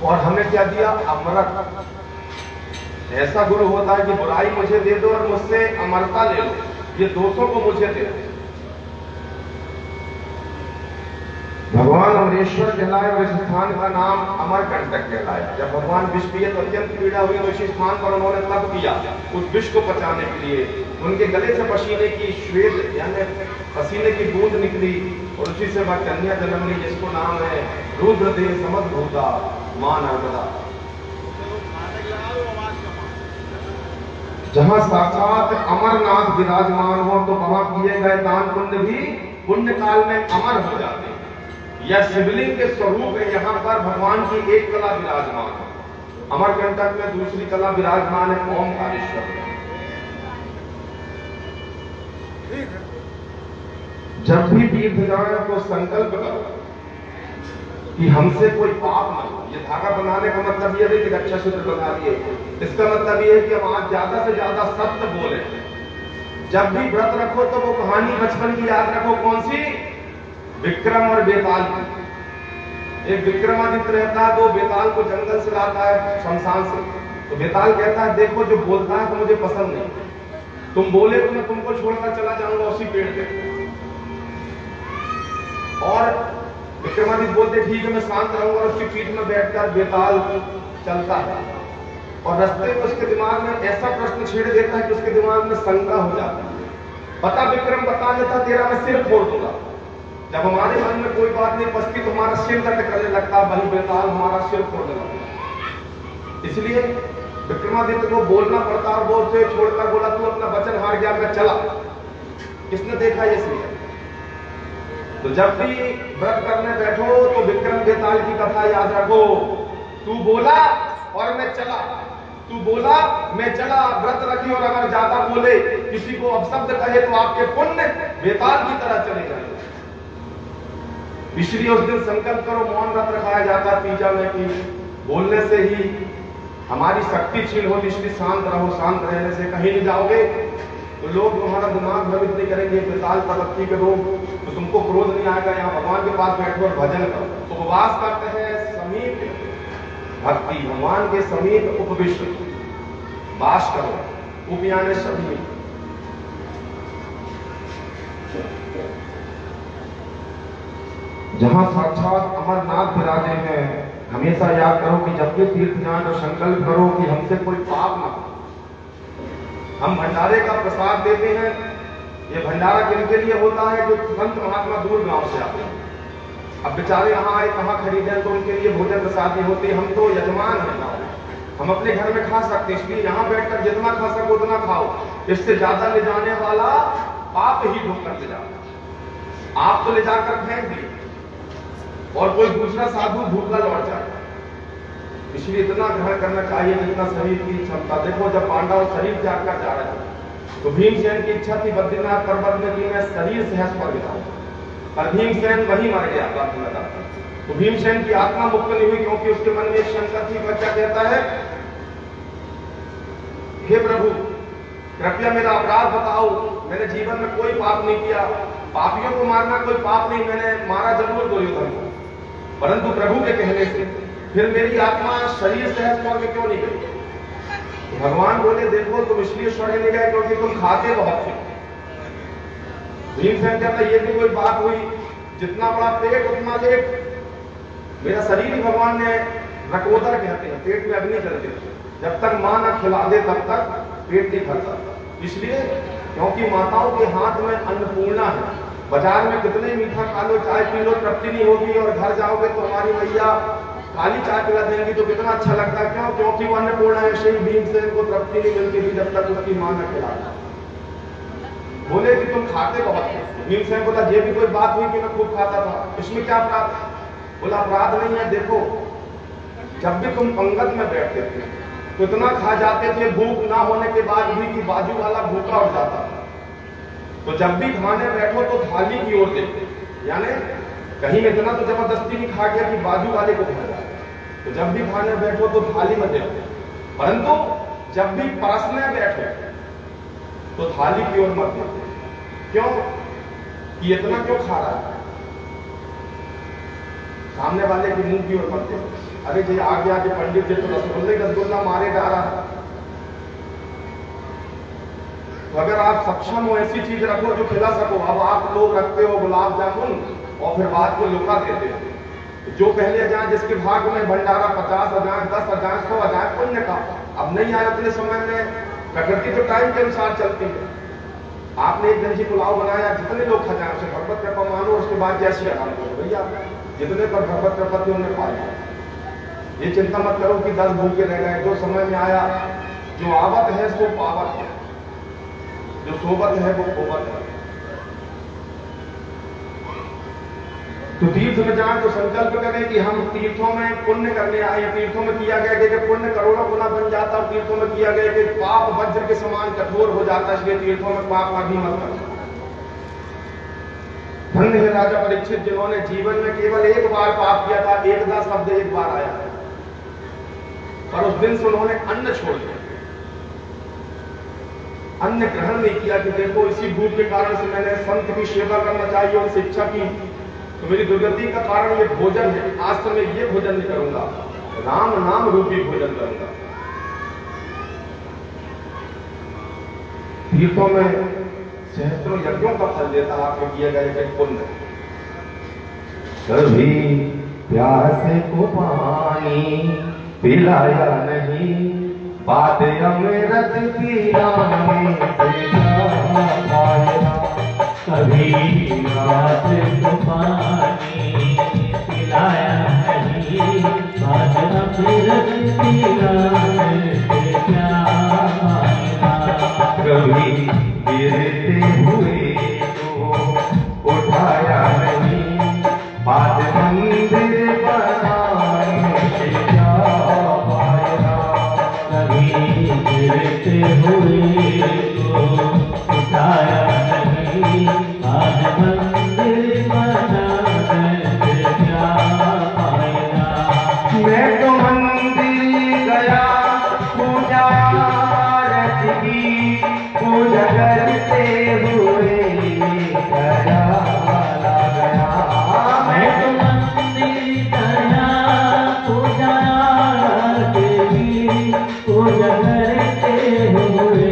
और हमने क्या दिया? अमृत। ऐसा गुरु होता है कि बुराई मुझे दे दो और मुझसे अमरता ले लो, ये दोषों को मुझे दे दो। भगवान अमरेश्वर कहलाए और इस स्थान का नाम अमरकंटक कहलाया। जब भगवान विष पिए तो अत्यंत पीड़ा हुई तो इस स्थान पर उन्होंने तप किया उस विष को पचाने के लिए। उनके गले से पसीने की श्वेत यानी पसीने की बूंद निकली और उसी से वह कन्या जन्म ली जिसको नाम है रुद्रदेव समद्भूता मां नर्मदा। जहां साक्षात अमरनाथ विराजमान हो तो वहां किए गए दान पुण्य भी पुण्य काल में अमर हो जाते हैं। यह शिवलिंग के स्वरूप है। यहाँ पर भगवान की एक कला विराजमान है, अमरकंटक में दूसरी कला विराजमान है ओमकारेश्वर। जब भी तीर्थ जाए तो संकल्प करो कि हमसे कोई पाप न हो। ये धागा बनाने का मतलब ये नहीं कि रक्षा सूत्र बना दिए, इसका मतलब ये है कि हम आज ज्यादा से ज्यादा सत्य बोले। जब भी व्रत रखो तो वो कहानी बचपन की याद रखो। कौन सी? विक्रम और बेताल की। एक विक्रमादित्य रहता है तो बेताल को जंगल से लाता है शमशान से। तो बेताल कहता है देखो जो बोलता है तो मुझे पसंद नहीं, तुम बोले तो मैं तुमको छोड़कर चला जाऊंगा उसी पेड़ पे। और विक्रमादित्य बोलते ठीक है मैं शांत रहूंगा। उसकी पीठ में बैठकर बेताल चलता है और रास्ते में उसके दिमाग में ऐसा प्रश्न छेड़ देता है कि उसके दिमाग में शंका हो जाती है। बता विक्रम बता देता तेरा मैं सिर फोड़ दूंगा। जब हमारे मन में कोई बात नहीं पसती तो हमारा सिर दर्द करने लगता, वही बेताल हमारा सिर फोड़ने लगता। इसलिए विक्रमादित्य को बोलना पड़ता और वो उसे छोड़कर बोला तू अपना वचन हार गया, मैं चला। किसने देखा ये सीन? तो जब भी व्रत करने बैठो तो विक्रम बेताल की कथा याद रखो। तू बोला और मैं चला, तू बोला मैं चला। व्रत रखी और अगर ज्यादा बोले किसी को अपशब्द कहे तो आपके पुण्य बेताल की तरह चले जाए। इसलिए उस दिन संकल्प करो। मौन व्रत रखाया जाता है तीजा में कि बोलने से ही हमारी शक्ति छीन होती, इसलिए शांत रहो। शांत रहने से कहीं नहीं जाओगे तो लोग तुम्हारा दिमाग भ्रमित नहीं करेंगे। बेताल प्रवृत्ति के लोग तो तुमको क्रोध नहीं आएगा। यहाँ भगवान के पास बैठो और भजन करो। उपवास करते हैं समीप भक्ति, भगवान के समीप उपविष्ट वास करो। उप यानी समीप। जहां साक्षात अमरनाथ विराजे हैं, हमेशा याद करो कि जब भी तीर्थ जाए तो संकल्प करो कि हमसे कोई पाप ना हो। हम भंडारे का प्रसाद देते हैं। ये भंडारा किनके लिए होता है? जो संत महात्मा दूर गांव से आते हैं। अब बेचारे यहाँ आए कहाँ खरीदे तो उनके लिए भोजन प्रसाद नहीं होती। हम तो यजमान हैं, हम अपने घर में खा सकते हैं, इसलिए यहाँ बैठकर जितना खा सको उतना खाओ। इससे ज्यादा ले जाने वाला पाप ही ढूंढ कर ले जाता। आप तो ले जाकर फेंक दिए और कोई दूसरा साधु भूखा लौट जाए। इसलिए इतना ग्रहण करना चाहिए जितना शरीर की क्षमता। देखो जब पांडव शरीर त्याग कर जा रहे थे तो भीमसेन की इच्छा थी बद्रीनाथ पर्वत में कि मैं शरीर सहज पर बिताऊं, पर भीमसेन वहीं मर गया बद्रीनाथ। तो भीमसेन की आत्मा मुक्त नहीं हुई क्योंकि उसके मन में एक शंका थी। बच्चा कहता है हे प्रभु कृपया मेरा अपराध बताओ, मैंने जीवन में कोई पाप नहीं किया। पापियों को मारना कोई पाप नहीं, मैंने मारा जरूर दुर्योधन को, परंतु प्रभु के कहने से फिर मेरी आत्मा शरीर सहज स्वर्ग क्यों नहीं गई? तो भगवान बोले देखो तुम इसलिए स्वर्ग नहीं गए क्योंकि तुम खाते बहुत थे। भीमसेन कहता ये भी कोई बात हुई, जितना बड़ा पेट उतना लेट। मेरा शरीर ही भगवान ने रकोदर कहते हैं, पेट में अग्नि जलती है। जब तक मां न खिला दे तब तक पेट नहीं भरता। इसलिए क्योंकि माताओं के हाथ में अन्नपूर्णा है। बाजार में कितने मीठा खा लो, चाय पी लो, तृप्ति नहीं होगी। और घर जाओगे तो हमारी मैया काली चाय पिला देंगी तो कितना अच्छा लगता है। क्यों? क्योंकि वो अन्नपूर्णा है। ऐसे ही भीमसेन को तृप्ति नहीं मिलती थी जब तक उसकी मां न खिलाता। बोले कि तुम खाते बहुत थे। भीमसेन बोला ये भी कोई बात हुई कि मैं खूब खाता था, इसमें क्या अपराध? बोला अपराध नहीं है। देखो जब भी तुम पंगत में बैठते थे तो इतना खा जाते थे भूख ना होने के बाद भी कि बाजू वाला भूखा उठ जाता था। तो जब भी खाने बैठो तो थाली की ओर देखो, यानी कहीं इतना तो जबरदस्ती नहीं खा गया कि बाजू वाले को खा जाए। तो जब भी खाने बैठो तो थाली में देखो, परंतु जब भी परसने बैठो तो थाली की ओर मत देखो। क्यों? कि इतना क्यों खा रहा है? सामने वाले के मुंह की ओर मत देखो। अरे जी आगे आगे पंडित जी तो रसगुल्ला मारे डाला। तो अगर आप सक्षम हो ऐसी चीज रखो जो खिला सको। अब आप लोग रखते हो गुलाब जामुन और फिर बाद को लुका देते हो। जो पहले आ जाए जिसके भाग में भंडारा 50 आ जाए, 10 आ जाए, 100 आ जाए पुण्य का। अब नहीं आए उतने समय में प्रकृति तो टाइम के अनुसार चलती है। आपने एक गंजी पुलाव बनाया, जितने लोग खा जाए उसे भगवत कृपा मानो, उसके बाद जैसी आराम करो भैया, जितने पर भगवत कृपा थी उन्हें पाया। ये चिंता मत करो कि 10 भूखे रह गए। जो समय में आया, जो आवत है सो पावत है, जो सोबत है वो खोबत है। तो तीर्थ में जाए तो संकल्प करें कि हम तीर्थों में पुण्य करने आए। तीर्थों में किया गया कि पुण्य करोड़ों गुना बन जाता, और तीर्थों में किया गया कि पाप वज्र के समान कठोर हो जाता। इसलिए तीर्थों में पाप कभी मत करना। धन्य है राजा परीक्षित जिन्होंने जीवन में केवल एक बार पाप किया था। एकदा शब्द एक बार आया, पर उस दिन से उन्होंने अन्न छोड़ दिया, अन्न ग्रहण नहीं किया कि देखो इसी भूख के कारण से मैंने संत की सेवा करना चाहिए और शिक्षा की, तो मेरी दुर्गति का कारण ये भोजन है। आज तो मैं ये भोजन नहीं करूंगा, राम नाम रूपी भोजन करूंगा। तीर्थों में सहस्त्रों यज्ञों का फल देता आपको किया गया एक पुण्य। कभी प्यासे को पानी पिलाया नहीं, बात अमृत पिलाने से पाया। कभी प्यासे को पानी पिलाया नहीं, बात अमृत पिलाने से पाया। कभी गिरते हुए तो उठाया नहीं, बात मंदिर बनाने से क्या पाया। कभी गिरते हुए तो उठाया नहीं, बात मंदिर बनाने से क्या पाया। मैं तो मंदिर गया पूजा की, पूजा करते हुए गया गया। मैं तो मंदिर गया पूजा देवी, पूजा करते हुए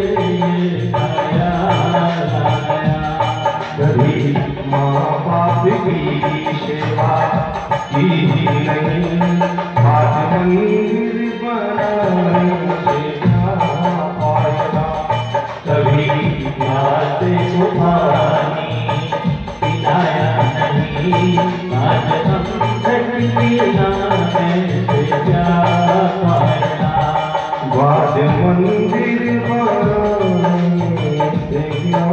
गया गया। कभी माँ बाप की सेवा की नहीं, बात मंदिर बनाने से क्या पाया। कभी प्यासे को पानी पिलाया नहीं, आज अमृत पिलाने से क्या पाया। बात मंदिर बनाने से क्या।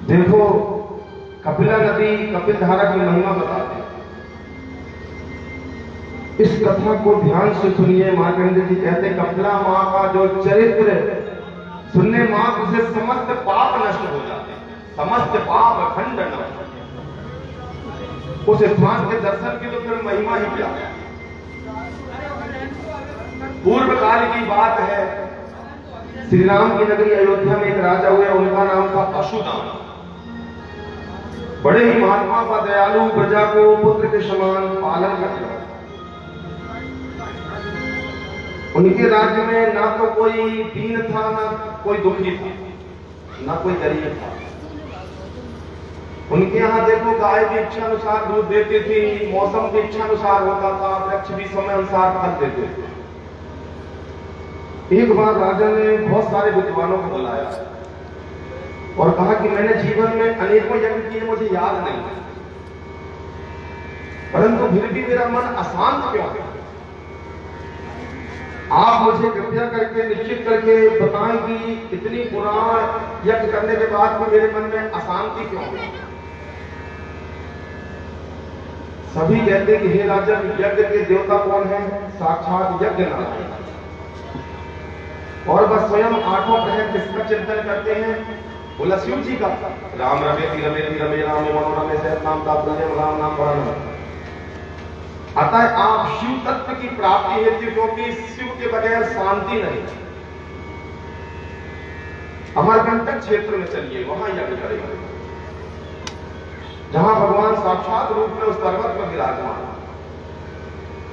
देखो कपिला नदी कपिल धारा की महिमा बताते हैं। इस कथा को ध्यान से सुनिए। मार्कंडेय जी कहते हैं कपिला माँ का जो चरित्र सुनने मात्र से समस्त पाप नष्ट हो जाते हैं, समस्त पाप खंडन। उस स्थान के दर्शन की तो फिर महिमा ही क्या है। पूर्व काल की बात है, श्री राम की नगरी अयोध्या में एक राजा हुए, उनका नाम था अशुदान। बड़े ही महात्मा व दयालु, प्रजा को पुत्र के समान पालन करते। उनके राज्य में ना तो कोई दीन था, ना कोई दुखी था, ना कोई गरीब था। उनके यहाँ देखो गाय की इच्छा अनुसार दूध देती थी, मौसम की इच्छा अनुसार होता था, वृक्ष भी समय अनुसार फल देते थे। एक बार राजा ने बहुत सारे विद्वानों को बुलाया और कहा कि मैंने जीवन में अनेकों यज्ञ किए, मुझे याद नहीं, परंतु फिर भी मेरा मन अशांत क्यों है। आप मुझे कृपया करके निश्चित करके बताएं कि इतनी पुराण यज्ञ करने के बाद भी मेरे मन में अशांति क्यों है। सभी कहते कि हे राजा, यज्ञ के देवता कौन है? साक्षात यज्ञ नारायण। और बस स्वयं आठों प्रहर किसका चिंतन करते हैं? बोला शिव जी का। राम रमेति रमेति रमे राम मनोरमे से नाम तात्पर्य राम नाम वरण। अतः आप शिव तत्व की प्राप्ति हेतु, क्योंकि शिव के बगैर शांति नहीं, अमरकंटक क्षेत्र में चलिए, वहां यज्ञ करेंगे। जहां भगवान साक्षात रूप में उस पर्वत पर विराजमान,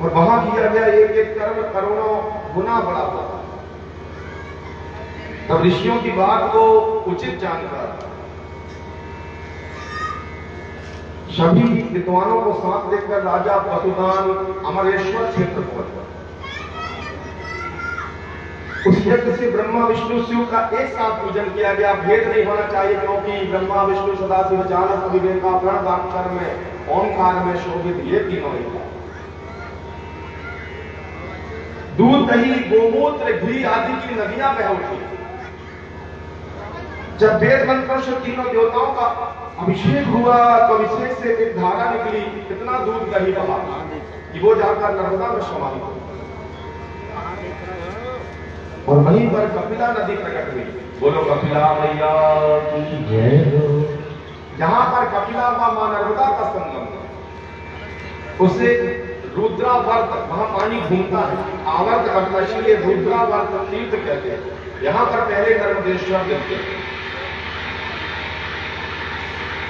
और वहां किया गया एक एक कर्म करोड़ों गुना बड़ा हुआ। तब ऋषियों की बात को उचित जानकर सभी विद्वानों को साथ देकर राजा वसुदान अमरेश्वर क्षेत्र पहुंच गए। उस यज्ञ से ब्रह्मा विष्णु शिव का एक साथ पूजन किया गया। भेद नहीं होना चाहिए, क्योंकि ब्रह्मा विष्णु सदाशिव चालक अभिवेका प्रणदाक्षर में ओंकार में शोभित ये तीनों ही हैं। दूध दही गोमूत्र घी आदि की नदियां बह उठी। जब वेद मंत्रों से तीनों देवताओं का अभिषेक हुआ तो अभिषेक से एक धारा निकली, इतना दूध दही बहा कि वो जाकर नर्मदा में समाहित हुई। और वहीं पर कपिला नदी प्रकट हुई। बोलो कपिला मैया की जय हो। जहां पर कपिला व मां नर्मदा का संगम, उसे रुद्रावर्त, वहां पानी घूमता है, आवर्त करता है, इसलिए रुद्रावर्त तीर्थ कहते हैं। यहां पर पहले नर्मदेश्वर देवते,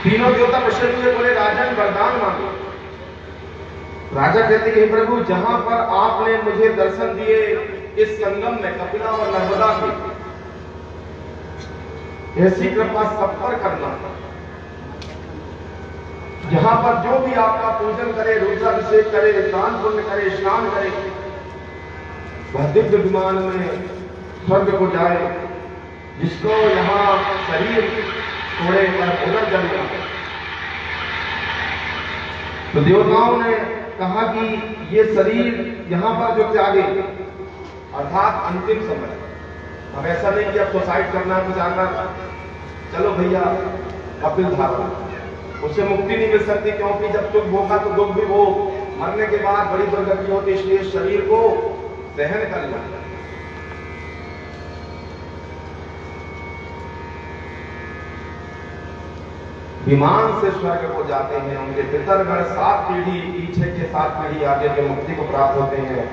तीनों देवता प्रसन्न हुए, बोले राजन वरदान मांगो। राजा कहते कि प्रभु, जहां पर आपने मुझे दर्शन दिए इस संगम में कपिला और नर्मदा की, ऐसी कृपा सब पर करना। जहां पर जो भी आपका पूजन करे, रुद्राभिषेक करे, दान पुण्य करे, स्नान करे, वह दिव्य विमान में स्वर्ग को जाए। जिसको यहाँ शरीर छोड़े पर पुनर्जन्म मिले। तो देवताओं ने कहा कि ये शरीर यहाँ पर जो त्यागे, अर्थात अंतिम समय, अब ऐसा नहीं कि अब सुसाइड करना है, कुछ आकर चलो भैया कपिल धारा, उससे मुक्ति नहीं मिल सकती, क्योंकि जब सुख भोगा तो दुख भी भोग, मरने के बाद बड़ी दुर्गति होती, इसलिए शरीर को सहन कर लेना। विमान से स्वर्ग को जाते हैं, उनके पितरगण 7 पीढ़ी पीछे के 7 पीढ़ी आगे के मुक्ति को प्राप्त होते हैं।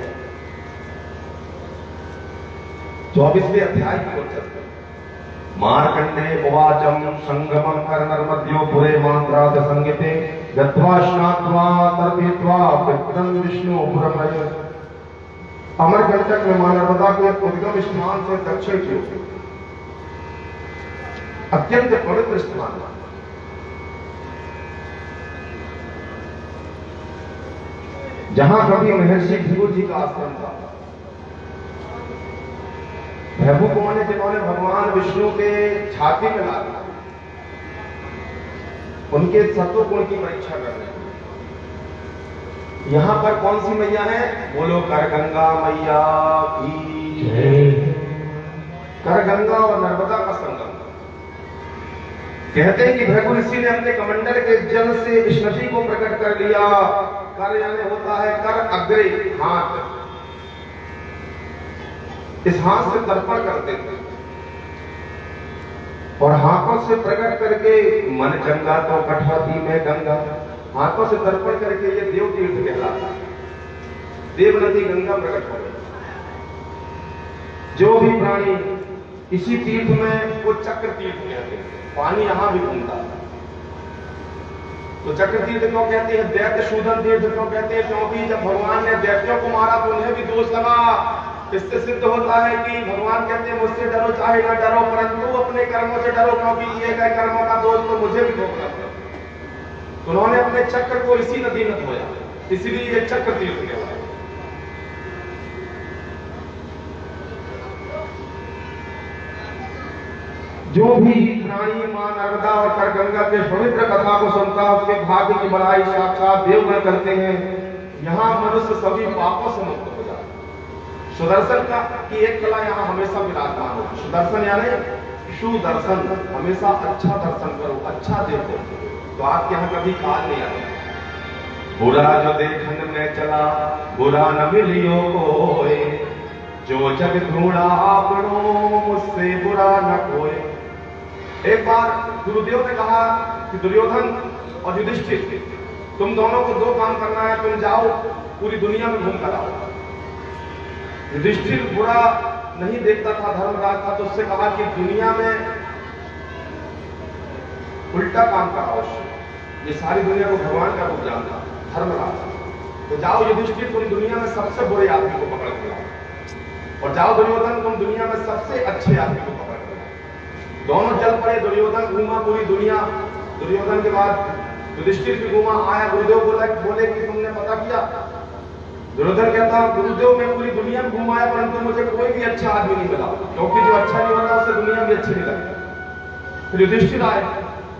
24वें अध्याय की ओर चलते हैं। मार्कंडे उवाचम संगमं कर्णर्मध्यो पुरे मान्त्राद संगीते गत्वा स्नात्वा तर्पयित्वा पितरं विष्णु पुरमय। अमरकंटक में मां नर्मदा के उद्गम स्थान से दक्षिण की ओर अत्यंत पवित्र स्थान, जहां कभी महर्षि भृगु जी का आश्रम था। भृगु कौन है? जिन्होंने भगवान विष्णु के छाती में ला दिया, उनके सत्व गुण की परीक्षा करने। यहां पर कौन सी मैया है? बोलो करगंगा मैया की जय। करगंगा और नर्मदा का संगम। कहते हैं कि भृगु ऋषि ने अपने कमंडल के जल से इस नदी को प्रकट कर लिया। कर यानी होता है कर अग्रे, हाथ। इस हाथ से तर्पण करते थे और हाथों से प्रकट करके मन गंगा तो कठवती में गंगा, हाथों से तर्पण करके ये देव तीर्थ कहलाता। देव नदी गंगा प्रकट हो गई। जो भी प्राणी इसी तीर्थ में, वो चक्र तीर्थ कहते हैं। पानी यहां भी घूमता है तो चक्र तीर्थ क्यों कहते हैं? दैत्य शूदन तीर्थ क्यों कहते हैं? क्योंकि जब भगवान ने दैत्यों को मारा तो उन्हें भी दोष लगा। इससे सिद्ध होता है कि भगवान कहते हैं मुझसे डरो चाहे ना डरो, परंतु अपने कर्मों से डरो, क्योंकि किए गए कर्मों का दोष तो मुझे भी भोगना पड़ा। तो उन्होंने अपने चक्र को इसी नदी में धोया, इसलिए ये चक्र तीर्थ कहलाया। जो भी प्राणी मां नर्मदा और करगंगा के पवित्र कथा को सुनता, उसके भाग्य की बड़ाई साक्षात देवगण करते हैं। यहाँ मनुष्य सभी पापों से मुक्त हो जाता है। सुदर्शन का की एक कला यहाँ हमेशा विराजमान होती। सुदर्शन यानी सुदर्शन, हमेशा अच्छा दर्शन करो, अच्छा देखो, तो आपके यहाँ कभी काल नहीं आता। बुरा जो देखने में चला बुरा न मिलियो कोई, जो जग ढूंढा आपनो मुझसे बुरा न कोई। एक बार गुरुदेव ने कहा कि दुर्योधन और युधिष्ठिर, तुम दोनों को 2 काम करना है, तुम जाओ पूरी दुनिया में घूम कर आओ। युधिष्ठिर बुरा नहीं देखता था, धर्मराज था, तो उससे कहा कि दुनिया में उल्टा काम कराओ, ये सारी दुनिया को भगवान का रूप जानता, धर्मराज। तो जाओ युधिष्ठिर, तुम दुनिया में सबसे बुरे आदमी को पकड़ के लाओ, और जाओ दुर्योधन, तुम दुनिया में सबसे अच्छे आदमी को पकड़ के लाओ। दोनों चल पड़े, दुर्योधन घूमा पूरी दुनिया। दुर्योधन के बाद युधिष्ठिर भी घूमा, आया गुरुदेव बोले कि तुमने पता किया? दुर्योधन कहता, गुरुदेव मैं पूरी दुनिया में घुमाया परंतु मुझे कोई भी अच्छा आदमी नहीं मिला, क्योंकि जो अच्छा नहीं होता उससे दुनिया भी अच्छी नहीं लगती। फिर युधिष्ठिर आए,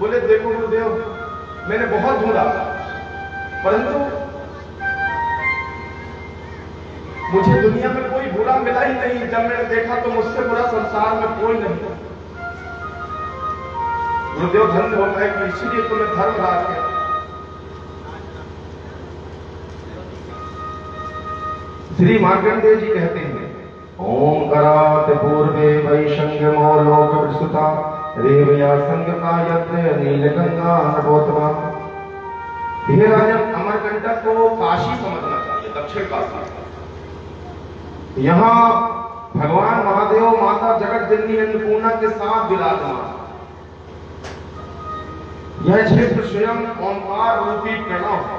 बोले देखो गुरुदेव, मैंने बहुत ढूंढा परंतु मुझे दुनिया में कोई बुरा मिला ही नहीं। जब मैंने देखा तो मुझसे बुरा संसार में कोई नहीं था। गुरुदेव धन्य हो गए कि इसीलिए तुम्हें धर्मराज किया। श्री मार्कंडेय जी कहते हैं, ओम करात पूर्वे वैशंगमो लोक विसुता रेवया संगता यत्र नीलगंगा नभोतमा। हे राजन, अमरकंटक को काशी समझना चाहिए, दक्षिण काशी। यहाँ भगवान महादेव माता जगत जननी अन्नपूर्णा के साथ विराजमान। यह क्षेत्र स्वयं ओंकार रूपी प्रणव है।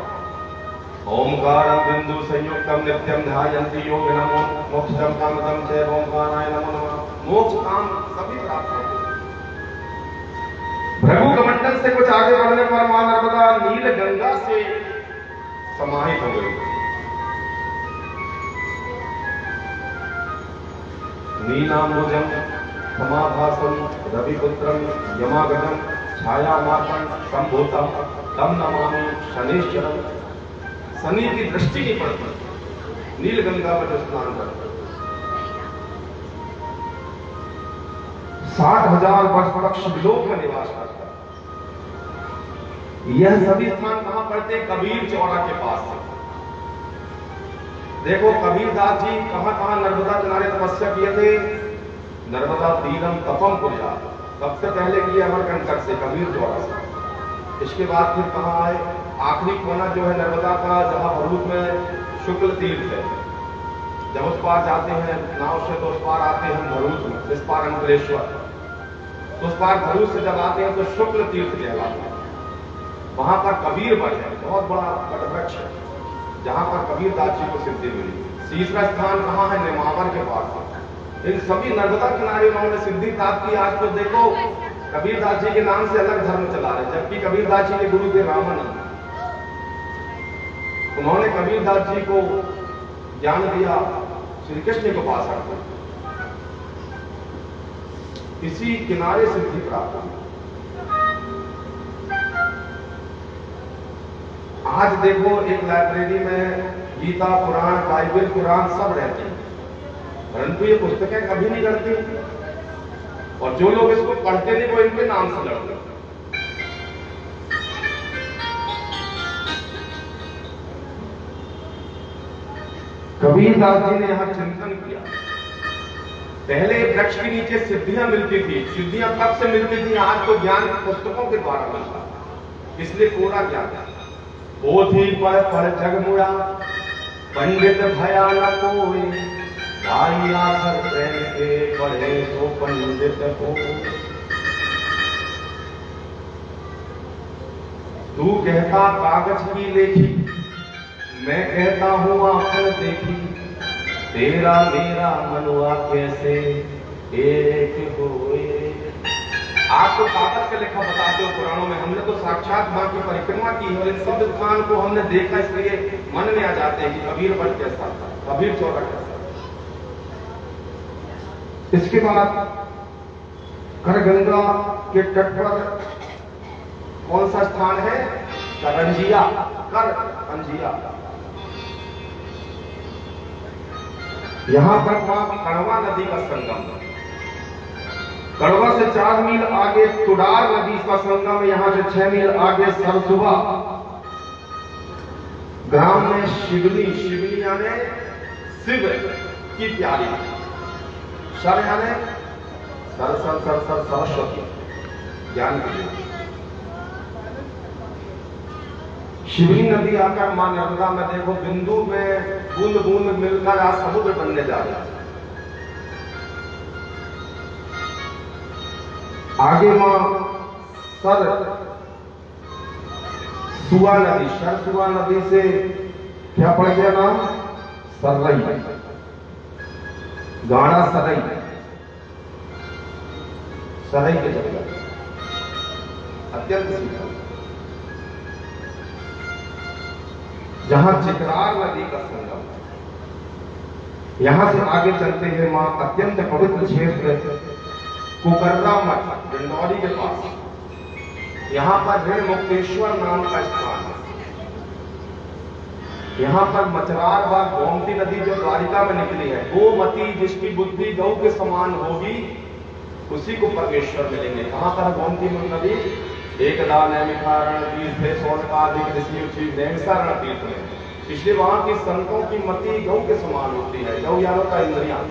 ओंकार बिंदु संयुक्तम नित्यम ध्यायन्ति योगिनः मोक्षम कामदम च ओंकाराय नमो नमः। मोक्ष काम सभी प्राप्त होते हैं। भृगु कमंडल से कुछ आगे बढ़ने पर मां नर्मदा नील गंगा से समाहित हो गई। नीलांबुजम समाभासम रविपुत्रम यमागतम छायामार्पण संभूतम तम नमामि शनिश्चरम। शनि की दृष्टि नहीं पड़ती नील गंगा में जो स्नान करते। 60,000 वर्ष तक शिवलोक में निवास करता। यह सभी स्थान कहां पड़ते? कबीर चौरा के पास। देखो कबीरदास जी कहां कहां नर्मदा किनारे तपस्या किए थे। नर्मदा तीरम तपम पुरा, सबसे पहले किए अमरकंटक से, कबीर चौरा से। इसके बाद फिर कहां आए? आखिरी कोना जो है नर्मदा का, जहां भरूच में शुक्ल तीर्थ है। जब उस पार जाते हैं नाव से तो उस पार आते हैं भरूच में, इस पार अंकलेश्वर। तो उस पार भरूच से जब आते हैं तो शुक्ल तीर्थ कहलाता है। वहां पर कबीर वट है, बहुत बड़ा वटवृक्ष है, जहां पर कबीरदास जी को सिद्धि मिली। तीसरा स्थान कहां है? नेमावर के पास। इन सभी नर्मदा किनारे उन्होंने सिद्धि प्राप्त की। आज तो देखो कबीरदास जी के नाम से अलग धर्म चला रहे, जबकि कबीरदास जी के गुरु थे रामानंद। उन्होंने कबीरदास जी को ज्ञान दिया श्री कृष्ण को पास करके, इसी किनारे सिद्धि प्राप्त हुई। आज देखो एक लाइब्रेरी में गीता पुराण बाइबल कुरान सब रहते हैं, परंतु ये पुस्तकें कभी नहीं लड़ती, और जो लोग इसको पढ़ते नहीं वो इनके नाम से लड़ते। कबीरदास जी ने यहां चिंतन किया। पहले वृक्ष के नीचे सिद्धियां मिलती थी, सिद्धियां कब से मिलती थी? आज तो ज्ञान पुस्तकों के द्वारा मिलता, इसलिए कोरा ज्ञान। पोथी पर जग मुड़ा पंडित भया न कोई, भाई आखर प्रेम के पढ़े तो पंडित हो। तू कहता कागज की लेखी, मैं कहता हूं आंखों देखी, तेरा मेरा मनुआ कैसे एक हुए। आप तो कागज का लेखा बताते हो पुराणों में, हमने तो साक्षात मां की परिक्रमा की है और इन सब स्थान को हमने देखा, इसलिए मन में आ जाते हैं कि कबीर वट कैसा था, कबीर चौरा कैसा। इसके बाद करगंगा के तट पर कौन सा स्थान है? करंजिया, करंजिया। यहां पर कड़वा नदी का संगम, कड़वा से 4 मील आगे तुडार नदी का संगम, यहां से 6 मील आगे सरसुबा ग्राम में शिवली, शिवली यानी शिव की प्यारी, सर यानी सरस्वती, ज्ञान की। शिवली नदी आकर मां नर्मदा में देखो बिंदु में बूंद बूंद मिलकर आज समुद्र बनने जा रहा है। आगे मां सर सुआ नदी, सरसुआ नदी से क्या पड़ गया नाम? सरई, गाड़ा सरई, सरई के जंगल अत्यंत शीतल, जहां चित्रार नदी का संगम। यहां से आगे चलते हैं मां अत्यंत पवित्र क्षेत्र कुकर्रा मठ डिंडौरी के पास। यहां पर ऋण मुक्तेश्वर नाम का स्थान है। यहां पर मचरार व गोमती नदी जो द्वारिका में निकली है, गोमती जिसकी बुद्धि गौ के समान होगी उसी को परमेश्वर मिलेंगे। कहां पर गोमती नदी? एकदा नैमिषारण तीर्थ है, सोनकादिक ऋषि उची नैमिषारण तीर्थ में। इसलिए वहां की संतों की मति गौ के समान होती है, गौ यारों का इंद्रियां।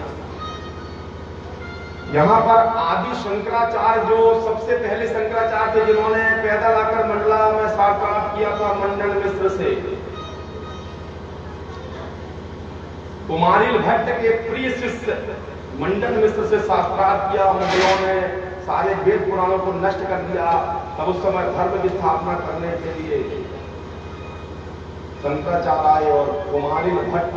यहाँ पर आदि शंकराचार्य जो सबसे पहले शंकराचार्य थे, जिन्होंने पैदल आकर मंडला में साक्षात किया था मंडल मिश्र से, कुमारिल भट्ट के प्रिय शिष्य मंडल मिश्र से शास्त्रार्थ किया। मंडलों ने सारे वेद पुराणों को नष्ट कर दिया। तब उस समय धर्म की स्थापना करने के लिए शंकराचार्य और कुमारिल भट्ट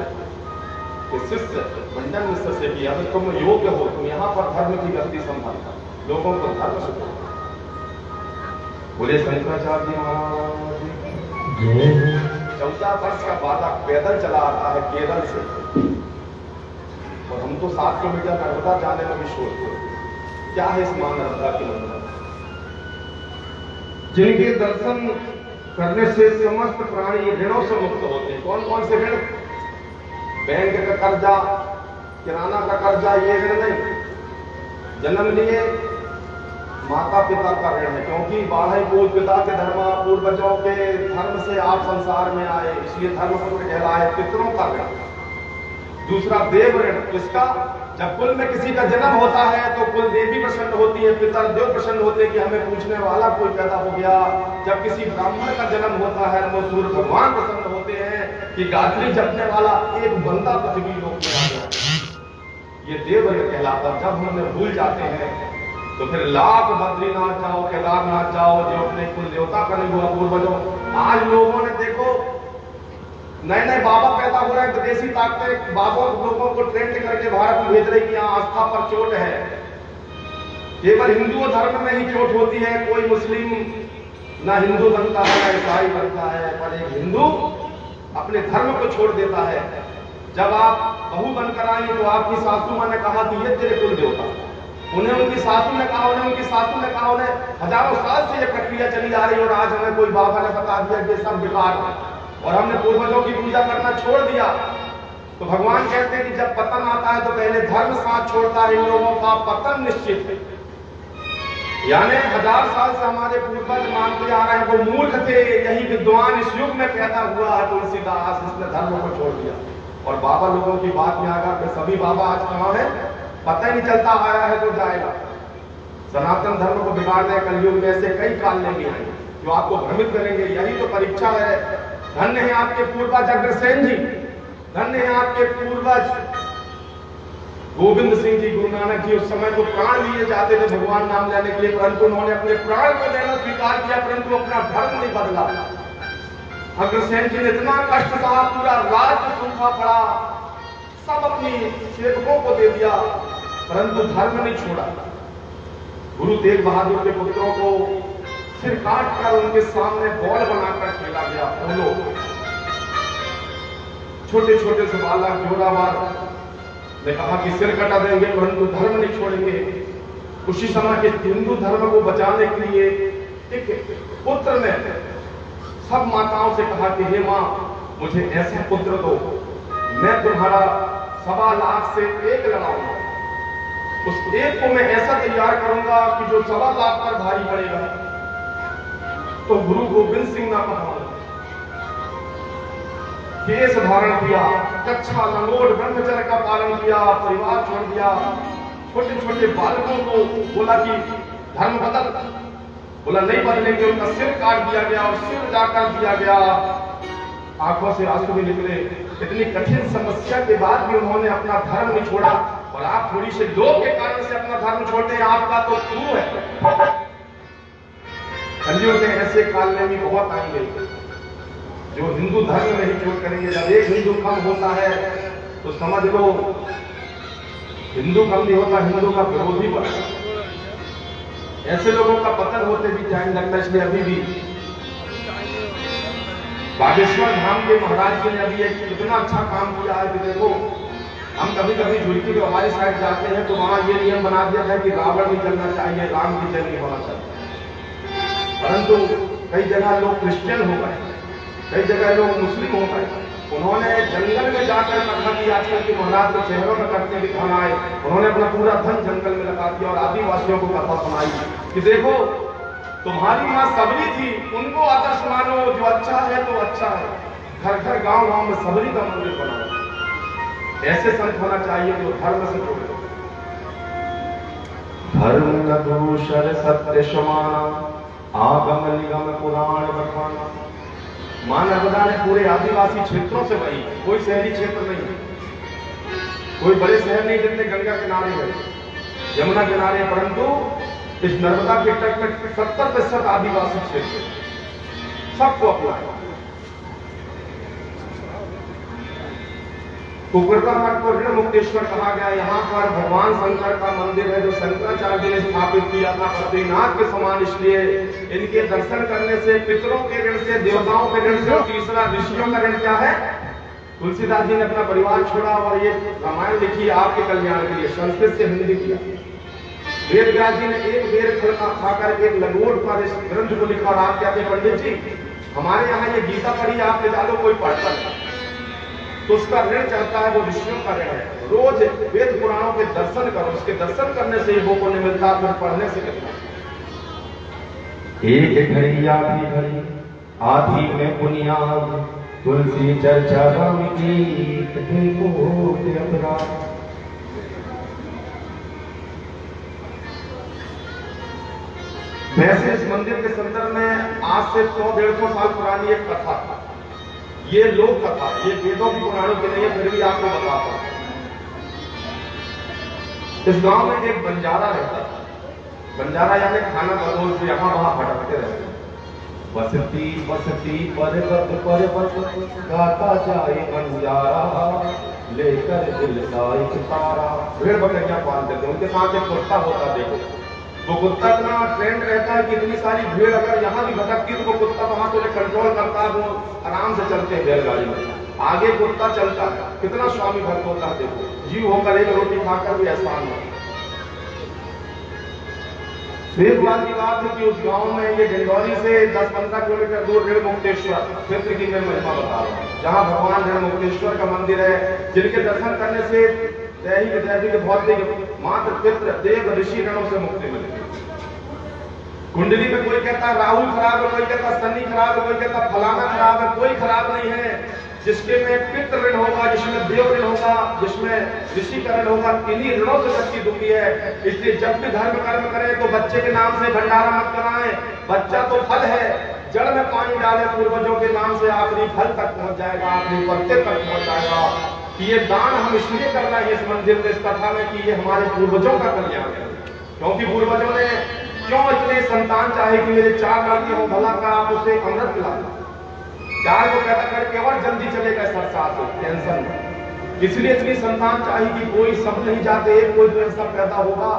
के शिष्य मंडल मिश्र से किया, तो तुम योग्य हो, तुम यहाँ पर धर्म की गति संभालना, लोगों को धर्म सिखाओ। बोले शंकराचार्य जी महाराज। 14 वर्ष का बालक पैदल चला आता है केरल से, और हम तो 7 किलोमीटर नर्मदा जाने में भी सोचते। क्या है इस मां नर्मदा की महिमा, जिनके दर्शन करने से समस्त प्राणी ऋणों से मुक्त होते हैं। कौन कौन से ऋण? बैंक का कर्जा, किराना का कर्जा, ये ऋण नहीं। जन्म लिए माता पिता का ऋण है, क्योंकि बाढ़ पूर्व पिता के धर्म, पूर्वजों के धर्म से आप संसार में आए, इसलिए धर्मपुत्र कहलाए, पितरों का ऋण। दूसरा देव ऋण, किसका? जब कुल में किसी का जन्म होता है तो कुल देवी प्रसन्न होती है, पितर देव प्रसन्न होते हैं कि हमें पूछने वाला कोई पैदा हो गया। जब किसी ब्राह्मण का जन्म होता है तो सूर्य भगवान प्रसन्न होते हैं कि गायत्री जपने वाला एक बंदा पृथ्वी लोक में आ गया। ये देव ऋण कहलाता। जब हम हमें भूल जाते हैं तो फिर लाख बद्रीनाथ जाओ, केदारनाथ जाओ, जो अपने कुल देवता का नहीं हुआ पूर्वजों। आज लोगों ने देखो नए नए बाबा पैदा हो रहे हैं, विदेशी ताकतें बाबा लोगों को ट्रेंड करके भारत में भेज रही कि यहाँ आस्था पर चोट है। केवल हिंदू धर्म में ही चोट होती है, कोई मुस्लिम ना हिंदू बनता है ना ईसाई बनता है, पर एक हिंदू अपने धर्म को छोड़ देता है। जब आप बहू बनकर आई तो आपकी सासू माँ ने कहा कि ये तेरे कुल देवता, उन्हें उनकी सासू ने कहा, उन्हें हजारों साल से ये प्रक्रिया चली आ रही, और आज हमें कोई बाबा ने बता दिया कि सब बेकार है और हमने पूर्वजों की पूजा करना छोड़ दिया। तो भगवान कहते हैं कि जब पतन आता है तो पहले धर्म साथ छोड़ता है, इन लोगों का पतन निश्चित है। यानी 1000 साल से हमारे पूर्वज मानते आ रहे हैं वो मूर्ख थे, यही विद्वान इस युग में पैदा हुआ है तुलसीदास, इसने धर्म को छोड़ दिया। और बाबा लोगों की बात में आकर के सभी बाबा आज कहाँ है पता ही नहीं चलता, आया है तो जाएगा। सनातन धर्म को बिगाड़ने कलयुग में ऐसे कई काल लेंगे जो आपको भ्रमित करेंगे। यही तो परीक्षा है। धन्य है आपके पूर्वज अग्रसेन जी, धन्य है आपके पूर्वज गोविंद सिंह जी, गुरु नानक जी। उस समय तो प्राण लिए जाते थे भगवान नाम लेने के लिए, परंतु उन्होंने अपने प्राण को देना स्वीकार किया, परंतु अपना धर्म नहीं बदला। अग्रसेन जी ने इतना कष्ट सहा, पूरा राज्य सूखा पड़ा, सब अपनी सेवकों को दे दिया, परंतु धर्म नहीं छोड़ा। गुरु तेग बहादुर के पुत्रों को सिर काट कर उनके सामने बॉल बनाकर खेला गया। पोलो, छोटे छोटे से बालक जोरावर ने कहा कि सिर कटा देंगे परंतु धर्म नहीं छोड़ेंगे। उसी समय के हिंदू धर्म को बचाने के लिए एक पुत्र ने सब माताओं से कहा कि हे मां, मुझे ऐसा पुत्र दो, मैं तुम्हारा 1.25 लाख से एक लड़ाऊंगा, उस एक को मैं ऐसा तैयार करूंगा कि जो 1.25 लाख पर भारी पड़ेगा। तो गुरु गोविंद सिंह ने कहा, केस धारण किया, कच्छा लंगोट ब्रह्मचर्य का पालन किया, परिवार छोड़ दिया, छोटे छोटे बालकों को बोला कि धर्म बदल, बोला नहीं बदलेंगे, उनका सिर काट दिया गया और सिर जाकर दिया गया। आंखों से आंसू भी निकले। इतनी कठिन समस्या के बाद भी उन्होंने अपना धर्म नहीं छोड़ा। और आप थोड़ी से लोभ के कारण से अपना धर्म छोड़ते हैं, आपका तो शुरू है। कलयुग में ऐसे काल में भी बहुत आएंगे जो हिंदू धर्म में ही चोट करेंगे। जब एक हिंदू कम होता है तो समझ लो हिंदू कम नहीं होता, हिंदू का विरोधी बढ़ता। ऐसे लोगों का पतन होते भी टाइम लगता है। इसलिए अभी भी बागेश्वर धाम के महाराज जी ने अभी एक इतना अच्छा काम किया है कि देखो, हम कभी कभी झुड़की के हमारी साइड जाते हैं तो वहां ये नियम बना दिया है कि रावण नहीं जलना चाहिए, राम की जल नहीं होना चाहिए। परंतु कई जगह लोग क्रिश्चियन हो गए, कई जगह लोग मुस्लिम हो गए। उन्होंने जंगल में जाकर कथा की, आजकल के महाराज को शहरों में करते दिखाना है। उन्होंने अपना पूरा धन जंगल में लगा दिया और आदिवासियों को कथा सुनाई कि देखो तुम्हारी माँ सबरी थी, उनको आदर्श मानो, जो अच्छा है तो अच्छा है। घर घर गांव गांव में सबरी का मंदिर बनाओ। ऐसे संत होना चाहिए जो धर्म से जुड़े। धर्म न दूषर सत्य समाना, आगम निगम पुराण बखाना। मां नर्मदा ने पूरे आदिवासी क्षेत्रों से बही, कोई शहरी क्षेत्र नहीं, कोई बड़े शहर नहीं जितने गंगा किनारे है, यमुना किनारे, परंतु इस नर्मदा के तट में 70% आदिवासी क्षेत्र सबको अपनाया। कुकरता मठ को ऋण मुक्तेश्वर कहा गया। यहाँ पर भगवान शंकर का मंदिर है जो शंकराचार्य ने स्थापित किया था बद्रीनाथ के समान। इसलिए इनके दर्शन करने से पितरों के ऋण से, देवताओं के ऋण से, और तीसरा ऋषियों का ऋण क्या है? तुलसीदास जी ने अपना परिवार छोड़ा और ये रामायण लिखी आपके कल्याण के लिए, संस्कृत से हिंदी किया। वेद व्यास जी ने एक बेर खाकर एक लंगोट पर इस ग्रंथ को लिखा और आप कहते पंडित जी हमारे यहाँ ये गीता पढ़ी, आप ले जाओ, कोई पढ़ता नहीं, तो उसका ऋण चढ़ता है, वो ऋषियों का ऋण है। रोज वेद पुराणों के दर्शन करो, उसके दर्शन करने से ही वो पुण्य मिलता है, फिर पढ़ने से कितना। एक घड़ी आधी घड़ी आधी में बुनियाद, तुलसी चर्चा राम की अपराध। वैसे इस मंदिर के संदर्भ में आज से 100-150 साल पुरानी एक कथा था। ये लोक कथा, ये वेदों की पुराणों की नहीं है, फिर भी आपको बताता हूं। इस गांव में एक बंजारा रहता था। बंजारा यानी खाना बदोश जो यहाँ वहां भटकते रहते। बसती बसती पर्वत गाता जाए बंजारा, लेकर दिल का एक तारा। भेड़ बकरियां पालते थे, उनके साथ एक कुत्ता होता। देखो वो कुत्ता इतना ट्रेंड रहता है कि इतनी सारी भीड़ अगर यहाँ भी भटकती तो वो कुत्ता वहां तो कंट्रोल करता है, वो आराम से चलते हैं बैलगाड़ी में। आगे कुत्ता चलता है, कितना स्वामी भक्त होता है। देखो जीव होकर एक रोटी खाकर भी एहसान हो। एक बात की बात है कि उस गांव में ये डिंडौरी से 10-15 किलोमीटर दूर ऋण मुक्तेश्वर क्षेत्र की मैं महिमा बता रहा हूँ, जहाँ भगवान ऋण मुक्तेश्वर का मंदिर है, जिनके दर्शन करने से दैहिक भौतिक मात्र पितृ देव ऋषि ऋणों से मुक्ति मिलेगी। कुंडली में कोई कहता है राहु खराब है, कोई कहता शनि खराब है, कोई कहता फलाना खराब है, कोई खराब नहीं है। जिसके में पितृ ऋण होगा, जिसमें देव ऋण होगा, जिसमें ऋषि का ऋण होगा, इन्हीं ऋणों से बच्ची दुखी है। इसलिए जब भी धर्म कर्म करें तो बच्चे के नाम से भंडारा मत कराएं। बच्चा तो फल है, जड़ में पानी डाले पूर्वजों के नाम से आखिरी फल तक पहुंच जाएगा, आखिरी पत्ते तक पहुंच जाएगा। ये दान हम इसलिए कर रहे हैं इस मंदिर में, इस कथा में, कि ये हमारे पूर्वजों का कल्याण है। क्योंकि पूर्वजों ने क्यों इतने संतान चाहे कि मेरे 4 लड़के हो, भला का आप उसे अमृत पिला दो, 4 को पैदा करके और जल्दी चलेगा सरसात टेंशन में। इसलिए इतनी संतान चाहिए कि कोई सब नहीं जाते, एक कोई तो ऐसा पैदा होगा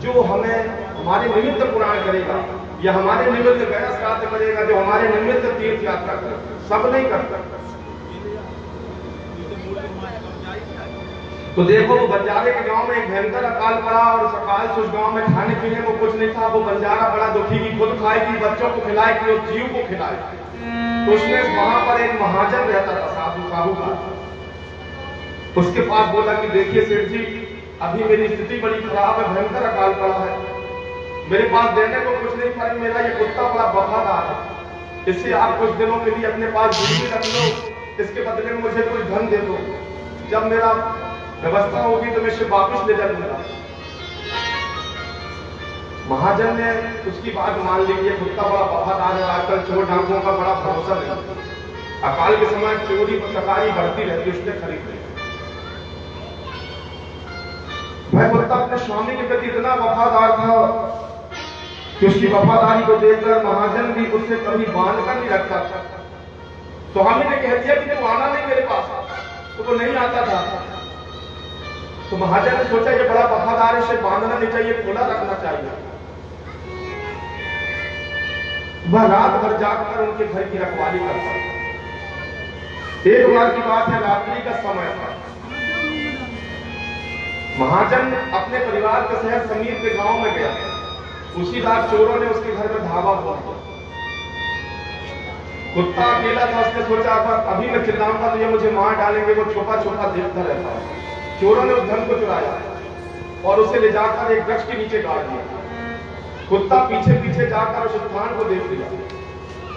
जो हमें हमारे निमित्त पुराण करेगा, या हमारे निमित्त गया श्राद्ध करेगा, जो हमारे निमित्त तीर्थ यात्रा करेगा। सब नहीं करता। तो देखो वो बंजारे के गांव में एक भयंकर अकाल पड़ा और सकाल से उस गांव में खाने पीने को कुछ नहीं था। वो बंजारा बड़ा दुखी की खुद खाएगी, बच्चों को खिलाएगी और जीव को खिलाएगी। तो उसने वहां पर एक महाजन रहता था, साधु साहूकार, उसके पास बोला कि देखिए सेठ जी, अभी मेरी स्थिति बड़ी खराब है, भयंकर अकाल पड़ा है, मेरे पास देने को कुछ नहीं, पर मेरा ये कुत्ता बड़ा वफादार है, इससे आप कुछ दिनों के लिए अपने पास गिरवी रख लो, इसके बदले में मुझे कुछ धन दे दो, जब मेरा व्यवस्था होगी तो मैं इसे वापस ले जाऊंगा। महाजन ने उसकी बात मान ली। ये कुत्ता बड़ा वफादार है, आजकल चोर डाकुओं का बड़ा भरोसा नहीं, अकाल के समय चोरी चकारी बढ़ती रहती, उसने खरीद ली। वह कुत्ता अपने स्वामी के प्रति इतना वफादार था कि उसकी वफादारी को देखकर महाजन भी उससे कभी बांध कर नहीं रखता था। स्वामी ने कह दिया कि तू आना नहीं मेरे पास, तो वो नहीं आता था। तो महाजन ने सोचा ये बड़ा वफादार है, इसे बांधना नहीं चाहिए, खुला रखना चाहिए। वह रात भर जाकर उनके घर की रखवाली करता था। एक बार की बात है, रात्रि का समय था। महाजन अपने परिवार के शहर समीर के गांव में गया। उसी रात चोरों ने उसके घर में धावा बोल दिया। कुत्ता अकेला था, उसने सोचा अभी मैं चिल्लाऊंगा तो ये मुझे मार डालेंगे। वो छुपा छुपा देखता रहता है। चोरों ने उस धन को चुराया और उसे ले जाकर एक वृक्ष के नीचे गाड़ दिया। कुत्ता पीछे पीछे जाकर उस स्थान को देख लिया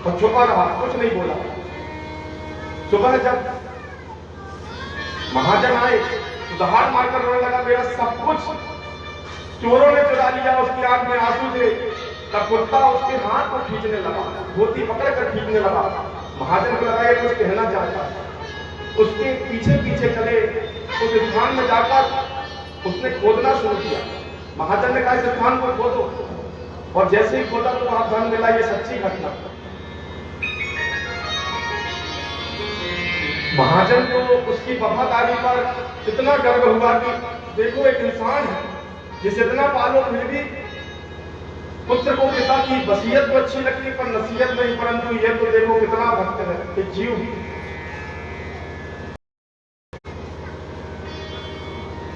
और छुपा रहा, कुछ नहीं बोला। सुबह जब महाजन आए तो दहाड़ मारकर रोने लगा, मेरा सब कुछ चोरों ने चुरा लिया। उसकी आंख में आंसू थे। तब कुत्ता उसके हाथ को खींचने लगा, धोती पकड़कर खींचने लगा। महाजन को लगा ये कुछ कहना चाहता है। उसके पीछे पीछे चले, उस स्थान में जाकर उसने खोदना शुरू किया। महाजन ने कहा इस स्थान को खोदो, और जैसे ही खोदा तो वहां धन मिला। ये सच्ची घटना। महाजन को उसकी वफादारी पर इतना गर्व हुआ कि देखो एक इंसान है जिसे इतना पालो फिर भी पुत्र को पिता की वसीयत तो अच्छी लगती पर नसीहत नहीं, परंतु ये तो देखो कितना भक्त है, एक जीव।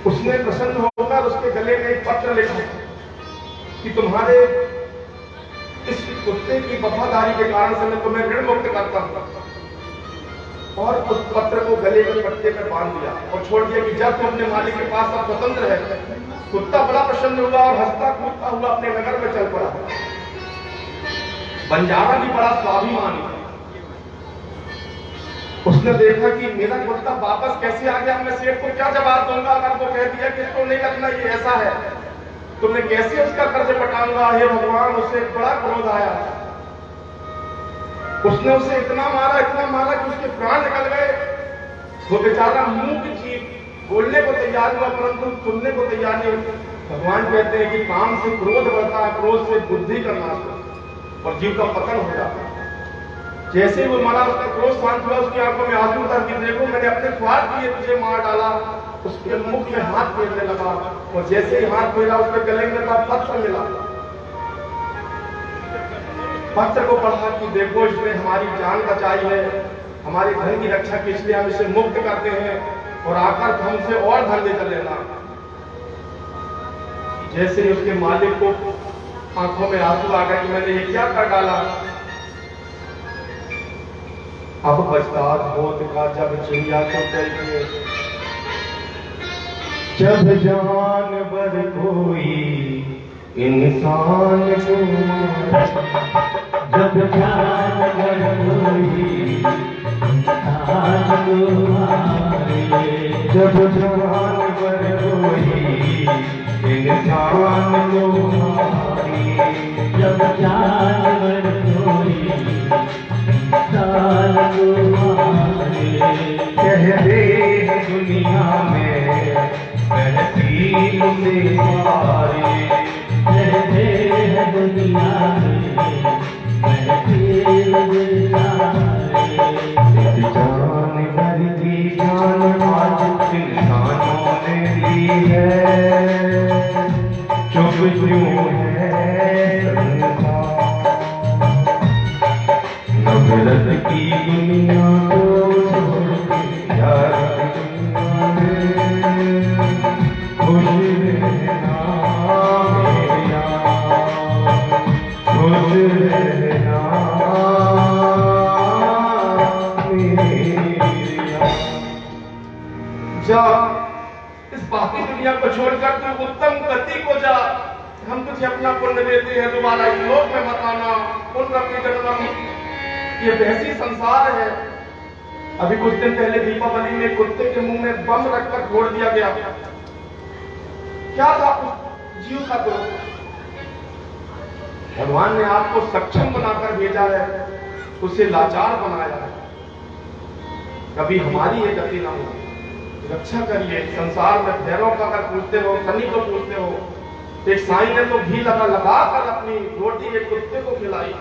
उसने प्रसन्न होकर उसके गले में एक पत्र लिखा कि तुम्हारे इस कुत्ते की वफादारी के कारण से मैं तुम्हें ऋण मुक्त करता हूं। और उस पत्र को गले के पट्टे पर बांध दिया और छोड़ दिया कि जब तुम अपने मालिक के पास अब स्वतंत्र है। कुत्ता बड़ा प्रसन्न हुआ और हंसता कूदता हुआ अपने नगर में चल पड़ा। बंजारा भी बड़ा स्वाभिमानी था। उसने देखा कि मेरा कुत्ता वापस कैसे आ गया, मैं सेठ को क्या जवाब दूंगा अगर वो कह दिया कि इसको नहीं रखना, ये ऐसा है तो मैं कैसे उसका कर्ज पटाऊंगा। हे भगवान, उससे बड़ा क्रोध आया। उसने उसे इतना मारा कि उसके प्राण निकल गए। वो बेचारा मूक जीव बोलने को तैयार हुआ परंतु सुनने को तैयार नहीं। भगवान कहते हैं कि काम से क्रोध बढ़ता है, क्रोध से बुद्धि का नाश और जीव का पतन हो जाता है। जैसे ही वो मरा उसका क्रोध शांत हुआ, उसकी आंखों में आंसू उतर के देखो मैंने अपने स्वार्थ के लिए तुझे मार डाला। उसके मुख में हाथ फेरने लगा और जैसे ही हाथ फेरा उसके गले में पत्र मिला। पत्र को पढ़ा कि देखो इसने हमारी जान बचाई है, हमारे धन की रक्षा की, इसलिए हम इसे मुक्त करते हैं और आकर हमसे और धन ले चलेना। जैसे ही उसके मालिक को आंखों में आंसू आ गए कि मैंने ये क्या कर डाला। अब पछतात होत का जब चिड़िया चुप गई, जब जानवर कोई इंसान को जब जानवर कोई इंसान को मारे, जब जानवर कोई इंसान को मारे, जब जानवर कोई इंसान को मारे, कह दे दुनिया में तहसील से सारे, कहते हैं दुनिया में तहसील से सारे। जानवर की जान आज इंसानों ने ली है, चुप क्यों है संसार। नफरत की दुनिया को छोड़ के यार खुश रहना मेरे यार, खुश रहना मेरे यार। जा इस बाकी दुनिया को छोड़कर तू उत्तम गति को जा। हम तुझे अपना पुण्य देते हैं, दोबारा इस लोक में मत आना। पुण्य अपनी जन्म ये वैसी संसार है। अभी कुछ दिन पहले दीपावली में कुत्ते के मुंह में बम रखकर फोड़ दिया गया। क्या था उस जीव का दोष? भगवान ने आपको सक्षम बनाकर भेजा है, उसे लाचार बनाया है। कभी हमारी ये गति ना हो, रक्षा करिए। संसार में भैरव का अगर पूछते हो, शनि को पूछते हो, एक साईं ने तो घी लगा कर अपनी रोटी एक कुत्ते को खिलाई।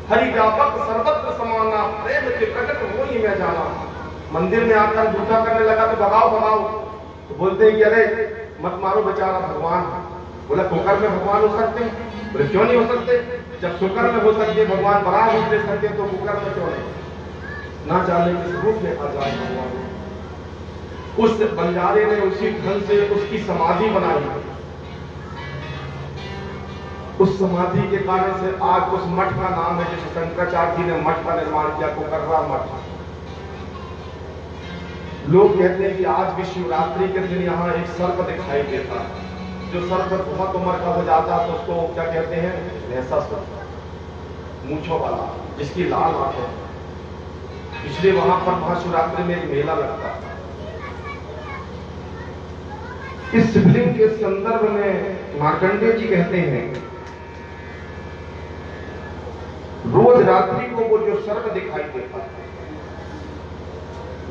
हरि व्यापक सर्वत्र समाना, प्रेम के प्रकट हो ही मैं जाना। मंदिर में आकर जूठा करने लगा तो भगाओ भगाओ, तो बोलते हैं कि अरे मत मारो बेचारा भगवान। बोला कुकर में भगवान हो सकते हैं? बोले क्यों नहीं हो सकते? जब कुकर में हो सकते भगवान बड़ा रूप ले सकते तो कुकर में क्यों नहीं? ना जाने किस रूप में आ जाए भगवान। उस बंजारे ने उसी ढंग से उसकी समाधि बनाई। उस समाधि के कारण से आज उस मठ का नाम है, जिस शंकराचार्य जी ने मठ का निर्माण किया, कोकर्रा मठ। लोग कहते हैं कि आज भी शिवरात्रि के दिन यहाँ एक सर्प दिखाई देता है। जो सर्प बहुत उम्र का हो जाता है तो उसको क्या कहते हैं? भैंसा सर्प, मूंछों वाला, जिसकी लाल आंखें। इसलिए वहां पर महाशिवरात्रि में एक मेला लगता है। इस शिवलिंग के संदर्भ में मार्कंडेय जी कहते हैं, रोज रात्रि को वो जो सर्प दिखाई देता है,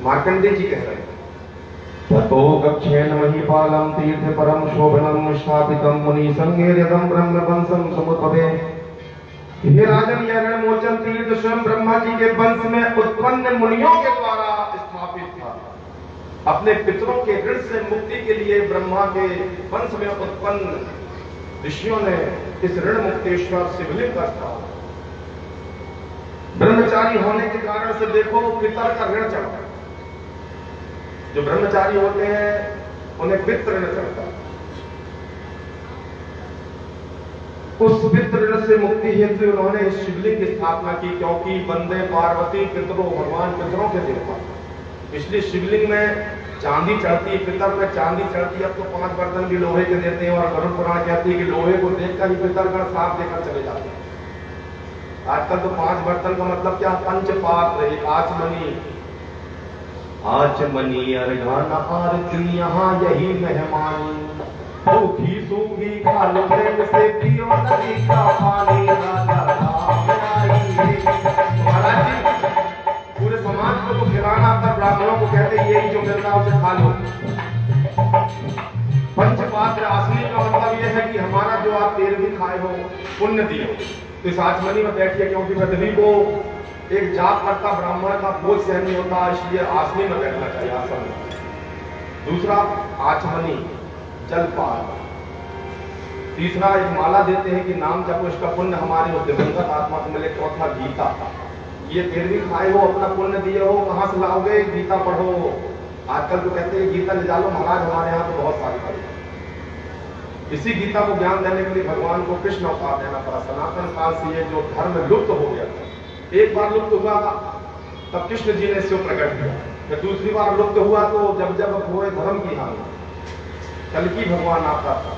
मार्कंडेय जी कह रहे हैं, ततो गच्छेन महीपालम तीर्थ परम शोभनम स्थापितम मुनि संगेर्यदम ब्रह्म वंशम समुद्भवे। हे राजन, यह रणमोचन तीर्थ स्वयं ब्रह्मा जी के वंश में उत्पन्न मुनियों के द्वारा स्थापित था। अपने पितरों के ऋण से मुक्ति के लिए ब्रह्मा के वंश में उत्पन्न ऋषियों ने इस ऋण मुक्तेश्वर शिवलिंग का स्थापना। ब्रह्मचारी होने के कारण से देखो पितर का ऋण चढ़ता है। जो ब्रह्मचारी होते हैं उन्हें वित्त ऋण चढ़ता है। उस वित्त ऋण से मुक्ति हेतु उन्होंने इस शिवलिंग की स्थापना की, क्योंकि वंदे पार्वती पितरों, भगवान पितरों के देवता। इसलिए शिवलिंग में चांदी चढ़ती है, पितर में चांदी चढ़ती है। अब तो 5 बर्तन भी लोहे के देते हैं और गरुड़ पुराण कहती है कि लोहे को देखकर ही पितरगण साफ देकर चले जाते हैं। आजकल तो 5 बर्तन का मतलब क्या? पंचपात्र, एक आचमनी, आचमनी अर्घाना आरती यहाँ यही मेहमानी, सूखी सूखी खा लो प्रेम से पियो नदी का पानी, राजा राम आई है। महाराज जी पूरे समाज को तो खिलाना, पर ब्राह्मणों को कहते हैं यही जो मिलता है उसे खा लो। पंचपात्र आसनी का मतलब यह है कि हमारा जो आप तेल भी खाए हो पुण्य दिए। तो इस आचमनी में बैठिए, क्योंकि पृथ्वी को एक जाप करता ब्राह्मण का बोझ सहन नहीं होता, इसलिए आसनी में बैठना चाहिए, आसन में। दूसरा आचमनी जलपान। तीसरा एक माला देते हैं कि नाम जपो, इसका पुण्य हमारे उस दिवंगत आत्मा को मिले। चौथा गीता, ये फिर भी खाए हो, अपना पुण्य दिए हो, कहां से लाओगे? गीता पढ़ो। आजकल तो कहते हैं गीता ले जा लो, महाराज हमारे यहाँ तो बहुत सारी पढ़ी। इसी गीता को ज्ञान देने के लिए भगवान को कृष्ण अवतार देना पड़ा। सनातन काल से ये जो धर्म लुप्त हो गया था, एक बार लुप्त हुआ था तब कृष्ण जी ने इसको प्रकट किया, फिर दूसरी बार लुप्त हुआ तो जब जब पूरे धर्म की हानि, कल्कि भगवान आता था।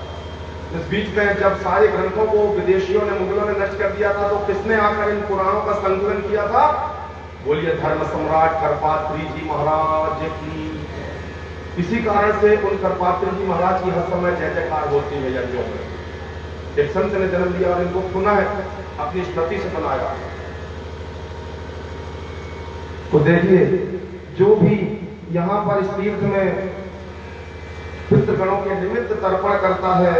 इस बीच में जब सारे ग्रंथों को विदेशियों ने, मुगलों ने नष्ट कर दिया था, तो किसने आकर इन पुराणों का संकलन किया था? बोलिए धर्म सम्राट करपात्री जी महाराज की। इसी कारण से उन करपात्री जी महाराज की हर समय जय जयकार होती है यज्ञों में। एक संत ने जन्म लिया और इनको पुनः अपनी स्मृति से बनाया। तो देखिए, जो भी यहाँ पर इस तीर्थ में पितृगणों के निमित्त तर्पण करता है,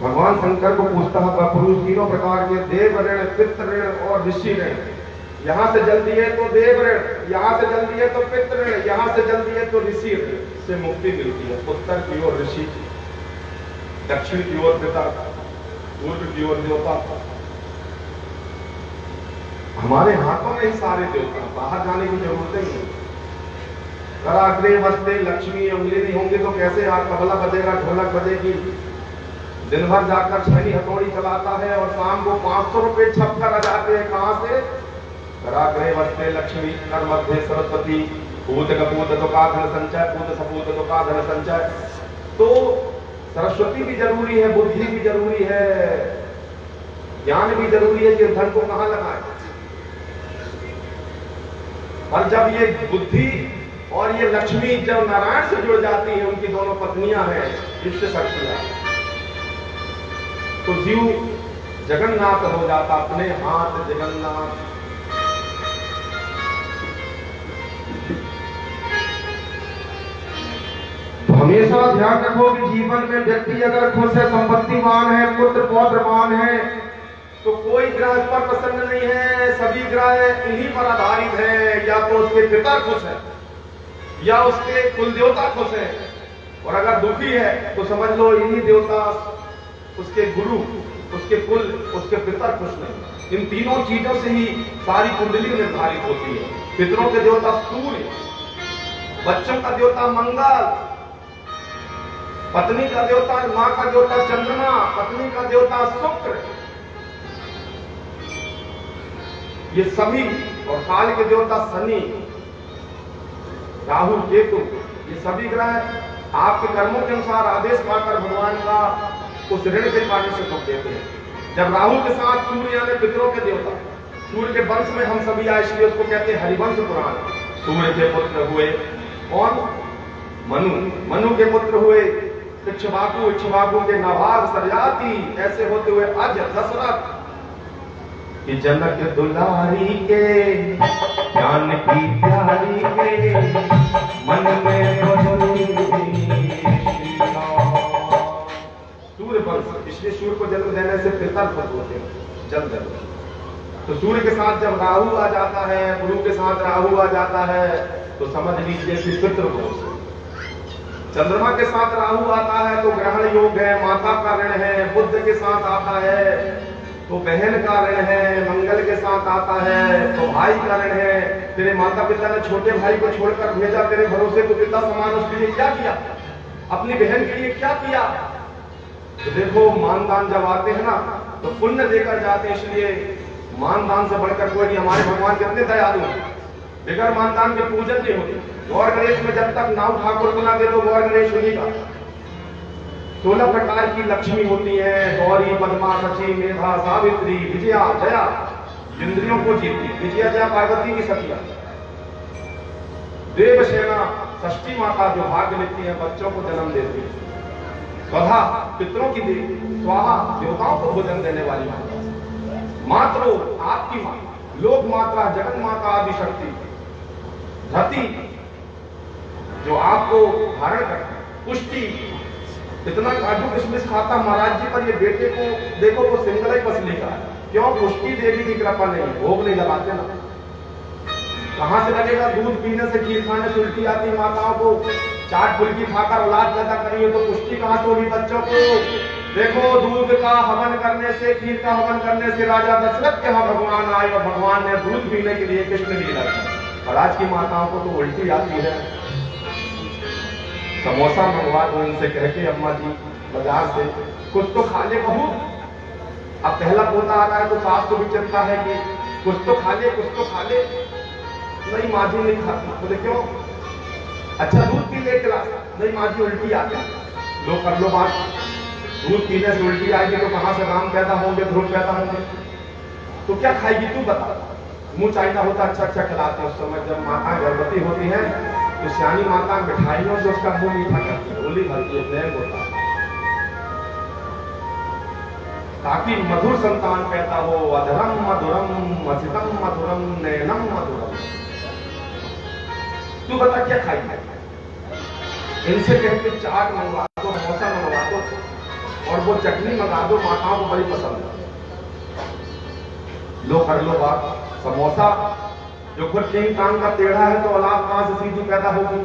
भगवान शंकर को पूछता है पुरुष 3 प्रकार के, देव ऋण, पितृ ऋण और ऋषि ऋण। यहाँ से जल दिए तो देव ऋण, यहाँ से जल दिए तो पितृ ऋण, यहाँ से जल दिए तो ऋषि ऋण से मुक्ति मिलती है। उत्तर की ओर ऋषि, दक्षिण की ओर पिता, पूर्व की ओर देवता। हमारे हाथों में ही सारे देवता, बाहर जाने की जरूरत ही नहीं। कराग्रे वस्ते लक्ष्मी, उंगली नहीं होंगे तो कैसे यार तबला बजेगा, ढोलक बजेगी। दिन भर जाकर छेनी हथौड़ी चलाता है और शाम को 500 रुपए छप कर आ जाते हैं। कहां से? कराग्रे वस्ते लक्ष्मी, कर मध्य सरस्वती, पूत कपूत तो का धन संचय, पूत सपूत तो का धन संचय। तो सरस्वती भी जरूरी है, बुद्धि भी जरूरी है, ज्ञान भी जरूरी है कि धन को कहां लगाए। और जब ये बुद्धि और ये लक्ष्मी जब नारायण से जुड़ जाती है, उनकी दोनों पत्नियां हैं इष्ट शक्तियां, तो जीव जगन्नाथ हो जाता, अपने हाथ जगन्नाथ। तो हमेशा ध्यान रखो कि जीवन में व्यक्ति अगर खुश है, संपत्तिवान है, पुत्र पौत्रवान है, तो कोई ग्रह इस पर प्रसन्न नहीं है, सभी ग्रह इन्हीं पर आधारित है। या तो उसके पिता खुश है या उसके कुल देवता खुश है, और अगर दुखी है तो समझ लो इन्हीं देवता, उसके गुरु, उसके कुल, उसके पिता खुश नहीं। इन तीनों चीजों से ही सारी कुंडली निर्धारित होती है। पितरों के देवता सूर्य, बच्चों का देवता मंगल, पत्नी का देवता, मां का देवता चंद्रमा, पत्नी का देवता शुक्र, ये सभी, और काल के देवता शनि, राहु, केतु, ये सभी ग्रह आपके कर्मों के अनुसार आदेश पाकर भगवान का उस ऋण के पानी से दुख देते हैं। जब राहु के साथ सूर्य यानी पितरों के देवता, सूर्य के वंश में हम सभी आए, इसलिए उसको कहते हैं हरिवंश पुराण। सूर्य के पुत्र हुए कौन? मनु। मनु के पुत्र हुए इक्ष्वाकु, इक्ष्वाकु के नाभाग सरयाति, ऐसे होते हुए अज दशरथ कि जनक दुलारी के ज्ञान की प्यारी के मन में सूर्य वंश, इसलिए सूर्य को जन्म देने से पितर खुश होते हैं, जल देते। तो सूर्य के साथ जब राहु आ जाता है, गुरु के साथ राहु आ जाता है, तो समझ लीजिए कि पितृ दोष। चंद्रमा के साथ राहु आता है तो ग्रहण योग है, माता का ऋण है। बुध के साथ आता है तो बहन का ऋण है। मंगल के साथ आता है तो भाई का ऋण है। तेरे माता पिता ने छोटे भाई को छोड़कर भेजा तेरे भरोसे, तो पिता समान उसके लिए क्या किया, अपनी बहन के लिए क्या किया। तो देखो मानदान जब आते हैं ना तो पुण्य देकर जाते हैं, इसलिए मानदान से बढ़कर कोई नहीं। हमारे भगवान कितने दयालु हैं, बिगर मानदान के पूजन नहीं होती। गौर गणेश में जब तक नाव ठाकुर को ना दे दो गौर गणेश उन्हीं का। 16 प्रकार की लक्ष्मी होती है, गौरी, पद्मा, शची, मेधा, सावित्री, विजया, जया, इंद्रियों को जीतती। विजया जया पार्वती की सतिया। देवसेना षष्ठी माता जो भाग्य लेती है, बच्चों को जन्म देती है। स्वधा पितरों की देवी, स्वाहा देवताओं को भोजन देने वाली माता। मातरो आपकी मां, लोक माता, जगन माता, आदि शक्ति। धरती जो आपको धारण करता है। पुष्टि, इतना काजू किशमिश खाता महाराज जी पर, ये बेटे को देखो वो सिंगल ही पसली का है। क्यों? पुष्टि देवी की कृपा नहीं, भोग नहीं लगाते ना। कहां से लगेगा? दूध पीने से, खीर खाने से उल्टी आती माताओं को, चाट फुल्की खाकर औलाद पैदा करिए तो पुष्टि कहां से होगी बच्चों को। देखो दूध का हवन करने से, खीर का हवन करने से राजा दशरथ के यहाँ भगवान आए और भगवान ने दूध पीने के लिए कृष्ण लीला की। और आज की माताओं को तो उल्टी आती है। समोसा मंगवा दो इनसे कह के अम्मा जी बाजार से, कुछ तो खा ले बहू। अब पहला पोता आ रहा है तो सास को भी चिंता है कि कुछ तो खा ले, कुछ तो खा ले। नहीं माँ जी नहीं खाती। बोले क्यों? अच्छा दूध पी ले गिलास। नहीं माँ जी उल्टी आ गया। लो कर लो बात, दूध पीने से उल्टी आएगी तो कहां से राम पैदा होंगे, ध्रुव पैदा होंगे। तो क्या खाएगी तू बता। मुंह चाहता होता अच्छा अच्छा खिलाते। उस समय जब माता गर्भवती होती है तो सियानी माता मिठाइयों से उसका मुंह मीठा करती है, होली भरती है, प्रेम होता है, ताकि मधुर संतान पैदा हो। अधरम मधुरम, मसितम मधुरम, नयनम मधुरम। तू बता क्या खाएगी? इनसे कहते चाट मंगवा दो, समोसा मंगवा दो और वो चटनी मंगा दो, माताओं को बड़ी पसंद है। लो कर लो बात। समोसा जो खुद किंग कांग का टेढ़ा है तो औलाद कहां से सीधी पैदा होगी।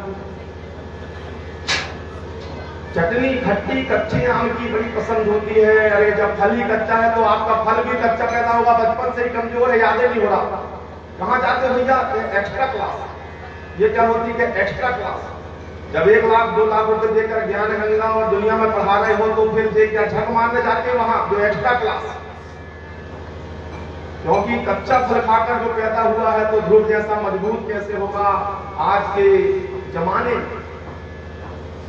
चटनी खट्टी कच्ची आम की बड़ी पसंद होती है। अरे जब फल ही कच्चा है तो आपका फल भी कच्चा पैदा होगा। बचपन से ही कमजोर है, यादें नहीं हो रहा। कहां जाते भैया? Extra class. ये क्या होती है? Extra class. जब 1 लाख 2 लाख रुपए देकर ज्ञान गंगा और दुनिया में पढ़ा रहे हो तो फिर देख क्या झक मारने जाते हैं वहां, जो एक्स्ट्रा क्लास। क्योंकि कच्चा फल खाकर जो पैदा हुआ है तो ध्रुव जैसा मजबूत कैसे होगा। आज के जमाने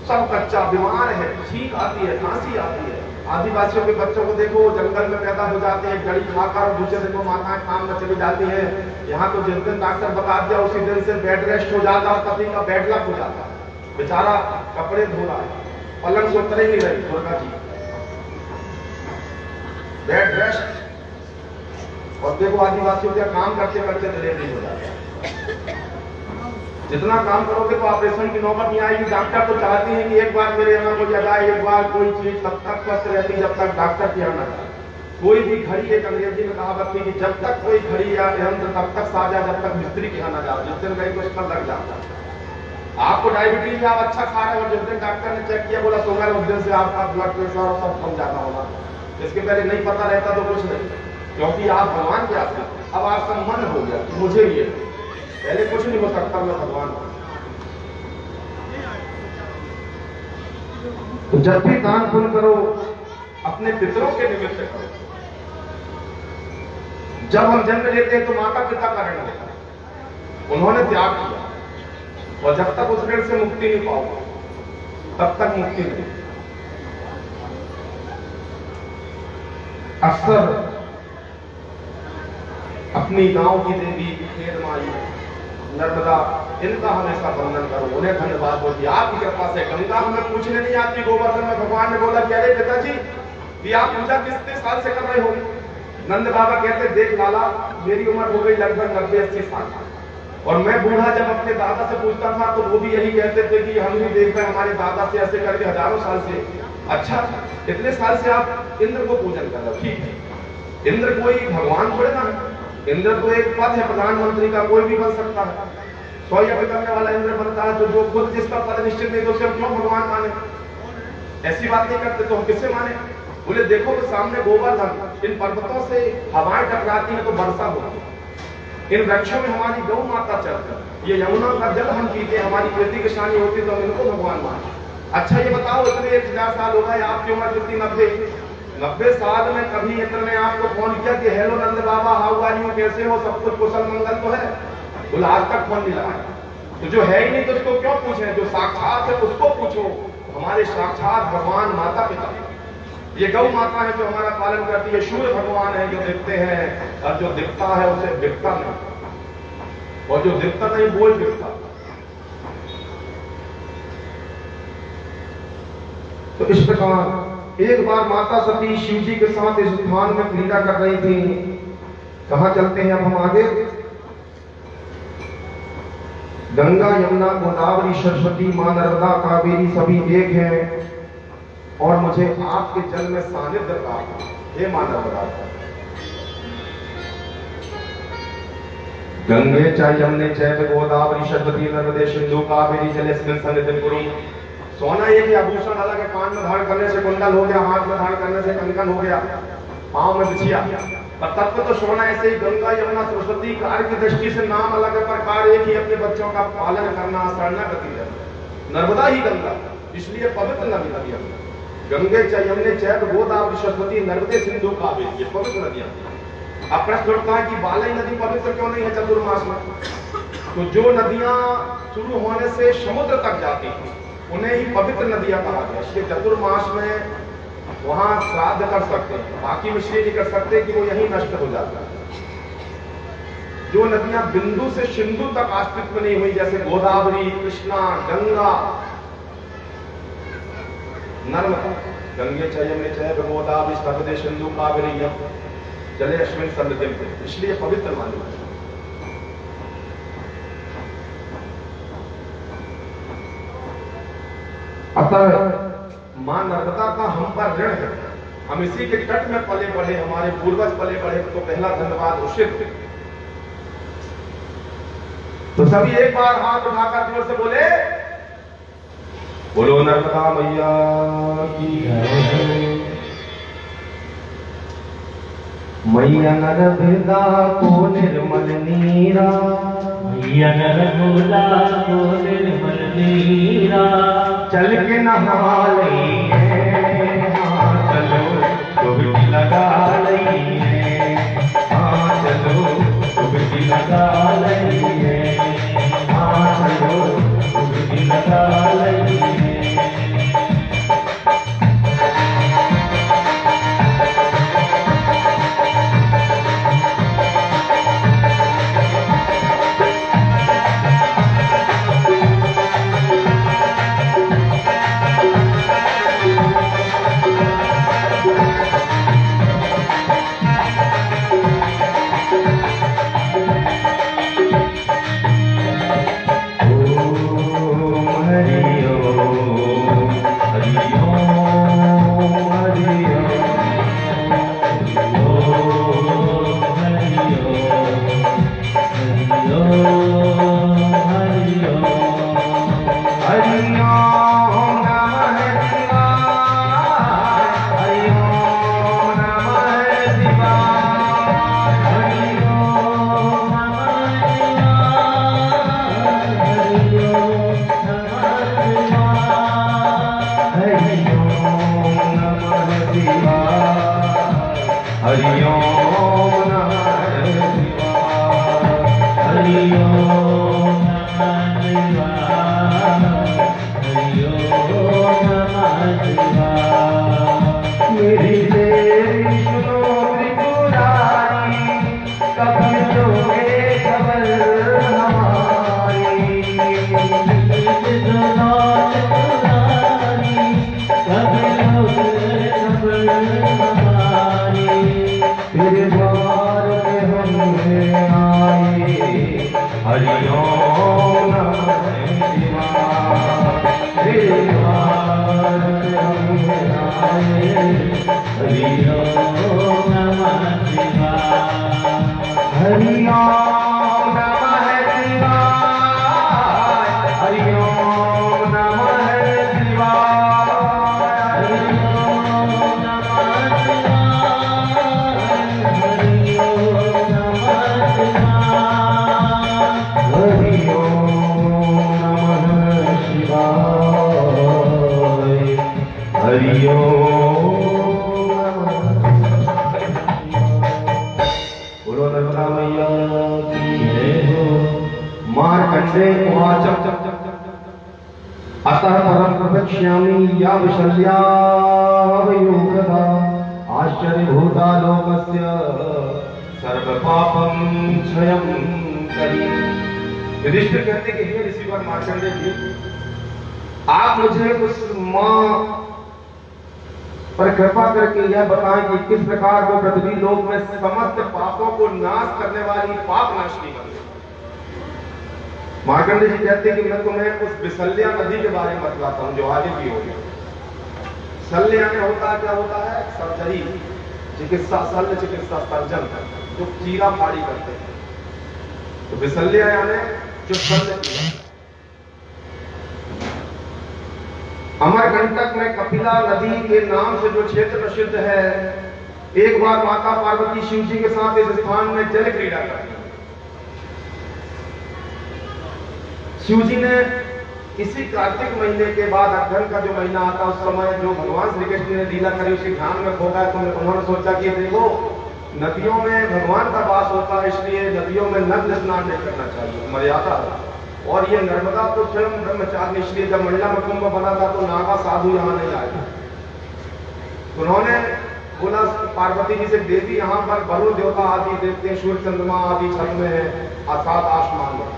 सब कच्चा, बीमार है, छींक आती है, खांसी आती है। आदिवासियों के बच्चों को देखो जंगल में पैदा हो जाते हैं, जड़ी खाकर, और दूसरे दिन को माताएं काम में चली जाती है। यहाँ तो जिस दिन डॉक्टर बता दिया उसी दिन से बेड रेस्ट हो जाता है, पति का बेड लक हो जाता है। बेचारा कपड़े धो रहा है, पलंग से उतर ही नहीं रही दुर्गा जी, बेड रेस्ट। और देखो आदिवासियों का काम करते करते डिलीवरी हो जाता है। जितना काम करोगे तो ऑपरेशन की नौबत नहीं आएगी। डॉक्टर तो चाहती है कि एक बार मेरे यहाँ कोई अदा, एक बार कोई चीज तब तक स्वस्थ रहती जब तक डॉक्टर की आना जाए। कोई भी घड़ी, एक अंग्रेजी में कहावत थी कि जब तक कोई घड़ी या यंत्र तब तक साजा जब तक मिस्त्री के यहाँ न जाओ, जिस दिन गई तो उसका लग जाता। आपको डायबिटीज आप अच्छा खा रहे हो, जिस दिन डॉक्टर ने चेक किया बोला शुगर, उस दिन से आपका ब्लड प्रेशर और सब कम जाता होगा। इसके पहले नहीं पता रहता तो कुछ नहीं, क्योंकि आप भगवान के आते। अब आपका मन हो गया मुझे ये, पहले कुछ नहीं हो सकता, मैं भगवान। तो जब भी दान पुण्य करो अपने पितरों के निमित्त करो। जब हम जन्म लेते हैं तो माता पिता का ऋण लेते हैं, उन्होंने त्याग किया, और जब तक उस ऋण से मुक्ति नहीं पाओगे तब तक मुक्ति नहीं। अक्सर अपनी गांव की देवी खेत माई नर्मदा, इनका हमेशा वंदन करो, उन्हें धन्यवाद बोलिए। आपकी कृपा से गंगा हमें पूछने नहीं आती। गोवर्धन में भगवान ने बोला कि अरे पिताजी कि आप पूजा कितने साल से कर रहे हो? नंद बाबा कहते देख लाला, मेरी उम्र हो गई लगभग 90-80 साल, और मैं बूढ़ा जब अपने दादा से पूछता था तो वो भी यही कहते थे कि हम भी देख रहे हैं हमारे दादा से ऐसे करके हजारों साल से। अच्छा, इतने साल से आप इंद्र को पूजन कर रहे हो, ठीक है। इंद्र कोई भगवान थोड़े ना है, इंद्र तो एक पद है प्रधानमंत्री का, कोई भी बन सकता है। 100 यज्ञ करने वाला इंद्र बनता है, तो जो खुद जिसका पद निश्चित नहीं तो उसे हम क्यों भगवान माने? ऐसी बात नहीं करते तो हम किससे माने? बोले देखो तो सामने गोवर्धन, इन पर्वतों से हवाएं टकराती हैं तो वर्षा होती है, इन वृक्षों में हमारी गौ माता चलती है, ये यमुना का जल हम पीते, हमारी खेती किसानी होती तो हम इनको भगवान माने। अच्छा ये बताओ, इतने 1000 साल हो गए, आपकी उम्र कितनी? 90 साल में कभी इंद्र ने आपको फोन किया कि hello Nand Baba, how are you, कैसे हो, सब कुछ कुशल मंगल तो है? बोले आज तक फोन नहीं लगाया। तो जो है ही नहीं तो उसको क्यों पूछे? जो साक्षात है उसको पूछो। हमारे साक्षात भगवान माता पिता, ये गौ माता है जो हमारा पालन करती है, सूर्य भगवान है जो दिखते हैं, और जो दिखता है उसे दिखता नहीं, और जो दिखता नहीं वो दिखता। तो इस प्रकार एक बार माता सती शिव जी के साथ इस स्थान में क्रीड़ा कर रही थी। कहां चलते हैं अब हम आगे? गंगा, यमुना, गोदावरी, सरस्वती, मां नर्मदा, कावेरी सभी एक हैं, और मुझे आपके जल में सानिध्य प्राप्त है। हे मां नर्मदा, गंगे च यमुने चैव गोदावरी सरस्वती नर्मदे सिंधु कावेरी जलेस्मिन् सन्निधिं कुरु। सोना एक आभूषण अलग है, कान में धारण करने से कुंडल हो गया, हाथ में धारण करने से कंकन हो गया, पांव में बिछिया, पर तत्व तो सोना ऐसे ही। गंगा, यमुना, सरस्वती कार्य की दृष्टि से नाम अलग है, पर कार्य एक ही, अपने बच्चों का पालन करना, शरणागति है। नर्मदा ही गंगा, इसलिए पवित्र नदी है। गंगे च यमुने चैव गोदावरी सरस्वती नर्मदे सिंधु कावेरी, ये पवित्र नदियां। अब प्रश्न उठता है कि बालई नदी पवित्र क्यों नहीं है चतुर्मास में? तो जो नदियां शुरू होने से समुद्र तक जाती हैं उन्हें ही पवित्र नदियां कहा गया। इसलिए चतुर्मास में वहां श्राद्ध कर सकते हैं, बाकी में इसलिए नहीं कर सकते कि वो यही नष्ट हो जाता है। जो नदियां बिंदु से सिंधु तक अस्तित्व नहीं हुई, जैसे गोदावरी, कृष्णा, गंगा, नर्मदा, गंगे च यमुने चैव गोदावरी सरस्वती सिंधु कावेरी जलेस्मिन् सन्निधिं, इसलिए पवित्र मानी है। अतः मां नर्मदा का हम पर ऋण है, हम इसी के तट में पले बढ़े, हमारे पूर्वज पले बढ़े, तो पहला धन्यवाद उचित। तो सभी एक बार हाथ उठाकर जोर से बोले, बोलो नर्मदा मैया की जय। मैया नर्मदा को निर्मल नीरा, मैया नर्मदा को निर्मल नीरा, चल के नहा लई है, हाँ चलो डुबकी लगा लई है, हाँ चलो डुबकी लगा लई है, हाँ चलो डुबकी लगा लई है। तेरे द्वार पे हमने आए, हरिओम नमः शिवाय। तेरे द्वार पे हमने आए, हरिओम नमः शिवाय। हरिओम नमः शिवाय, हरिओम नमः शिवाय, हरिओम नमः शिवाय, हरिओम नमः शिवाय, हरिओम नमः शिवाय, हरिओम बोलो नर्मदा मैया की जय हो। मार्कंडेय उवाच अतः परं प्रवक्ष्यामि या विशल्यावयोगदा आश्चर्यभूता लोकस्य सर्वपापं क्षयं करी। युधिष्ठिर कहते कि हे ऋषिवर मार्कंडेय जी, आप मुझे उस मां पर कृपा करके यह बताएं कि किस प्रकार वो पृथ्वी लोक में समस्त पापों को नाश करने वाली पाप नाशनी बन गई। मार्कंडेय जी कहते कि मैं तुम्हें उस विशल्या नदी के बारे में बतलाता हूं जो आगे भी हो गया। शल्य यानी होता क्या होता है? सर्जरी, चिकित्सा, शल्य चिकित्सा, सर्जन, जो चीरा फाड़ी करते हैं। तो विशल्या यानी जो शल्य किया। अमरकंटक में कपिला नदी के नाम से जो क्षेत्र प्रसिद्ध है, एक बार माता पार्वती शिव जी के साथ इस स्थान में जल क्रीड़ा करती। शिव जी ने इसी कार्तिक महीने के बाद अग्रहण का जो महीना आता उस समय जो भगवान श्री कृष्ण ने लीला करी उसी ध्यान में खोगा। तो उन्होंने सोचा कि देखो नदियों में भगवान का वास होता है, इसलिए नदियों में नग्न स्नान नहीं करना चाहिए, मर्यादा। और ये नर्मदा तो स्वयं ब्रह्मचारी, इसलिए जब मंडला में कुंभ बना था तो नागा साधु यहाँ नहीं आए। उन्होंने बोला पार्वती जी से, देवी यहाँ पर वरुण देवता आदि देखते हैं, सूर्य चंद्रमा आदि छल में है, सात आसमान में,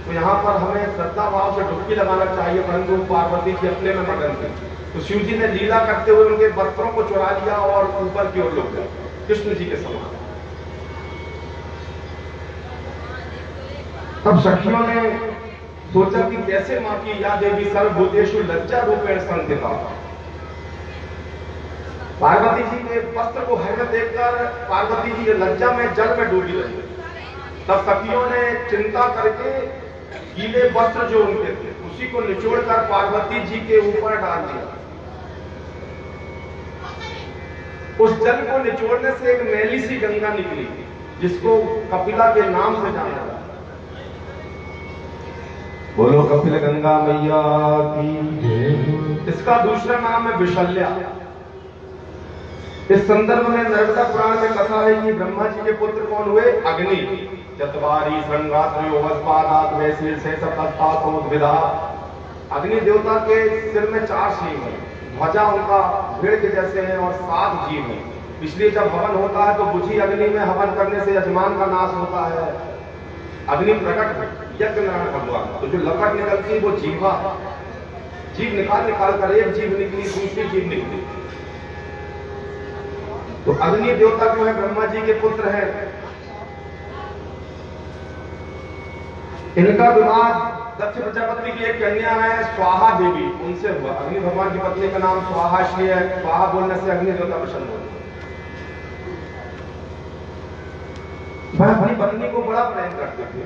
तो यहाँ पर हमें श्रद्धा भाव से डुबकी लगाना चाहिए। परंतु पार्वती जी अपने में मगन थी। तो शिव जी ने लीला करते हुए उनके वस्त्रों को चुरा लिया और ऊपर की ओर लुक गए, कृष्ण जी के समान। तब सखियों ने सोचा कि कैसे मां की या देवी सर्वभूतेषु लज्जा रूपेण संस्थिता। पार्वती जी के वस्त्र को हर देखकर पार्वती जी लज्जा में जल में डूबी रही। तब सखियों ने चिंता करके गीले वस्त्र जो उनके थे उसी को निचोड़कर पार्वती जी के ऊपर डाल दिया। उस जल को निचोड़ने से एक मैली सी गंगा निकली जिसको कपिला के नाम से जाना जाता। बोलो कपिल गंगा मैया की जय। इसका दूसरा नाम है विशल्या। इस संदर्भ में नर्मदा पुराण में कथा है कि ब्रह्मा जी के पुत्र कौन हुए? अग्नि। चत्वारी संगात्मयोगस्पादात् वैसे से सप्तस्तासोद्विधा। अग्नि देवता के सिर में 4 सींग हैं, ध्वजा उनका भेड़ के जैसे है और 7 जीव हैं। इसलिए जब हवन होता है तो बुझी अग्नि में हवन करने से यजमान का नाश होता है। अग्नि प्रकट यज्ञ नारायण भगवान। तो जो लपट निकलती है वो जीवा, जीव निकाल कर एक जीव निकली, दूसरी जीव निकली। तो अग्नि देवता जो है ब्रह्मा जी के पुत्र हैं। इनका विवाह दक्ष प्रजापति की एक कन्या है स्वाहा देवी, उनसे हुआ। अग्नि भगवान की पत्नी का नाम स्वाहा इसलिए है, स्वाहा बोलने से अग्नि देवता प्रसन्न होते। वह अपनी पत्नी को बड़ा प्रेम करते थे।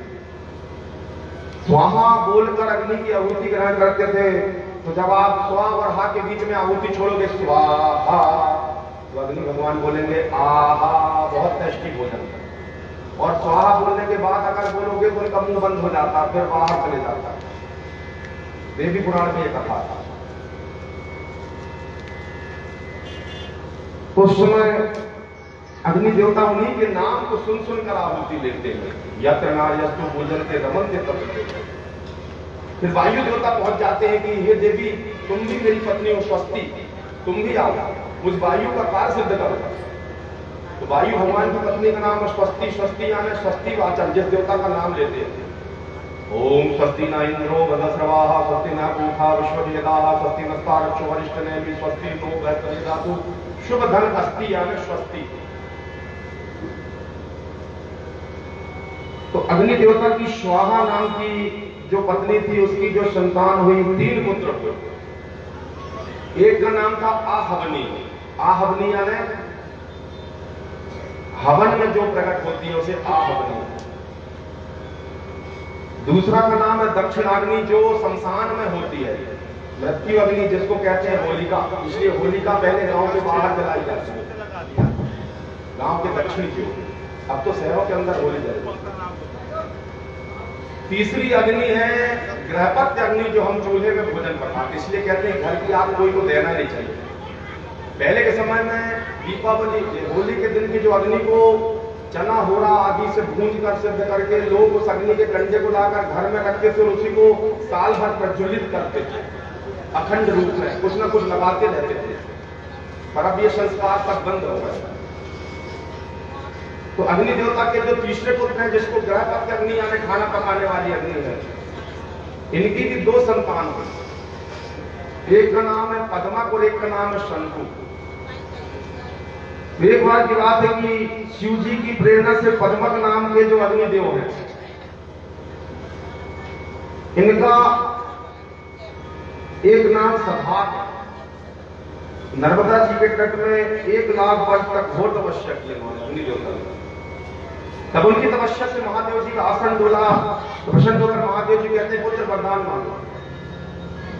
स्वाहा बोलकर अग्नि की आहुति ग्रहण करते थे। तो जब आप स्वा और हा के बीच में आहुति छोड़ोगे स्वाहा, तो अग्नि भगवान बोलेंगे आहा, बहुत टेस्टी भोजन। और स्वाहा बोलने के बाद अगर बोलोगे तो उनका मुंह बंद हो जाता, फिर बाहर चले जाता। देवी पुराण में यह कथा था। उस समय अग्नि देवता उन्हीं के नाम को सुन सुनकर आहुति लेते हैं। यत्र नार्यस्तु पूजन्ते रमन्ते तत्र। फिर वायु देवता पहुंच जाते हैं कि हे देवी तुम भी मेरी पत्नी हो, स्वस्ति, तुम भी आओ, मुझ वायु का कार्य सिद्ध करो। तो वायु भगवान की पत्नी का नाम है स्वस्ति। स्वस्ति यानी स्वस्ति वाचन, जिस देवता का नाम लेते हैं। ओम स्वस्ति न इंद्रो वदस्रवाः स्वस्ति न पूषा विश्ववेदाः स्वस्ति नस्तारक्षो वरिष्ठनेमि स्वस्ति नो बृहस्पतिर्दधातु शुभ धन अस्ति यानी स्वस्ति। तो अग्नि देवता की स्वाहा नाम की जो पत्नी थी उसकी जो संतान हुई 3 पुत्र हुए। एक का नाम था आहवनी, आहवनी यानी हवन में जो प्रकट होती है उसे आहवनी। दूसरा का नाम है दक्षिणाग्नि जो शमशान में होती है, मृत्यु अग्नि जिसको कहते हैं होलिका, इसलिए होलिका पहले गांव के बाहर जलाई जाती है, गांव के दक्षिण की ओर, अब तो शहरों के अंदर होली जलाई। तीसरी अग्नि है गृहपत्य अग्नि जो हम चूल्हे में भोजन पकाते, इसलिए कहते हैं घर की आग कोई को देना नहीं चाहिए। पहले के समय में दीपावली होली के दिन की जो अग्नि को चना होरा आदि से भूंज कर सिद्ध करके लोग उस अग्नि के कंडे को लाकर घर में रखते थे, उसी को साल भर प्रज्वलित करते थे अखंड रूप में, कुछ ना कुछ लगाते रहते थे। पर अब ये संस्कार सब बंद हो गए। तो अग्नि देवता के जो तीसरे पुत्र हैं जिसको गृहपत्य अग्नि यानी खाना पकाने वाली अग्नि है, इनकी भी 2 संतान हुई। एक का नाम है पद्मक और एक का नाम है शंकु। एक बार की बात है कि शिव जी की प्रेरणा से पद्मक नाम के जो अग्निदेव हैं, इनका एक नाम सभाक, नर्मदा जी के तट में 1 लाख वर्ष तक घोर तपस्या की उन्होंने अग्निदेवता ने। तब उनकी तपस्या से महादेव जी का आसन डोला, प्रसन्न होकर महादेव जी कहते हैं पुत्र वरदान मांगो।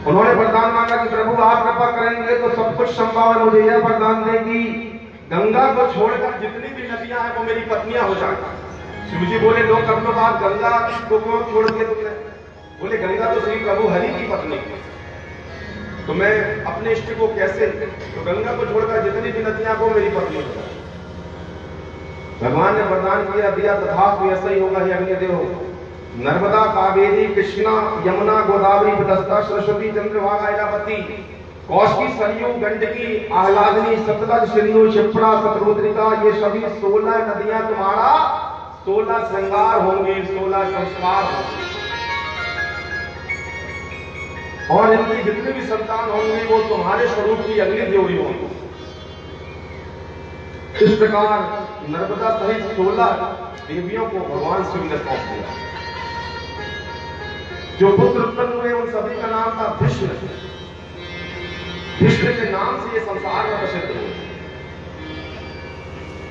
उन्होंने वरदान मांगा कि प्रभु आप कृपा करेंगे तो सब कुछ संभव है, मुझे यह वरदान दे कि गंगा को छोड़कर जितनी भी नदियां हैं वो मेरी पत्नियां हो जाएं। शिव जी बोले लोग कब तो बात गंगा को क्यों छोड़ दिए तुमने? बोले गंगा तो श्री प्रभु हरि की पत्नी थी, तो मैं अपने इष्ट को कैसे, तो गंगा को छोड़कर जितनी भी नदियां को मेरी पत्नी हो जाए। भगवान ने वरदान किया दिया तथास्तु ऐसा ही होगा। ही अग्निदेव नर्मदा कावेरी कृष्णा यमुना गोदावरी बदस्ता सरस्वती चंद्रभागा इरावती कौशिकी सरयू गंडकी आह्लादनी सतलज सिंधु क्षिप्रा शतरुद्रिका, ये सभी 16 नदियां तुम्हारा 16 श्रृंगार होंगे, 16 संस्कार होंगे, और इनकी जितनी भी संतान होंगी वो तुम्हारे स्वरूप की अग्नि देवी होंगी। इस प्रकार नर्मदा सहित 16 देवियों को भगवान शिव ने सौंप दिया। जो पुत्र उत्पन्न हुए उन सभी का नाम था भीष्म। भीष्म के नाम से ये संसार में प्रसिद्ध हुए।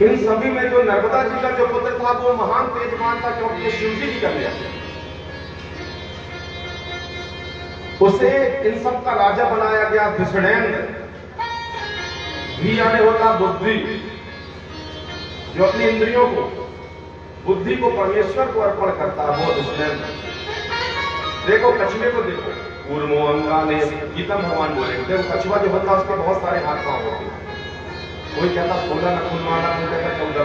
इन सभी में जो नर्मदा जी का जो पुत्र था वो महान तेजवान था, क्योंकि ये शिव जी की कन्या थी। उसे इन सब का राजा बनाया गया धिषणेन्द्र। भी यानी होता बुद्धि, जो अपनी इंद्रियों को, बुद्धि को परमेश्वर को अर्पण करता है वो धिषणेन्द्र। देखो कछुए को देखो, कूर्मो अंगाने गीता भगवान बोले, देखो कछुआ जो होता है उसके बहुत सारे हाथ पांव होते हैं। कोई कहता 16 नखुन माना, कोई कहता 14।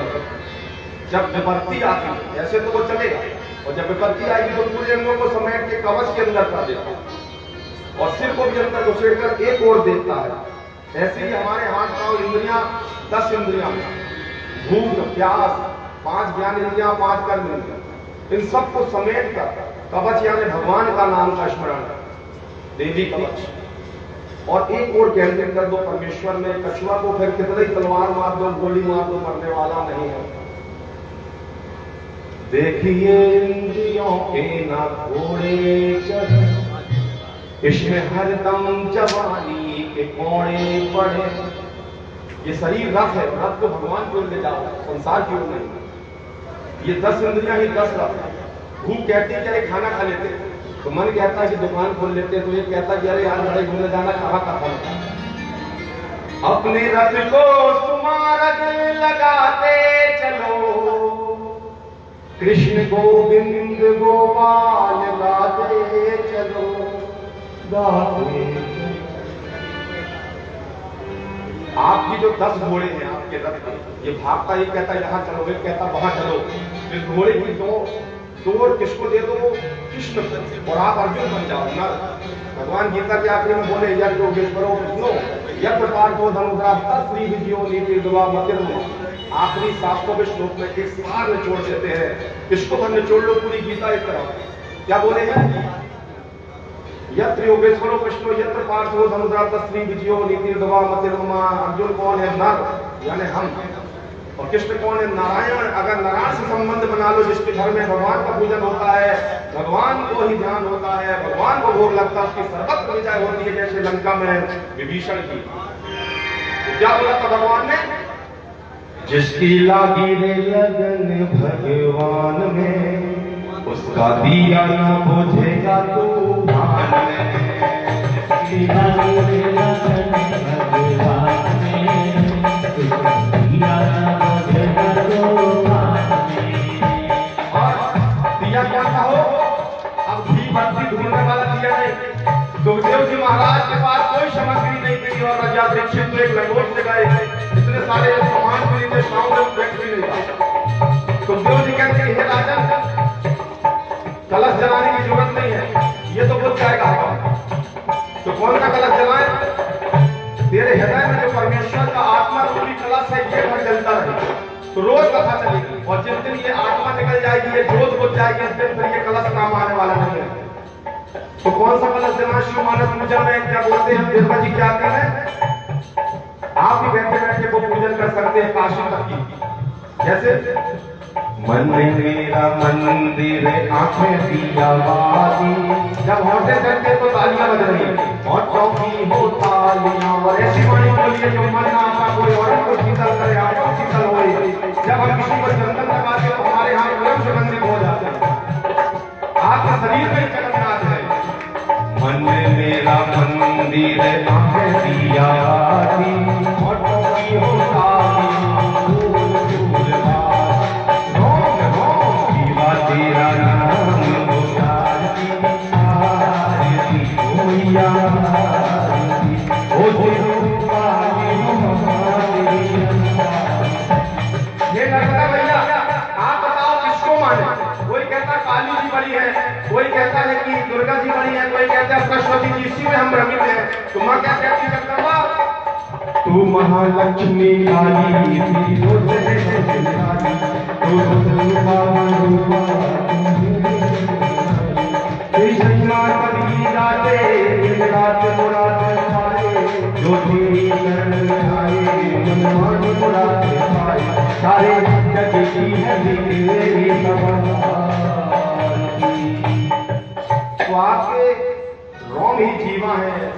जब विपत्ति आती है ऐसे तो वो चलेगा, और जब विपत्ति आएगी तो पूरे अंगों को समेट के कवच के अंदर कर देता है और सिर को भी अंदर घुसेड़कर एक ओर देखता है। ऐसे ही हमारे हाथ पांव इंद्रियां 10 इंद्रियां, भूख प्यास 5 ज्ञान इंद्रियां 5 कर्म इंद्रियां, इन सबको समेट कर कवच यानी भगवान का नाम का स्मरण, देवी कवच, और एक और केंद्रित कर दो परमेश्वर में। कछुआ को फिर कितने तलवार मार दो, गोली मार दो, मरने वाला नहीं है। देखिए इंद्रियों के ना घोड़े चढ़े, इसमें हरदम जवानी के कोड़े पड़े। ये शरीर रथ है, रथ को भगवान की ओर ले जाओ, संसार की ओर नहीं। ये 10 इंद्रियां ही 10 रथ है। भूख कहती है कि अरे खाना खा लेते, तो मन कहता है कि दुकान खोल लेते, तो ये कहता है कि अरे यार लड़ाई घूमने जाना, कहाँ का फल। अपने रथ को सुमारग लगाते चलो, कृष्ण गोविंद गोपाल गाते चलो, गाते। आपकी जो 10 घोड़े हैं आपके रथ में, ये भागता, ये कहता यहां चलो, एक कहता वहां चलो, फिर घोड़े की दो किसको दे दो, कृष्ण को, और आप अर्जुन बन जाओ ना। भगवान गीता के आखिरी में बोले यज्ञ योगेश्वरो कृष्णो यज्ञ पार्थो धनुरास्त्र श्री विजयो नीति दुआ मतिर्मो। आखिरी 700वें श्लोक में एक सार निचोड़ देते हैं, इसको बन निचोड़ लो पूरी गीता एक तरह। क्या बोले हैं? यत्र योगेश्वरो कृष्णो यत्र पार्थो धनुरातस्त्री विजयो नीतिर्दवा मतिर्ममा। अर्जुन कौन है? नर, यानी हम। और कृष्ण कौन है? नारायण। अगर नारायण से संबंध बना लो, जिसके घर में भगवान का पूजन होता है, भगवान को ही ध्यान होता है, भगवान को भोग लगता है, उसकी सर्वत्र विजय होती है। जैसे लंका में विभीषण की। तो क्या बोला था भगवान ने? जिसकी लागी रे लगन भगवान में, उसका दिया न बुझेगा तूफान में। जिसकी लागी रे लगन भगवान में, उसका दिया न बुझेगा तूफान में। और दिया कौन सा हो? अब घी बत्ती ढूंढने वाला दिया नहीं। सुखदेव जी महाराज के पास कोई सामग्री नहीं थी और राजा दीक्षित तो एक लंगोट से गए, इतने सारे सामान खरीदे, शाम में व्यक्ति नहीं था। सुखदेव जी कहते हैं, हे राजन, कलश जलाने की जरूरत नहीं है, ये तो बुझ जाएगा। तो कौन सा कलश जलाएं? तेरे हृदय में जो परमेश्वर का आत्मा रूपी कलश है, ये घर जलता रहे तो रोज कथा चलेगी। और जिस दिन ये आत्मा निकल जाएगी, ये जोत बुझ जाएगी, इस दिन फिर ये कलश काम आने वाला नहीं है। तो कौन सा कलश जलाएं? शिव मानस पूजन में क्या बोलते हैं दुर्गा जी? क्या आते हैं? आप भी बैठे बैठे वो पूजन कर सकते हैं काशी तक की। जैसे मन मेरा मंदिर आंखें दिया वादी, जब होटे चलते तो तालियां बज रही है, होठों की हो तालियां। और ऐसी वाणी बोलिए जो मन ना आपका कोई और को शीतल करे, आपको शीतल होए। जब हम किसी को चंदन लगाते तो हमारे यहाँ स्वयं सुगंधित हो जाते हैं, आपके शरीर में चमकनाथ है। मन मेरा मंदिर आंखें दिया वादी, होठों की हो तालियां। तेरा नाम आरती आरती होया ओ रूपा ये लगता भैया, आप बताओ किसको माने? कोई कहता काली जी बड़ी है, कोई कहता है कि दुर्गा जी बड़ी है, कोई कहता है सरस्वती जी। इसी में हम भ्रमित हैं। तो माँ क्या कहती है? तू महालक्ष्मी काली थी, तू कृष्णा कभी राते रात मुराद पाए, जो तेरी शरण आए मनमान मुराद पाए। सारे जग की है तेरी तो आपके रोम ही जीवा है।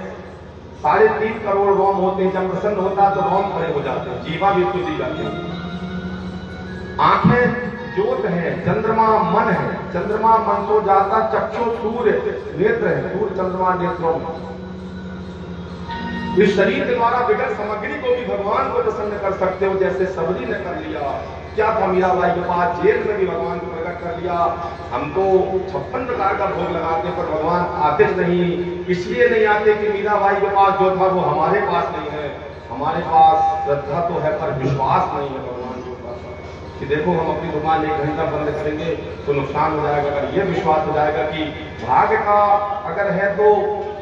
3.5 करोड़ रोम होते हैं। जब प्रसन्न होता तो रोम खड़े हो जाते हैं, जीवा भी तुझी जाते हैं। आंखें ज्योत है, चंद्रमा मन है। चंद्रमा मन तो जाता, चक्षु सूर्य नेत्र है, सूर्य चंद्रमा नेत्रों में। इस शरीर के द्वारा विकट सामग्री को भी भगवान को प्रसन्न कर सकते हो, जैसे सबरी ने कर लिया। क्या था मीराबाई के पास? जेल में भी भगवान को प्रकट कर लिया। हम तो 56 प्रकार का भोग लगाते पर भगवान आते नहीं। इसलिए नहीं आते कि मीराबाई के पास जो था वो हमारे पास नहीं है। हमारे पास श्रद्धा तो है पर विश्वास नहीं है भगवान के ऊपर कि देखो हम अपनी दुकान 1 घंटा बंद करेंगे तो नुकसान हो जाएगा। अगर ये विश्वास हो जाएगा कि भाग्य का अगर है तो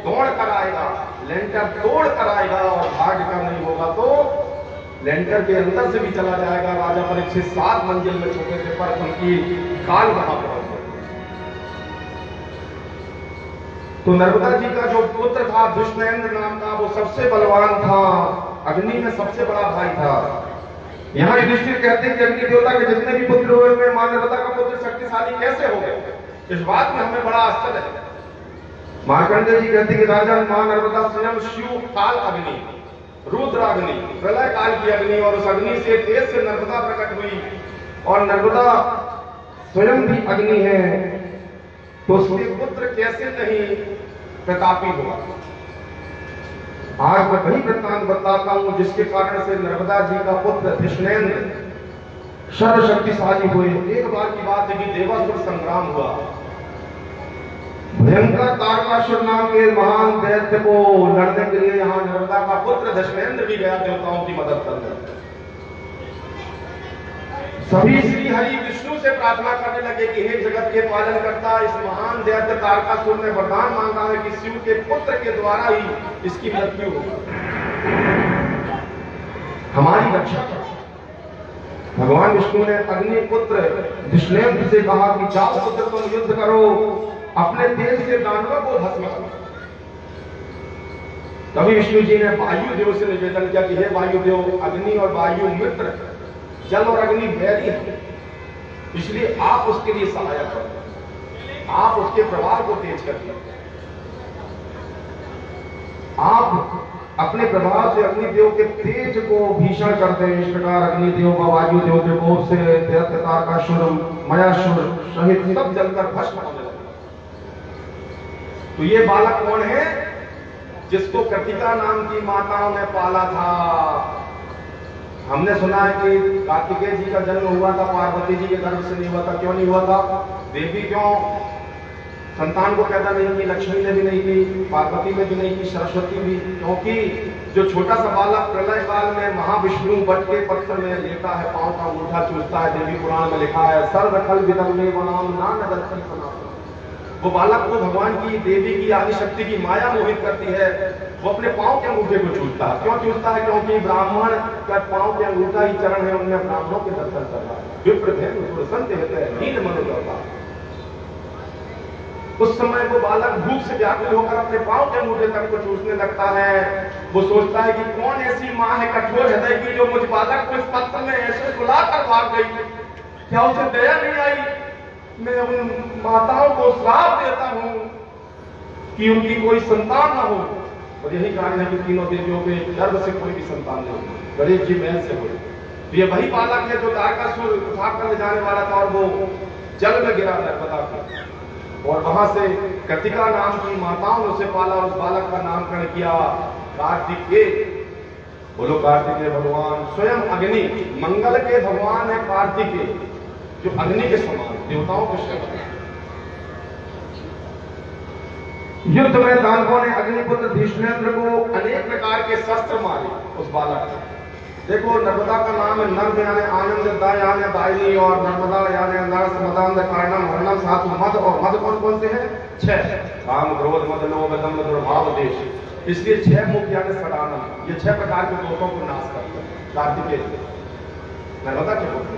तोड़ कर आएगा, लेंटर तोड़ कर आएगा, और भाग्य का नहीं होगा तो लेंटर के अंदर से भी चला जाएगा। राजा परीक्षित 7 मंजिल में छोटे थे पर उनकी काल वहां पहुंच गई। तो नर्मदा जी का जो पुत्र था दुष्मेंद्र नाम का, वो सबसे बलवान था, अग्नि में सबसे बड़ा भाई था। यहाँ युधिष्ठिर कहते हैं कि अग्नि देवता के जितने भी पुत्र हुए उनमें मां नर्मदा का पुत्र शक्तिशाली कैसे हो गए? इस बात में हमें बड़ा आश्चर्य है। मार्कंडेय जी कहते हैं कि राजा मां नर्मदा स्वयं शिव काल अग्नि, रुद्र अग्नि, प्रलय काल की अग्नि, और उस अग्नि से तेज से नर्मदा प्रकट हुई। और नर्मदा स्वयं भी अग्नि है, तो उसके पुत्र कैसे नहीं प्रतापी हुआ? आज मैं वही वृत्तांत बताता हूं जिसके कारण से नर्मदा जी का पुत्र कृष्णेंद्र सर्वशक्तिशाली हुए। एक बार की बात है कि देवासुर संग्राम हुआ। भयंकर तारकासुर नाम के महान दैत्य को लड़ने के लिए यहाँ नर्मदा का पुत्र दशमेंद्र भी गया देवताओं की मदद करने। सभी श्री हरि विष्णु से प्रार्थना करने लगे कि हे जगत के पालन करता, इस महान दैत्य तारकासुर ने वरदान मांगा है कि शिव के पुत्र के द्वारा ही इसकी मृत्यु हो, हमारी रक्षा कर। भगवान विष्णु ने अग्नि पुत्र दशमेंद्र से कहा कि जाओ पुत्र तुम युद्ध करो, अपने तेज से दानवों को भस्म कर। तभी विष्णु जी ने वायुदेव से निवेदन किया कि हे वायुदेव, अग्नि और वायु मित्र, जल और अग्नि बैरी है, इसलिए आप उसके लिए सहायक करें, आप उसके प्रभाव को तेज करिए, आप अपने प्रभाव से अग्निदेव के तेज को भीषण करते हैं। इस प्रकार अग्निदेव व वायुदेव के कोप से दैत्यतारकासुर, मयासुर सहित सब जलकर भस्म होने लगे। तो ये बालक कौन है? जिसको कृतिका नाम की माताओं ने पाला था। हमने सुना है कि कार्तिकेय जी का जन्म हुआ था, पार्वती जी के गर्भ से नहीं हुआ था। क्यों नहीं हुआ था? देवी क्यों संतान को पैदा नहीं की? लक्ष्मी ने भी नहीं की, पार्वती ने भी नहीं की, सरस्वती भी। क्योंकि जो छोटा सा बालक प्रलय काल में महाविष्णु बट के पत्थर में लेता है, पांव का अंगूठा चूसता है, देवी पुराण में लिखा है सर्व खल विदम में वनाम ना नगरती सनातन। वो बालक को भगवान की, देवी की आदि शक्ति की माया मोहित करती है। वो अपने पांव के अंगूठे को चूसता है। क्यों चूसता है? क्योंकि ब्राह्मण का पांव के अंगूठा ही चरण है, उनमें ब्राह्मणों के दर्शन कर रहा है। विप्र भेद संत होते हैं, नील मनो होता है। उस समय वो बालक भूख से व्याकुल होकर अपने पांव के अंगूठे तक को चूसने लगता है। वो सोचता है कि कौन ऐसी माँ है कठोर हृदय की, जो मुझ बालक को इस पत्थर में ऐसे सुलाकर भाग गई। क्या उसे दया नहीं आई? मैं उन माताओं को श्राप देता हूं कि उनकी कोई संतान ना हो। और यही कारण है कि तीनों देवियों के गर्भ से कोई भी संतान नहीं हुई, गणेश जी महल से हुई। तो ये वही बालक है जो तारकासुर उठाकर ले जाने वाला था और वो जल में गिरा नर्मदा में, और वहां से कृतिका नाम की माताओं ने उसे पाला। उस बालक का नामकरण किया कार्तिकेय। बोलो कार्तिकेय भगवान। स्वयं अग्नि, मंगल के भगवान है कार्तिकेय, जो अग्नि के समान, देवताओं के समान। युद्ध में दानवों ने अग्निपुत्र धीष्णेंद्र को अनेक प्रकार के शस्त्र मारे उस बालक को। देखो, नर्मदा का नाम है नर्म यानी आनंद, दा यानी दायनी, और नर्मदा यानी नर्स, मदांध, कारणम, हरणम, सात मद। और मद कौन कौन से हैं? 6। काम, क्रोध, मद, लोभ, दंभ, दुर्भाव, देश। इसलिए 6 मुख यानी सडानम। ये 6 प्रकार के दोषों को नाश करते हैं कार्तिकेय नर्मदा के पुत्र।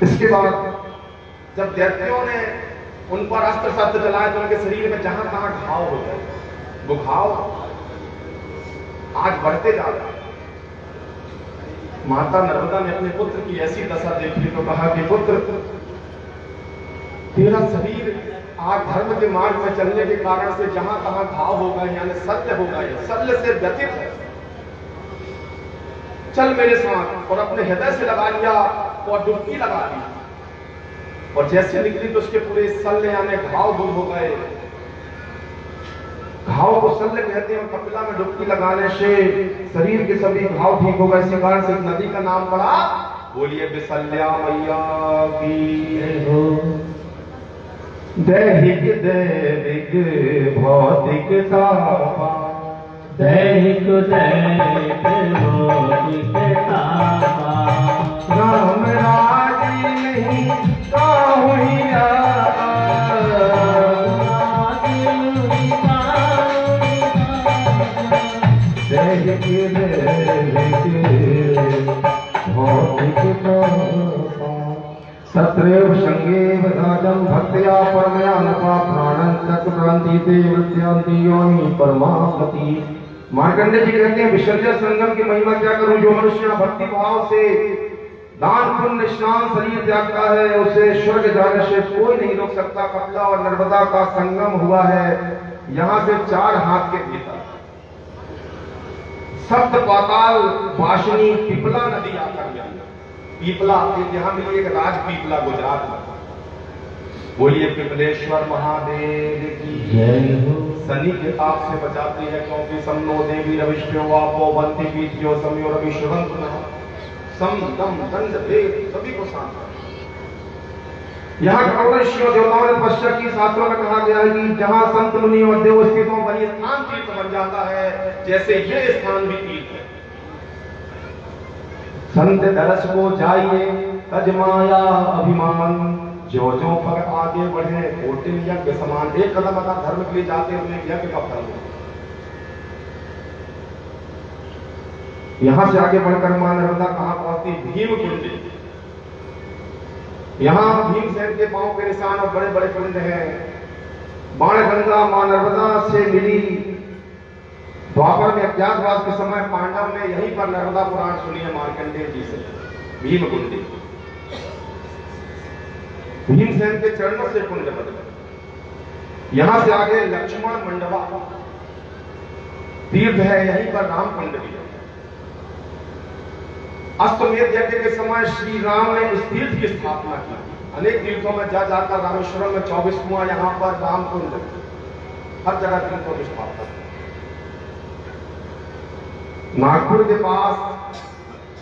इसके बाद जब दैत्यों ने उन पर अस्त्र शस्त्र चलाए तो उनके शरीर में जहां तहां घाव हो गए। वो घाव आज बढ़ते जा रहे हैं। माता नर्मदा ने अपने पुत्र की ऐसी दशा देखी तो कहा कि पुत्र, तेरा शरीर आज धर्म के मार्ग में चलने के कारण से जहां तहां घाव हो गए, यानी शल्य हो गए, शल्य से व्यथित है। चल मेरे साथ। और अपने हृदय से लगा लिया और डुबकी लगा ली, और जैसे निकली तो उसके पूरे शल्य यानी घाव दूर हो गए। घाव को शल्य कहते हैं। कपिला में डुबकी लगाने से शरीर के सभी घाव ठीक हो गए। इसी कारण से नदी का नाम पड़ा। बोलिए विशल्या मैया की हो। दैहिक दैविक भौतिक तापा, दैहिक दैविक भौतिक तापा, राम राजी नहीं काहू हिया। सत्रैव संगेव राजं भक्त्या परमया नपा प्राणं चक्रांति देवत्यांति योनि परमापति। मार्कंडेय जी कहते हैं, विसर्जन संगम की महिमा क्या करूं। जो मनुष्य भक्ति भाव से दान पुण्य स्नान शरीर त्यागता है, उसे स्वर्ग जाने से कोई नहीं रोक सकता। कपिला और नर्मदा का संगम हुआ है यहां से 4 हाथ के भीतर। सप्त पाताल वासनी पीपला नदी आकर मिली। पीपला यहां मिली, एक राज पीपला गुजरात में। बोलिए पिपलेश्वर महादेव की जय हो। शनि के ताप से बचाती है, क्योंकि समनो देवी रविष्ठो वापो बंती पीठ्यो समयो रवि शुभंत न सम दम दंड वेद सभी को शांत है। यहाँ कौरवों देवताओं ने पश्चात की शास्त्रों में कहा गया है कि जहाँ संत मुनि और देव स्थित हो वही स्थान तीर्थ बन जाता है, जैसे ये स्थान भी तीर्थ है। संत दरस को जाइए तज माया अभिमान, जो जो पर आगे बढ़े कोटिन यज्ञ समान। एक कदम अगर धर्म के लिए जाते हुए यज्ञ का फल हो। यहां से आगे बढ़कर मां नर्मदा कहां पहुंचती? भीम कुंड। यहाँ भीमसेन के पांव के निशान और बड़े बड़े कुंड हैं। बाणगंगा मां नर्मदा से मिली। द्वापर में अज्ञातवास के समय पांडव ने यहीं पर नर्मदा पुराण सुनी है मार्कंडेय जी से, भीम कुंडी। भीमसेन के चरणों से कुंड बदले। यहां से आगे लक्ष्मण मंडवा तीर्थ है, यहीं पर राम कुंड भी है। अश्वमेध यज्ञ के समय श्री राम ने इस तीर्थ की स्थापना की। अनेक तीर्थों में जा जाकर रामेश्वरम में 24 कुआं, यहाँ पर राम कुंड, हर जगह तीर्थों की स्थापना। नागपुर के पास,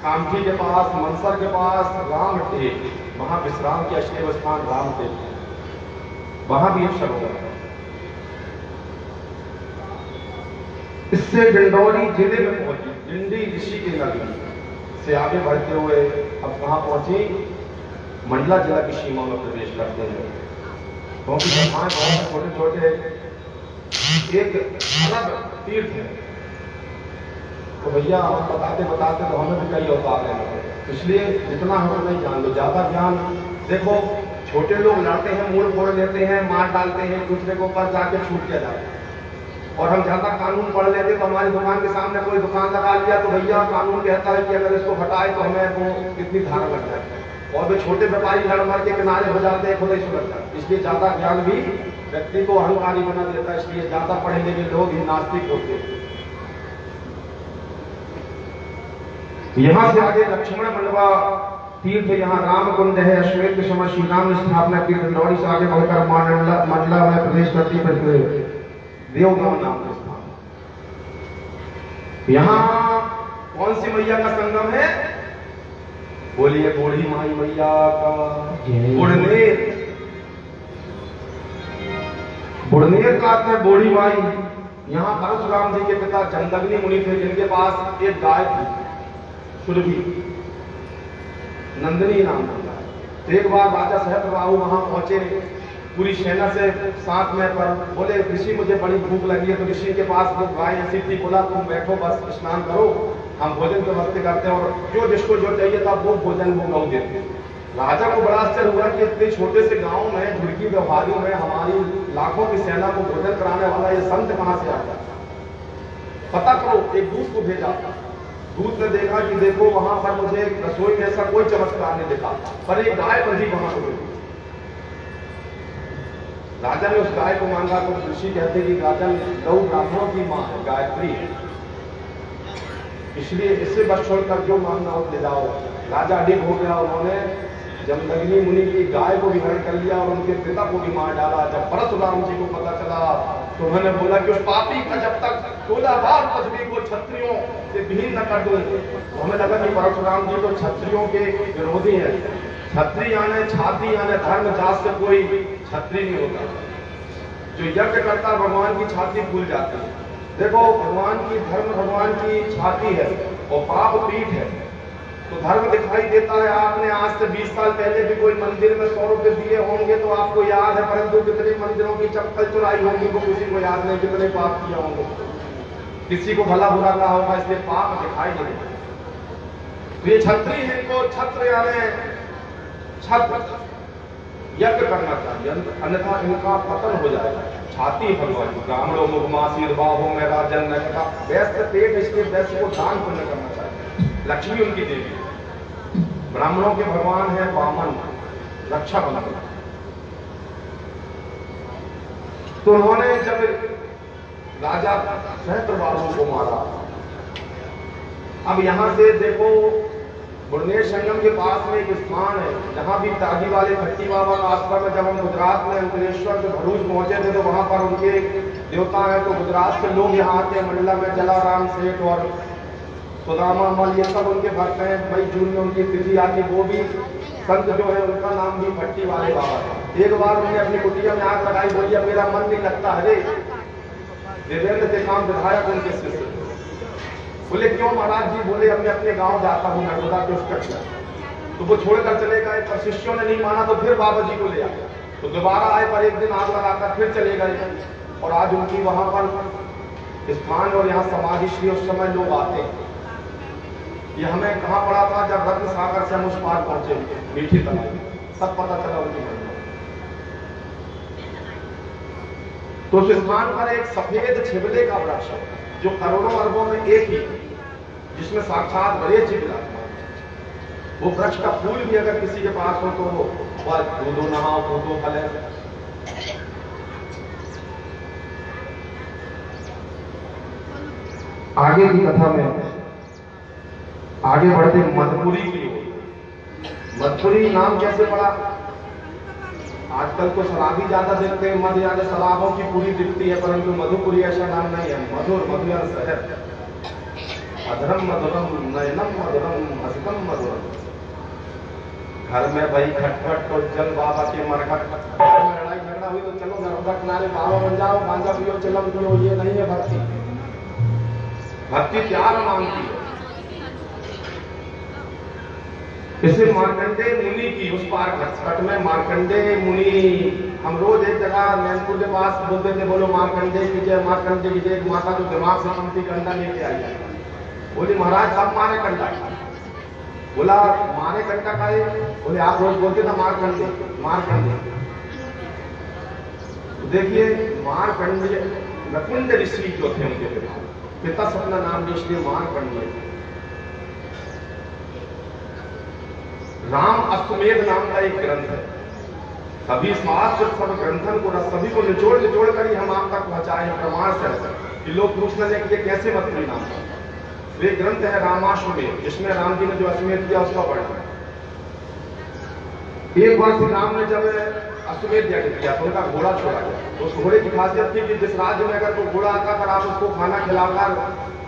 कामठी के पास, मनसर के पास राम टेक, वहां विश्राम के अष्टदेव स्थान राम टेक, वहां भी एक सरोवर है। इससे डिंडौरी जिले में पहुंची, डिंडी ऋषि की नगरी से आगे बढ़ते हुए अब कहां पहुंची, मंडला जिला की सीमा में प्रवेश करते हैं। क्योंकि बहुत छोटे छोटे एक अलग तीर्थ है, तो भैया हम बताते बताते तो हमें भी कई अवतार हैं, इसलिए जितना हम नहीं जान लो, ज्यादा ज्ञान। देखो छोटे लोग लड़ते हैं, मूड़ फोड़ लेते हैं, मार डालते हैं, दूसरे को ऊपर जाके छूट किया जाता है। और हम ज्यादा कानून पढ़ लेते तो हमारी दुकान के सामने कोई दुकान लगा लिया तो भैया कानून कहता है कि अगर इसको हटाए तो हमें वो कितनी धारा लग जाए, और वे छोटे व्यापारी लड़ मर के किनारे हो जाते हैं, खुद ही सुलझ जाते। इसलिए ज्यादा ज्ञान भी व्यक्ति को अहंकारी बना देता है, इसलिए ज्यादा पढ़े लिखे लोग ही नास्तिक होते हैं। यहाँ से आगे लक्ष्मण मंडवा तीर्थ, यहाँ राम कुंड है। अश्वेत के समय श्री राम ने स्थापना की। डिंडौरी से आगे बढ़कर मंडला में प्रवेश करती देवगांव नाम का स्थान। यहां कौन सी मैया का संगम है? बोलिए बूढ़ी माई मैया का। बुढ़नेर, बुढ़नेर का अर्थ है बूढ़ी माई। यहां परशुराम जी के पिता जमदग्नि मुनि थे, जिनके पास एक गाय थी, सुरभि, नंदिनी नाम का। तो एक बार राजा सहस्त्रबाहु वहां पहुंचे पूरी सेना से साथ में, पर बोले ऋषि मुझे बड़ी भूख लगी है। तो ऋषि के पास वो गाय ऐसी थी, बोला तुम बैठो बस स्नान करो, हम भोजन के वक्त करते हैं, और जो जिसको जो चाहिए था वो भोजन वो गौ देते। राजा को बड़ा आश्चर्य हुआ कि इतने छोटे से गांव में, झुड़की व्यवहारी में हमारी लाखों की सेना को भोजन कराने वाला ये संत कहां से आता? पता करो। एक दूत को भेजा, दूत ने देखा कि देखो वहां पर मुझे रसोई में ऐसा कोई चमत्कार नहीं दिखा, पर एक गाय बंधी वहां पर। राजा ने उस गाय को मांगा तो ऋषि कहते कि राजन गौ ब्राह्मणों की मां है, गायत्री है, इसलिए इससे बस छोड़कर जो मांगना हो ले जाओ। राजा अडिग हो गया, उन्होंने जमदग्नि मुनि की गाय को भी हरण कर लिया और उनके पिता को भी मार डाला। जब परशुराम जी को पता चला तो उन्होंने बोला कि उस पापी का जब तक 16 बार पृथ्वी को क्षत्रियों से विहीन न कर दूं। तो हमें लगा कि परशुराम जी तो क्षत्रियों के विरोधी हैं। क्षत्रिय यानी छाती यानी धर्म जात से कोई क्षत्रिय नहीं होता। जो यज्ञ करता भगवान की छाती भूल जाती है। देखो भगवान की धर्म भगवान की छाती है और पाप पीठ है, तो धर्म दिखाई देता है। आपने आज से 20 साल पहले भी कोई मंदिर में 100 रुपए दिए होंगे तो आपको याद है, परंतु कितने मंदिरों की चप्पल चुराई होंगी वो किसी को याद नहीं, कितने पाप किया होंगे, किसी को भला बुरा कहा होगा, इसलिए पाप दिखाई नहीं देता। तो ये क्षत्रिय है, इनको छत्र यानी छत्र यज्ञ करना चाहिए, अन्यथा इनका पतन हो जाएगा। छाती भगवान ब्राह्मणों मुखमासीर बाहों में राजन ने कहा व्यस्त पेट, इसके व्यस्त को दान पुण्य करना चाहिए। लक्ष्मी उनकी देवी, ब्राह्मणों के भगवान है वामन, रक्षा बंधन। तो उन्होंने जब राजा सहस्त्रबाहु को मारा, अब यहां से देखो बुढ़नेर संगम के पास में एक स्थान है जहां भी तागी वाले भट्टी बाबा का आश्रम है। जब हम गुजरात में अंकलेश्वर से भरूच पहुंचे थे तो वहां पर उनके देवता है, तो गुजरात के लोग यहाँ आते हैं। मंडला में जलाराम सेठ और सुदामा मल ये सब उनके भक्त हैं। मई जून में उनकी तिथि आती, वो भी संत जो है उनका नाम भी भट्टी वाले बाबा है। एक बार उन्होंने अपनी कुटिया में आग लगाई, बोली अब मेरा मन नहीं लगता है। देवेंद्र के काम विधायक उनके शिष्य बोले क्यों महाराज जी? बोले अब मैं अपने गांव जाता हूँ नर्मदा के उस तट। तो वो छोड़कर चले गए, पर शिष्यों ने नहीं माना तो फिर बाबा जी को ले आए। तो दोबारा आए, पर एक दिन आग लगाकर फिर चले गए। और आज उनकी वहां पर स्थान और यहाँ समाधि श्री उस समय लोग आते हैं। ये हमें कहाँ पड़ा था? जब रत्न सागर से हम उस पार पहुंचे मीठी तलाई, सब पता चला उनकी महिमा। तो उस स्थान पर एक सफेद छिबले का वृक्ष है जो करोड़ों अरबों में एक ही है, जिसमें साक्षात गणेश जी विराजमान है। वो वृक्ष का फूल भी अगर किसी के पास हो तो वह कूदो नहाओ कूदो फले। आगे की कथा में आगे बढ़ते मधुपुरी की ओर। मधुपुरी नाम कैसे पड़ा? आजकल तो शराबी ज्यादा देखते हैं, मध यानी शराबों की पूरी दिखती है, परंतु मधुपुरी ऐसा नाम नहीं है। मधुर मधुर शहर, अधरम मधुरम नयनम मधुरम हसतम मधुरम। घर में भाई खटखट तो चल बाबा के मरघट, लड़ाई झगड़ा हुई तो चलो नर्मदा किनारे बाबा बन जाओ, गांजा पियो चिलम पियो, ये नहीं है भक्ति। भक्ति प्यार मांगती है। इसे मार्कंडेय मुनि की उस पार घटघट में मार्कंडेय मुनि, हम रोज एक जगह नैनपुर के पास बोलते थे बोलो मार्कंडेय की जय, मार्कंडेय की जय। माता जो दिमाग से पंक्ति कंडा लेके आई है, बोली महाराज सब माने कंडा। बोला माने कंडा का है? बोले आप रोज बोलते थे मारकंडे मारकंडे। देखिए मारकंडे नकुंड ऋषि जो थे उनके पिता सपना नाम भी इसलिए मारकंडे। राम अश्वमेध नाम का एक ग्रंथ है। सभी शास्त्र सब ग्रंथन को सभी को निचोड़ कर ही हम आप तक पहुंचाए प्रमाण से कि लोग पूछने लगे कि ये कैसे मत नाम है। ये ग्रंथ है रामाश्वमेध, जिसमें राम जी ने जो अश्वमेध किया उसका वर्णन। एक बार श्री राम ने जब अश्वमेध यज्ञ किया तो उनका घोड़ा छोड़ा गया। तो उस घोड़े की खासियत थी कि जिस राज्य में अगर कोई घोड़ा आता कर आप उसको खाना खिलाकर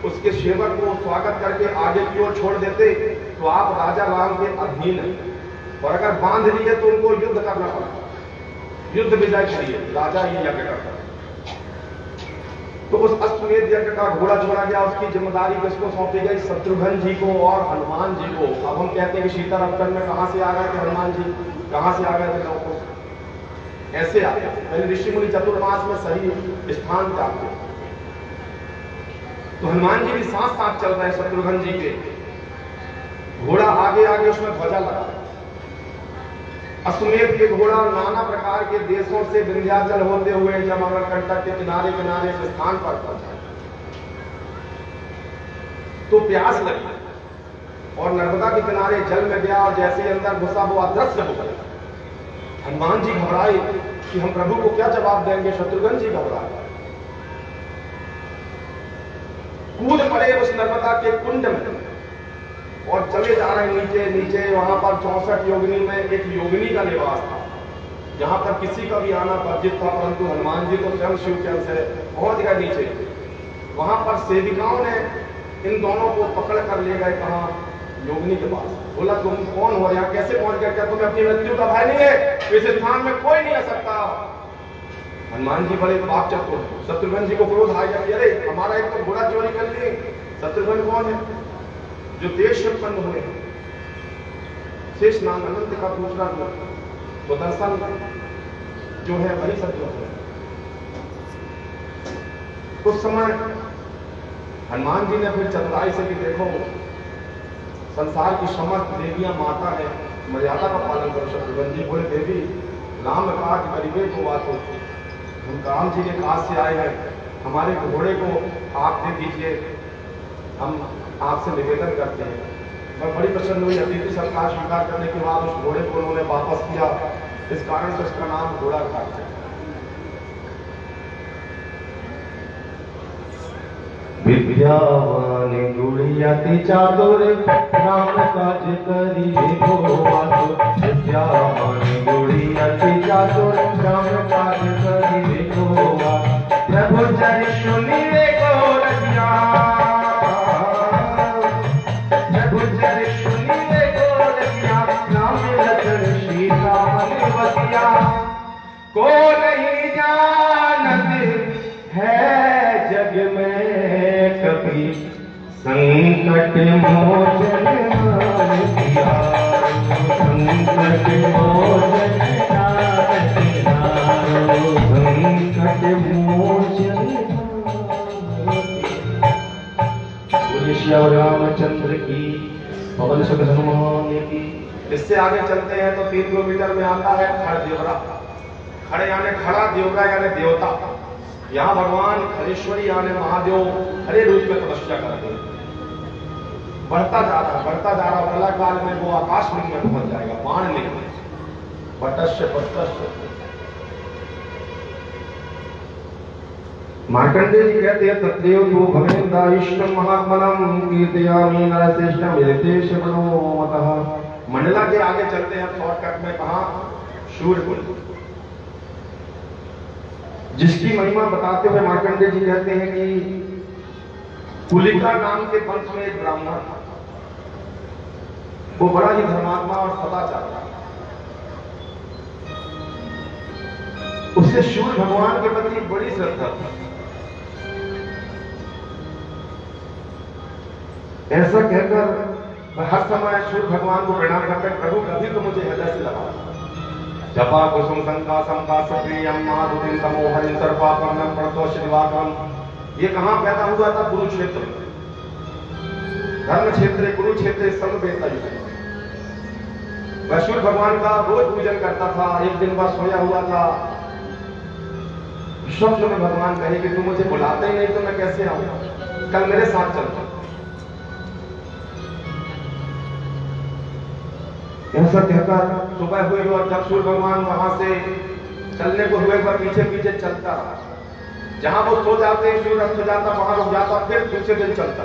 उसके सेवक को स्वागत करके आगे की ओर छोड़ देते तो आप राजा राम के अधीन हैं, और अगर बांध लिए तो उनको युद्ध करना पड़ता, युद्ध विजय चाहिए, राजा ही यज्ञ करता। तो उस अश्वमेध यज्ञ का घोड़ा छोड़ा गया। उसकी जिम्मेदारी किसको सौंपी गई? शत्रुघ्न जी को और हनुमान जी को। अब हम कहते हैं कि सीता रक्षण में कहां से आ गए थे हनुमान जी, कहां से आ गए थे लोगों, ऐसे आ गए। पहले ऋषि मुनि चतुर्मास में सही स्थान चाहते, तो हनुमान जी भी साथ साथ चल रहे हैं शत्रुघ्न जी के। घोड़ा आगे आगे उसमें ध्वजा लगा। अश्वमेध के घोड़ा नाना प्रकार के देशों से विंध्याचल होते हुए जब अमरकंटक के किनारे किनारे इस स्थान पर पहुंचा तो प्यास लगी और नर्मदा के किनारे जल में गया, और जैसे ही अंदर घुसा वो अदृश्य हो गया। हनुमान जी घबराए कि हम प्रभु को क्या जवाब देंगे। शत्रुघ्न जी घबराए, कूद पड़े उस नर्मदा के कुंड में और चले जा रहे नीचे नीचे। वहां पर 64 योगिनी में एक योगिनी का निवास था, जहां पर किसी का भी आना वर्जित था, परंतु हनुमान जी तो स्वयं शिव के अंश है, पहुंच गए नीचे। वहां पर सेविकाओं ने इन दोनों को पकड़ कर ले गए कहा? योगिनी के पास। बोला तुम कौन हो, यहाँ कैसे पहुंच गए? क्या तुम्हें अपनी मृत्यु का भय नहीं है? इस स्थान में कोई नहीं आ सकता। हनुमान जी बड़े पाप चतुर। शत्रुघ्न जी को क्रोध आ गया, अरे हमारा एक तो घोड़ा चोरी कर लिए। शत्रुघ्न कौन है? जो देश से उत्पन्न हुए, शेष नाम अनंत का दूसरा तो दर्शन जो है वही सत्य है। उस समय हनुमान जी ने फिर चतुराई से कि देखो संसार की समस्त देवियां माता है, मर्यादा का पालन करो। शत्रुघ्न जी बोले देवी राम ने कहा कि गरीबे को बात हो, हम राम जी के काज से आए हैं, हमारे घोड़े को आप दे दीजिए, हम आपसे निवेदन करते हैं। मैं बड़ी प्रसन्न हुई। अतिथि सत्कार स्वीकार करने के बाद उस घोड़े को उन्होंने वापस किया, इस कारण से उसका नाम घोड़ा घाट है। विद्यावान गुड़ियाति चातुर राम काज करिबे को बात। विद्यावान गुड़ियाति चातुर राम काज करिबे को बात। प्रभु जन सुनिबे को रसिया, प्रभु जन सुनिबे को रसिया। राम लखन सीता मन बसिया, को नहीं जानत है जग में कभी संकट मोचन नाथ किया। संकट मोचन नाथ किया, संकट मोचन। बोलिए श्री रामचंद्र की, पवन सुत हनुमान की। इससे आगे चलते हैं तो 3 किलोमीटर में आता है खड़ देवरा। खड़े यानी खड़ा, देवरा यानी देवता। यहाँ भगवान खड़ेश्वरी यानी महादेव खड़े रूप में तपस्या करते हैं। बढ़ता जा रहा, कला काल में वो आकाश लिंग में पहुंच जाएगा, बाण लिंग में। पटस्य पटस्य मार्कंडेय जी कहते हैं तत्देव तो भवेन्द्रायुष्टम महात्मनम कीर्तयामि नरश्रेष्ठम यदेश मनोमतः। मंडला के आगे चलते हैं शॉर्टकट में, कहा शूरकुल, जिसकी महिमा बताते हुए मार्कंडेय जी कहते हैं कि कुलिका नाम के वंश में एक ब्राह्मण था। वो बड़ा ही धर्मात्मा और सदाचार था। उससे सूर्य भगवान के प्रति बड़ी श्रद्धा थी। ऐसा कहकर हर समय सूर्य भगवान को प्रणाम करते, प्रभु कभी तो मुझे हृदय से लगा। जपा कुसुम संकासम का सप्रियम माधुरीम तमोहरिम सर्पापन्नम प्रतोष दिवाकरम। ये कहां पैदा हुआ था? कुरुक्षेत्र, धर्म क्षेत्र कुरुक्षेत्र समवेता युग। वह सूर्य भगवान का रोज पूजन करता था। एक दिन वह सोया हुआ था, स्वप्न में भगवान कहे कि तुम मुझे बुलाते ही नहीं तो मैं कैसे आऊं, कल मेरे साथ चलता। ऐसा कहता सुबह हुई और जब सूर्य भगवान वहां से चलने को हुए वह पीछे पीछे चलता रहा। जहां वो सो जाते सूर्य अस्त हो जाता, वहां रुक जाता, फिर दूसरे दिन चलता।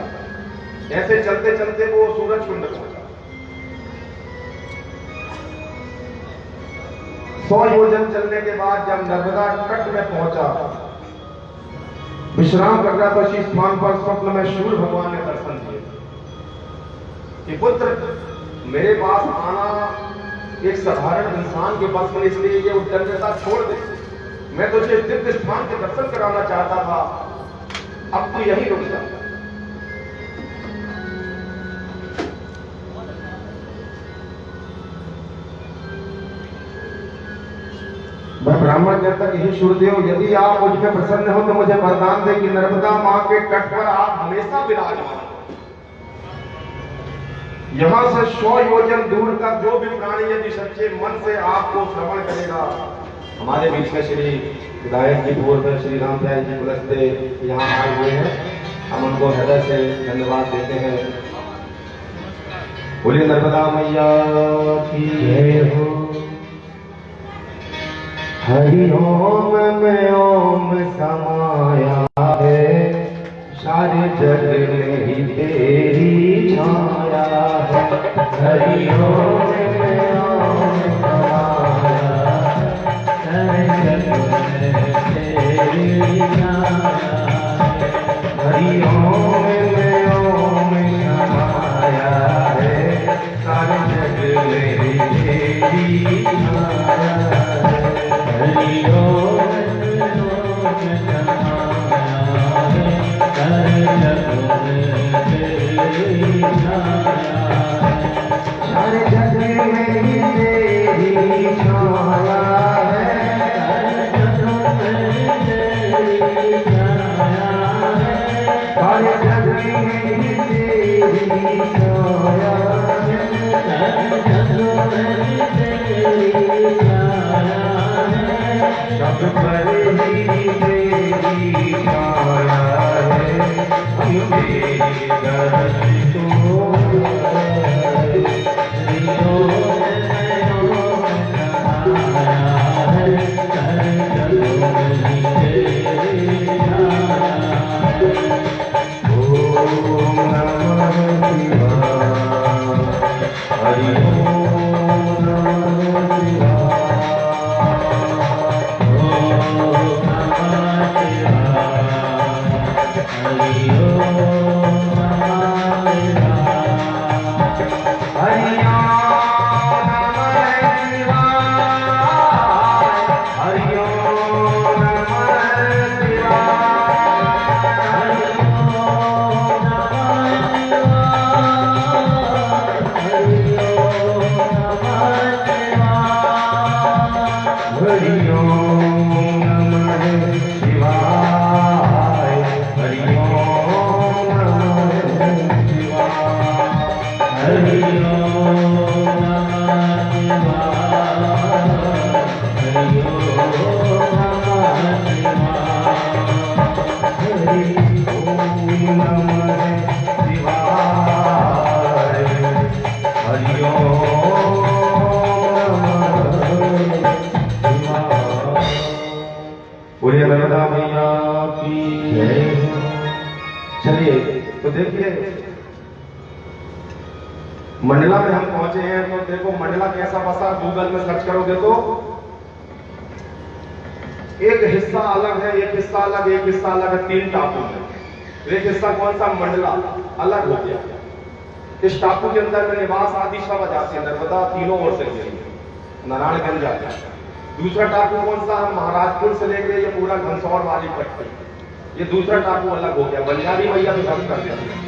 ऐसे चलते चलते वो सूरज कुंड पहुंचा। 100 योजन चलने के बाद जब नर्मदा तट में पहुंचा, विश्राम कर रहा था, उसी स्थान पर स्वप्न में सूर्य भगवान ने दर्शन दिए कि पुत्र मेरे पास आना एक साधारण इंसान के पास में, इसलिए ये उद्दंडता छोड़ दे। मैं तुझे दिव्य स्थान के दर्शन कराना चाहता था, अब तू यही रुक जा। वह ब्राह्मण कहता कि हे सूर्यदेव, यदि आप मुझ पे प्रसन्न हो तो मुझे वरदान दे कि नर्मदा मां के तट पर आप हमेशा विराजमान। यहां से 100 योजन दूर का जो भी प्राणी यदि सच्चे मन से आपको श्रवण करेगा। हमारे बीच में श्री विधायक जी पूर्व श्री राम प्यारे जी पुलस्ते यहाँ आए हुए हैं, हम उनको हृदय से धन्यवाद देते हैं। बोलिए नर्मदा मैया की जय हो। हरि ओम में ओम समाया है, सारे जग में ही तेरी छाया है। हरि ओम में ओम समाया, सारे जग में तेरी छाया है। हरि ओम में ओम समाया है, सारे जग में ही तेरी छाया है। हरि ओम में ओम समाया है, सारे जग में तेरी छाया है। सारे जग में ही तेरी छाया है, सारे जग में तेरी छाया है। सारे जग में ही तेरी छाया है, सारे जग में तेरी छाया है। सब पर ही तेरी छाया है, हम तेरी दर्श को हरि ओम नमः शिवाय। हरि ओम चलिए, तो देखिए मंडला में हम पहुंचे हैं, तो देखो मंडला कैसा बसा, गूगल में सर्च करोगे तो एक हिस्सा अलग है, एक हिस्सा अलग, एक हिस्सा अलग है, 3 टापू है। एक हिस्सा कौन सा, मंडला अलग हो गया। इस टापू के अंदर में निवास आदि सब जाते हैं, नर्मदा तीनों ओर से घिरी, नारायणगंज जाता है। दूसरा टापू कौन सा, महाराजपुर से लेके ये पूरा घनसौर वाली पट्टी, ये दूसरा टापू अलग हो गया, बंजारी मैया भी भक्त कर देते हैं।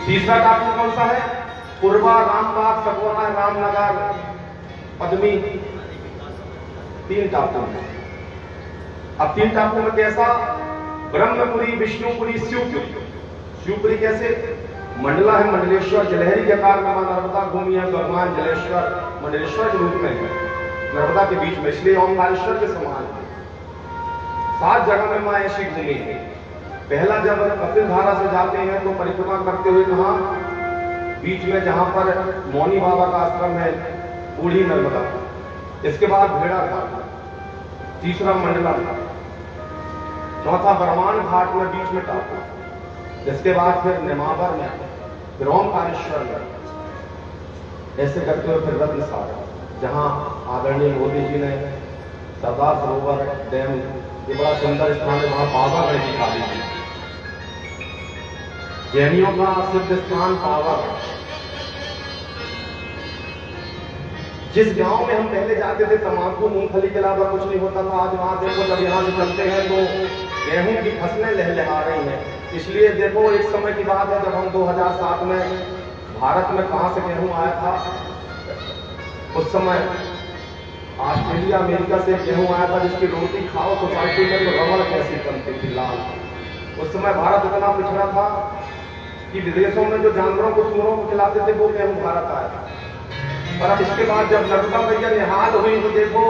तीसरा टापू कौन सा है, पूर्वा, रामबाग, सगोना, रामनगर, पद्मी, 3 टापू हैं। अब 3 टापू में कैसा, ब्रह्मपुरी, विष्णुपुरी, शिवपुरी। शिवपुरी कैसे, मंडला है मंडलेश्वर, जलहरी के आकार में मां नर्मदा घूमी है, भगवान जलेश्वर मंडलेश्वर के रूप में है नर्मदा के बीच में, इसलिए ओमकारेश्वर के समान है। 7 जगह में मां ऐसी घूमी है। पहला जब कपिल धारा से जाते हैं तो परिक्रमा करते हुए कहा, बीच में जहां पर मौनी बाबा का आश्रम है, बूढ़ी नर्मदा, इसके बाद भेड़ा घाट, तीसरा मंडला घाट, चौथा बरमान घाट में बीच में टापू, जिसके बाद फिर नेमावर में, फिर ओमकारेश्वर में, ऐसे करते हुए फिर रत्न सागर, जहां आदरणीय मोदी जी ने सरदार सरोवर डैम, ये बड़ा सुंदर स्थान है, वहां बाबा गणेश जी खाली थी। जैनियों का सिद्ध स्थान पावर। जिस गांव में हम पहले जाते थे तंबाकू मूंगफली के अलावा कुछ नहीं होता था, आज वहां देखो जब यहाँ से चलते हैं तो गेहूं की फसलें लहलहा रही हैं। इसलिए देखो एक समय की बात है जब हम 2007 में भारत में कहां से गेहूं आया था, उस समय ऑस्ट्रेलिया अमेरिका से गेहूं आया था, जिसकी रोटी खाओ सोसाइटी में तो रबड़ कैसी बनती थी लाल। उस समय भारत इतना पिछड़ा था कि विदेशों में जो जानवरों को, सूरों को खिलाते थे वो गेहूं भारत आया था। पर अब इसके बाद जब नर्मदा मैया निहाल हुई तो देखो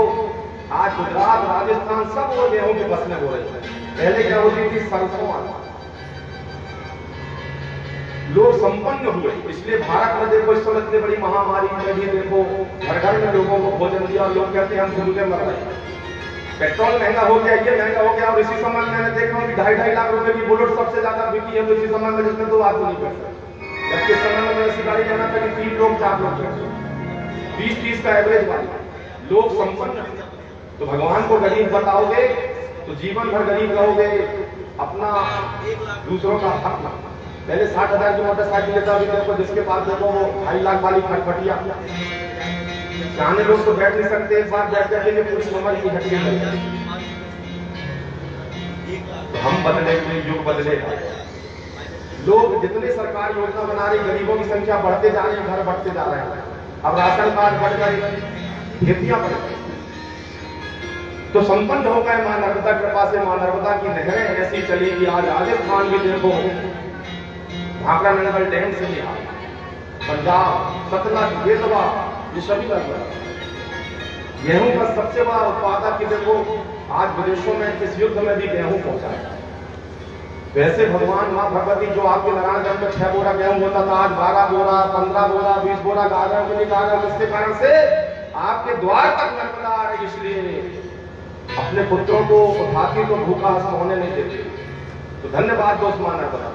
आज गुजरात, राजस्थान सब वो गेहूं की फसलें हो रही है। पहले क्या होती थी, सरसों आना। लोग संपन्न हुए, इसलिए भारत में देखो इस समय इतनी बड़ी महामारी में भी देखो घर घर में लोगों को भोजन दिया, और लोग कहते हैं हम भूखे मर रहे हैं। पेट्रोल महंगा हो गया, ये महंगा हो गया, और इसी समय मैंने देखा हूं कि 2.5 लाख रुपए की बुलेट सबसे ज्यादा बिकी है, तो इसी समय में जिसमें 2 आदमी नहीं कर सकते। जबकि इस समय में ऐसी गाड़ी लेना था कि 3 लोग 4 लोग, 20-30 का एवरेज वाली, लोग संपन्न। तो भगवान को गरीब बताओगे तो जीवन भर गरीब रहोगे, अपना दूसरों का हक ना। पहले 60,000 की मोटरसाइकिल लेता, अभी देखो जिसके पास देखो वो 2.5 लाख वाली खटखटिया, जाने लोग तो बैठ नहीं सकते, एक बार बैठ जाते पूरी उम्र की हड्डी लग जाती। तो हम बदले, युग बदलेगा। लोग जितनी सरकार योजना बना रही, गरीबों की संख्या बढ़ते जा रही है, घर बढ़ते जा रहे हैं। अब राशन कार्ड बढ़ गए, खेतियां बढ़ गई, तो संपन्न हो गए। मां नर्मदा कृपा से, मां नर्मदा की नहरें ऐसी चली कि आज राजस्थान भी देखो भाखड़ा नंगल डैम से ही आ, पंजाब, सतलज, बेतवा, ये सभी नर्मदा। गेहूं का सबसे बड़ा उत्पादक की देखो आज विदेशों में इस युद्ध में भी गेहूं पहुंचा है। वैसे भगवान मां भगवती जो आपके नारायणगढ़ में 6 बोरा गेहूं होता था, आज 12 बोरा, 15 बोरा, 20 बोरा गागर के निकाल, इसके कारण से आपके द्वार तक नर्मदा आ रही। इसलिए अपने पुत्रों को उठाती तो भूखा सोने नहीं देती। तो धन्यवाद दोस्त मां नर्मदा।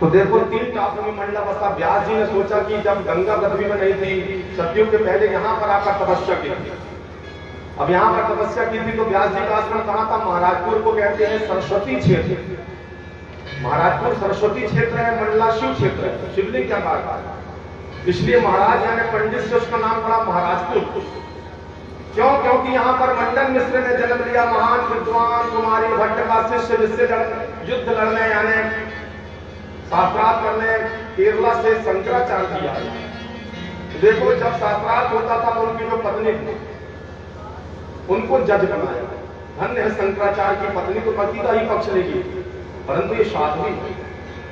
तो देखो 3 टापू में मंडला बसा। व्यास जी ने सोचा कि जब गंगा पृथ्वी में नहीं थी, सतयुग के पहले यहाँ पर आकर तपस्या की थी। अब यहाँ पर तपस्या की थी तो व्यास जी का आश्रम कहाँ था, महाराजपुर को कहते हैं सरस्वती क्षेत्र। महाराजपुर सरस्वती क्षेत्र है, मंडला शिव क्षेत्र है, शिवलिंग क्या कहा, इसलिए महाराज यानी पंडित से उसका नाम पड़ा महाराजपुर। क्यों? क्योंकि यहाँ पर मंडन मिश्र ने जन्म लिया, महान विद्वान कुमारी भट्ट का शिष्य, जिससे युद्ध लड़ने यानी शास्त्रार्थ करने केरला से शंकराचार्य जी आए। देखो जब शास्त्रार्थ होता था तो उनकी जो पत्नी थी उनको जज बनाया। धन्य है शंकराचार्य की पत्नी, तो पति का ही पक्ष लेगी, परंतु ये साध्वी,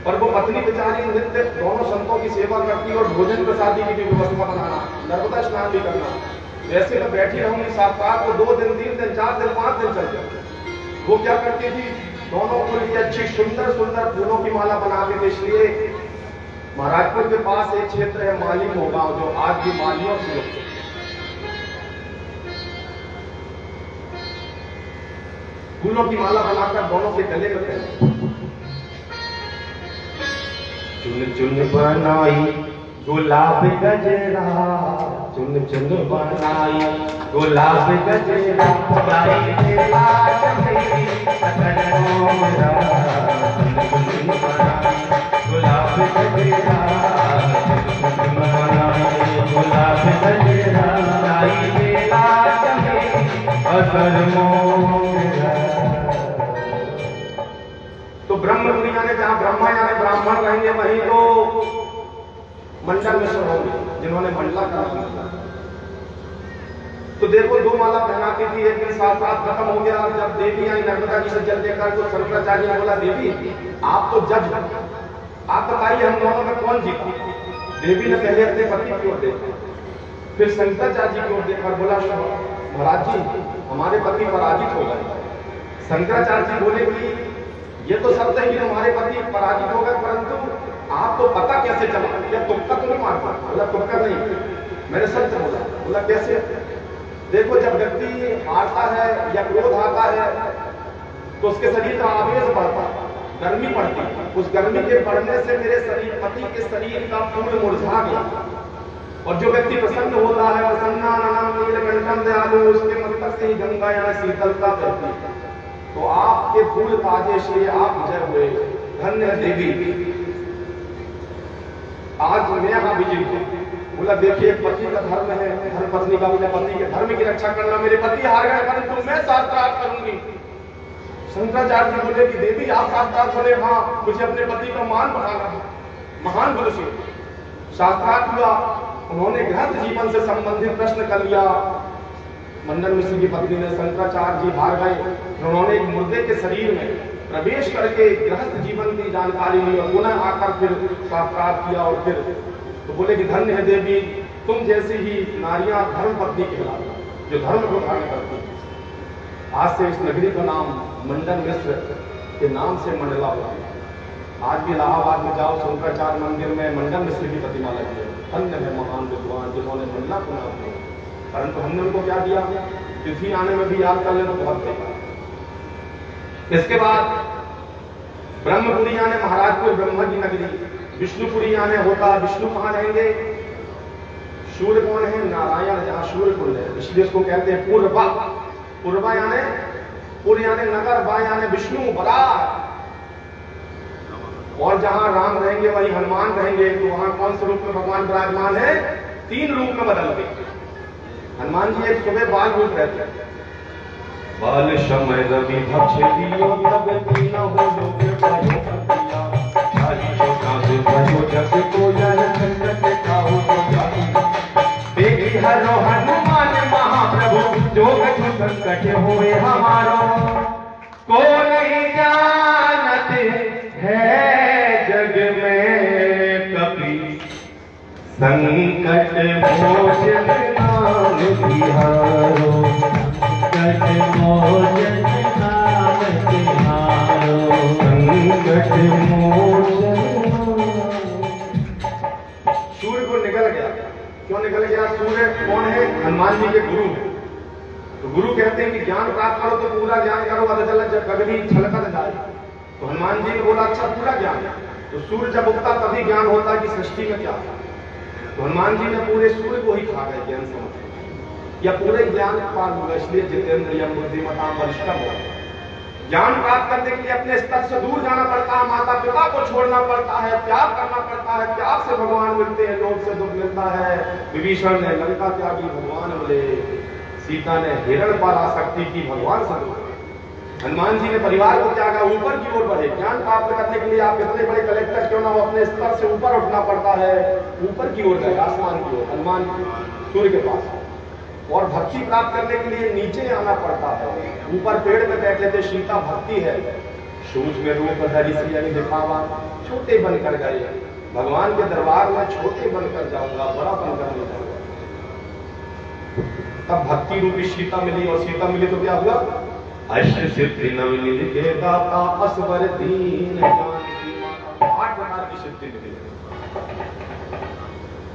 पर वो पत्नी बेचारी नित्य दोनों संतों की सेवा करती और भोजन प्रसादी की भी व्यवस्था बनाना, नर्मदा स्नान भी करना। वैसे में बैठी रहूंगी शास्त्रार्थ को 2 दिन, 3 दिन, 4 दिन, 5 दिन चल जाते। वो क्या करती थी, दोनों फूल की अच्छी सुंदर सुंदर फूलों की माला बनाते थे। इसलिए महाराजपुर के पास एक क्षेत्र है माली मोगांव, जो आज भी मालियों से फूलों की माला बनाकर दोनों के गले में पहने। चुन चुन बनाई गुलाब गजरा, चुन चुन बनाई गुलाब गजरा, गाई मेरा चमेली सकल मोरा। चुन चुन बनाई गुलाब गजरा, चुन चुन बनाई गुलाब गजरा, गाई मेरा चमेली सकल मोरा। तो ब्रह्मपुरी यानी जहाँ ब्रह्मा यानी ब्राह्मण रहेंगे वहीं तो मंडल मिश्र होंगे जिन्होंने मंडला करा। तो देखो दो माला पहनाती थी, एक दिन साथ साथ खत्म हो गया। जब देवी आई नर्मदा जी से जल देकर तो शंकराचार्य ने बोला देवी आप तो जज हो, आप बताइए हम दोनों में कौन जीता। देवी ने पहले अपने पति की ओर देखा, फिर शंकराचार्य जी की ओर देखा, बोला महाराज जी हमारे पति पराजित हो गए। शंकराचार्य जी बोले कि ये तो सब सही हमारे पति पराजित हो गए, परंतु आप तो पता कैसे चला, या तुक्का तो नहीं मारता। बोला तुक्का नहीं, मैंने सच बोला। बोला कैसे? देखो जब व्यक्ति हारता है या क्रोध आता है तो उसके शरीर का आवेश बढ़ता है, गर्मी पड़ती है। उस गर्मी के बढ़ने से मेरे शरीर पति के शरीर का फूल मुरझा गया। और जो व्यक्ति प्रसन्न होता है, प्रसन्नानंदं नीलकंठं दयालु, उसके मस्तक से ही गंगा या शीतलता बहती है। तो आपके फूल ताजे से आप विजय हुए, धन्य देवी। आज मैं यहाँ विजय हूँ। बोला देखिए पति का धर्म है, धर्म पत्नी का, बोला पति के धर्म की रक्षा करना। मेरे पति हार गए परंतु मैं साक्षात करूंगी। शंकराचार्य जी बोले कि देवी आप साक्षात बोले हाँ, मुझे अपने पति का मान बढ़ाना है। महान पुरुष साक्षात हुआ। उन्होंने गृहस्थ जीवन से संबंधित प्रश्न कर लिया। मंडन मिश्र की पत्नी ने, शंकराचार्य जी हार गए, उन्होंने एक मुर्दे के शरीर में प्रवेश करके गृहस्थ जीवन की जानकारी ली और पुनः आकर फिर साक्षात किया। और फिर तो बोले कि धन्य है देवी, तुम जैसी ही नारियां धर्म पत्नी कहलाती, जो धर्म को धारण करती। आज से इस नगरी का नाम मंडन मिश्र के नाम से मंडला हुआ। आज भी इलाहाबाद में जाओ, शंकराचार्य मंदिर में मंडन मिश्र की प्रतिमा लगी है। धन्य है महान विद्वान जिन्होंने मंडला को नाम दिया। परंतु हमने उनको क्या दिया, तिथि आने में भी याद कर लेना बहुत बेकार। इसके बाद ब्रह्मपुरी यानी महाराजपुर ब्रह्मा की नगरी, विष्णुपुरी यानी होता विष्णु कहाँ रहेंगे, सूर्य कौन है, नारायण, जहाँ सूर्य कुंड है, इसलिए इसको कहते हैं पूर्वा। पूर्वा यानी पुर यानी नगर, बा यानी विष्णु बरार। और जहां राम रहेंगे वहीं हनुमान रहेंगे। तो वहां कौन से रूप में भगवान विराजमान है, 3 रूप में बदलते। हनुमान जी एक सुबह बाल रूप रहते हैं, बाल समय रवि भक्ष दियो तब तीन हो लोग पायो कपिया, हरि छोटा से भयो जग को जन संकट खाओ तो जाति। देखी हरो हनुमान महाप्रभु जो कछु संकट होए हमारो, को नहीं जानत है जग में कपि, संकट मोचन नाम तिहारो, संकट मोचन नाम तिहारो, संकट मोचन। सूर्य को निकल गया, क्यों निकल गया? सूर्य कौन है? हनुमान जी के गुरु। तो गुरु कहते हैं कि ज्ञान प्राप्त करो तो पूरा ज्ञान करो, पता चला जब कभी छलकत जाए। तो हनुमान जी ने बोला अच्छा पूरा ज्ञान। तो सूर्य जब उगता तभी ज्ञान होता कि सृष्टि में क्या है। तो हनुमान जी ने पूरे सूर्य को ही खा गए ज्ञान समझ, या पूरे ज्ञान पार हुआ। इसलिए जितेंद्रियम बुद्धिमताम वरिष्ठम हो। ज्ञान प्राप्त करने के लिए अपने स्तर से दूर जाना पड़ता है, माता पिता को छोड़ना पड़ता है, त्याग करना पड़ता है। त्याग से भगवान मिलते हैं, लोभ से दुख मिलता है। विभीषण ने लंका त्यागी, भगवान मिले। सीता ने हिरण पर आसक्ति की, भगवान से दूर। हनुमान जी ने परिवार को त्यागा, ऊपर की ओर बढ़े। ज्ञान प्राप्त करने के लिए आप इतने बड़े कलेक्टर क्यों ना हो, अपने स्तर से ऊपर उठना पड़ता है। ऊपर की ओर गए, आसमान की ओर, हनुमान सूर्य के पास। और भक्ति प्राप्त करने के लिए नीचे आना पड़ता है। ऊपर पेड़ में बैठे थे, सीता भक्ति है, सूक्ष्म में रूप धरि से यानी दिखावा, छोटे बनकर गए। भगवान के दरबार में छोटे बनकर जाऊंगा, बड़ा बनकर नहीं जाऊंगा। तब भक्ति रूपी सीता मिली, और सीता मिली तो क्या हुआ? अष्ट सिद्धि नवनिधि के दाता, असवर दीन जानकी माता। 8 प्रकार की सिद्धि मिली।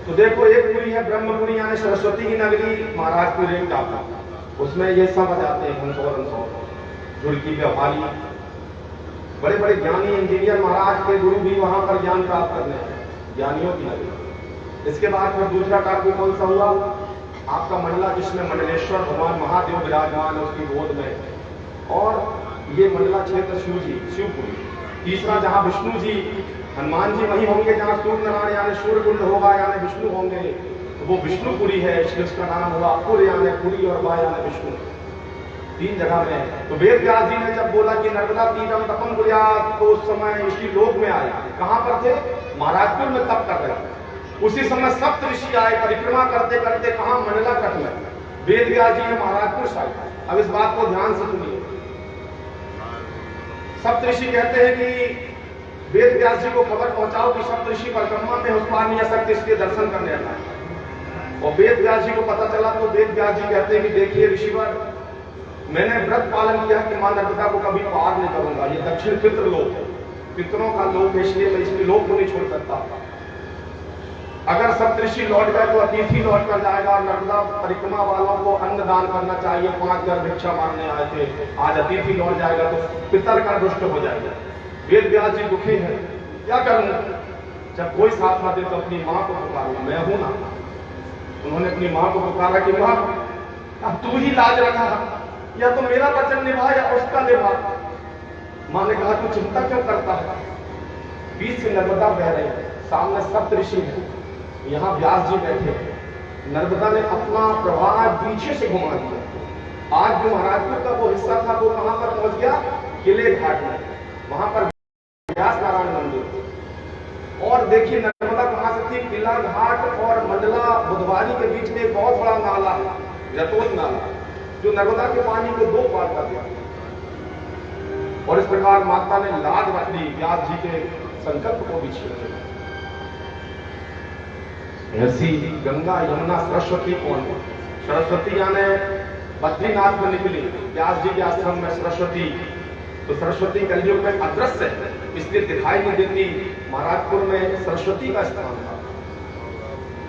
तो देखो एक पुरी है ब्रह्मपुरी यानी सरस्वती की नगरी, महाराजपुर एक टापू। उसमें ये सब आ जाते हैं, हंसौर हंसौर। रुड़की व्यवहारी, बड़े बड़े ज्ञानी इंजीनियर महाराज के गुरु भी वहां पर ज्ञान प्राप्त करने हैं, ज्ञानियों की नगरी। इसके बाद में दूसरा टापू कौन सा हुआ? आपका मंडला, जिसमें मंडलेश्वर भगवान महादेव विराजमान है उसकी गोद में, और ये मंडला क्षेत्र शिवपुरी। तीसरा जहां विष्णु जी, हनुमान जी वही होंगे जहां सूर्य नारायण यानी सूर्यकुंड होगा, यानी विष्णु होंगे, तो वो विष्णुपुरी है, इसलिए उसका नाम हुआ पुर, यानी पुरी, और बा यानी विष्णु। 3 जगह में है। तो वेद व्यास जी ने जब बोला कि नर्मदा तीरम तपम कुर्यात्, तो उस समय ऋषि लोक में आए। कहां पर थे? महाराजपुर में तप कर रहे थे। उसी समय सप्त ऋषि आए, परिक्रमा करते करते कहां? मंडला तट में। वेद व्यास जी ने महाराजपुर से आए। अब इस बात को ध्यान से सुनिए। सप्त ऋषि कहते हैं कि वेद व्यास जी को खबर पहुंचाओ कि सप्त ऋषि परिक्रमा में उस पार नहीं आ सकते, इसलिए दर्शन करने आना है। और वेद व्यास जी को पता चला तो वेद व्यास जी कहते हैं कि देखिए ऋषिवर, मैंने व्रत पालन किया कि मां नर्मदा को कभी पार नहीं करूंगा। ये दक्षिण पितृ लोक है, पितरों का लोक है, इसलिए मैं इसके लोक को नहीं छोड़ सकता। अगर सप्तऋषि लौट गए तो अतिथि लौट कर जाएगा। नर्मदा परिक्रमा वालों को अन्न दान करना चाहिए, 5 घर भिक्षा मांगने आए थे, आज अतिथि लौट जाएगा तो पितर का दुष्ट हो जाएगा। वेद व्यास जी दुखी है, क्या करूं? जब कोई साथ ना दे तो अपनी मां को पुकारूं, मैं हूं ना। उन्होंने अपनी मां को पुकारा कि मां अब तू ही लाज रखा, या तो मेरा वचन निभा या उसका निभा। मां ने कहा तू चिंता क्यों करता है? बीच से नर्मदा बह रही है, सामने सप्त ऋषि है, यहाँ व्यास जी बैठे हैं। नर्मदा ने अपना प्रवाह पीछे से घुमा दिया। आज जो महाराजपुर का वो हिस्सा था वो कहां पर पहुंच गया? किले घाट में, वहां पर व्यास नारायण मंदिर। और देखिए नर्मदा कहां से थी? किला घाट और मंडला बुधवारी के बीच में एक बहुत बड़ा नाला है, रतोत नाला, जो नर्मदा के पानी को 2 पार कर दिया। और इस प्रकार माता ने लाज रख ली, व्यास जी के संकल्प को भी छीन लिया। ऐसी गंगा यमुना सरस्वती कौन है? सरस्वती यानी बद्रीनाथ में निकली, व्यास जी के आश्रम में सरस्वती। तो सरस्वती कलयुग में अदृश्य है, इसलिए दिखाई नहीं देती। महाराजपुर में सरस्वती का स्थान था।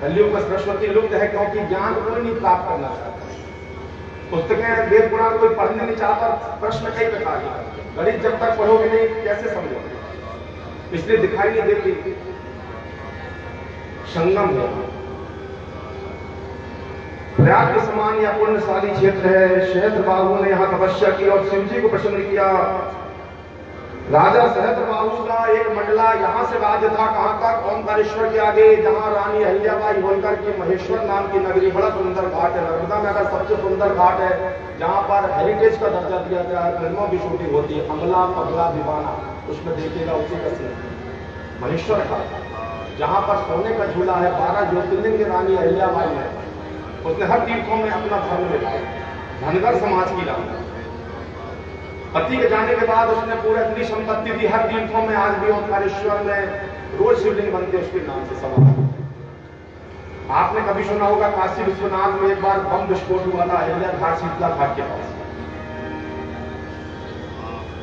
कलयुग में सरस्वती लुप्त है क्योंकि ज्ञान कोई नहीं प्राप्त करना चाहता। पुस्तकें वेद पुराण कोई पढ़ने नहीं चाहता, प्रश्न कई प्रकार के, गणित जब तक पढ़ोगे नहीं कैसे समझोगे, इसलिए दिखाई नहीं देती। संगम है, प्रयाग के समान यह पुण्यशाली क्षेत्र है। सहस्त्रबाहु ने यहाँ तपस्या की और शिव जी को प्रसन्न किया। राजा सहस्त्रबाहु का एक मंडला यहाँ से राज्य था, कहां तक? ओंकारेश्वर के आगे, जहां रानी अहिल्याबाई होलकर की महेश्वर नाम की नगरी, बड़ा सुंदर घाट है। नर्मदा में अगर सबसे सुंदर घाट है जहां पर हेरिटेज का दर्जा दिया गया है, फिल्मों की शूटिंग होती है, अमला पगला दीवाना, उसमें देखिएगा उसी का सीन महेश्वर घाट, जहां पर सोने का झूला है। 12 ज्योतिर्लिंग रानी अहिल्याबाई है, उसने हर तीर्थों में अपना धर्म निभाया, धनगर समाज की रानी। पति के जाने के बाद उसने पूरी अपनी संपत्ति दी हर तीर्थों में। आज भी ओंकारेश्वर में रोज शिवलिंग बनते उसके नाम से सवाल। आपने कभी सुना होगा काशी विश्वनाथ में एक बार बम विस्फोट हुआ था अहिल्या घाट, शीतला घाट के पास।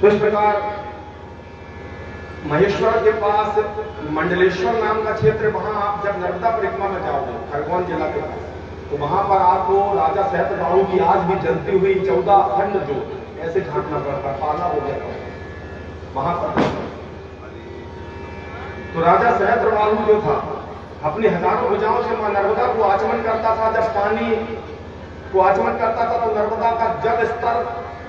तो इस प्रकार महेश्वर के पास मंडलेश्वर नाम का क्षेत्र, वहां आप जब नर्मदा परिक्रमा में जाओगे खरगोन जिला के पास, तो वहां पर आपको राजा सहस्त्रबाहु की आज भी जलती हुई 14 अखंड ज्योत ऐसे झांकना पड़ता, पाला हो गया वहां पर। तो राजा सहस्त्रबाहु जो था अपनी हजारों भुजाओं से मां नर्मदा को आचमन करता था। जब पानी को आचमन करता था तो नर्मदा का जल स्तर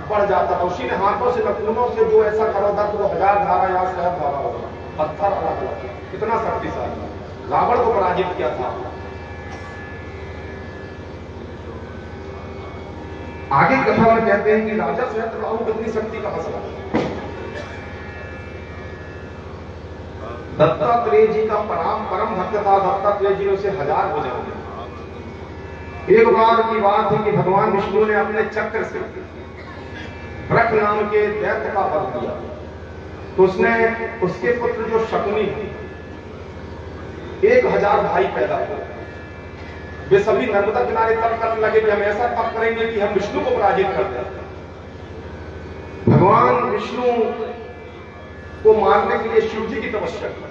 बढ़ जाता था। उसी ने हाथों से नखूनों से जो ऐसा करा था तो 1000 धारा या 100 धारा होगा, पत्थर अलग हुआ, कितना शक्तिशाली, रावण को पराजित किया था। आगे कथा में कहते हैं कि राजा सहस्त्रबाहु कितनी शक्ति का मसला। दत्तात्रेय जी का परम भक्त था। दत्तात्रेय जी ने उसे 1000 भुजाएं दी। एक बार की बात है कि भगवान विष्णु ने अपने चक्र से वृक नाम के दैत्य का वध किया, तो उसने उसके पुत्र जो शकुनी 1000 भाई पैदा हुए। वे सभी नर्मदा किनारे तप करने लगे कि हम ऐसा तप करेंगे कि हम विष्णु को पराजित कर दें। भगवान विष्णु को मारने के लिए शिव जी की तपस्या की,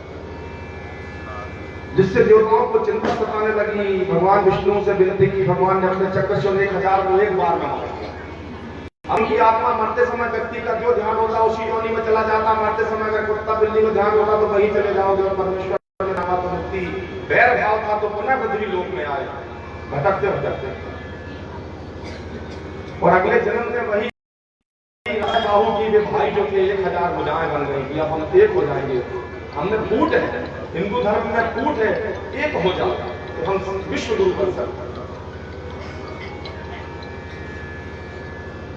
जिससे देवताओं को चिंता सताने लगी। भगवान विष्णु से विनती की, भगवान ने अपने चक्र से 1000 को एक बार में मार दिया। उनकी आत्मा मरते समय व्यक्ति का जो ध्यान होता है उसी योनि में चला जाता। मरते समय अगर कुत्ता बिल्ली में ध्यान होता तो वहीं चले जाओगे और परमेश्वर ने नामा तो मुक्ति। वैर भाव था तो पुनः पृथ्वी लोक में आए, भटकते भटकते, और अगले जन्म में वही राहु की वे भाई जो थे 1000 भुजाएं बन गई कि अब हम एक हो जाएंगे। हमने फूट है, हिंदू धर्म में फूट है, एक हो जाओ तो हम विश्व गुरु बन सकते हैं।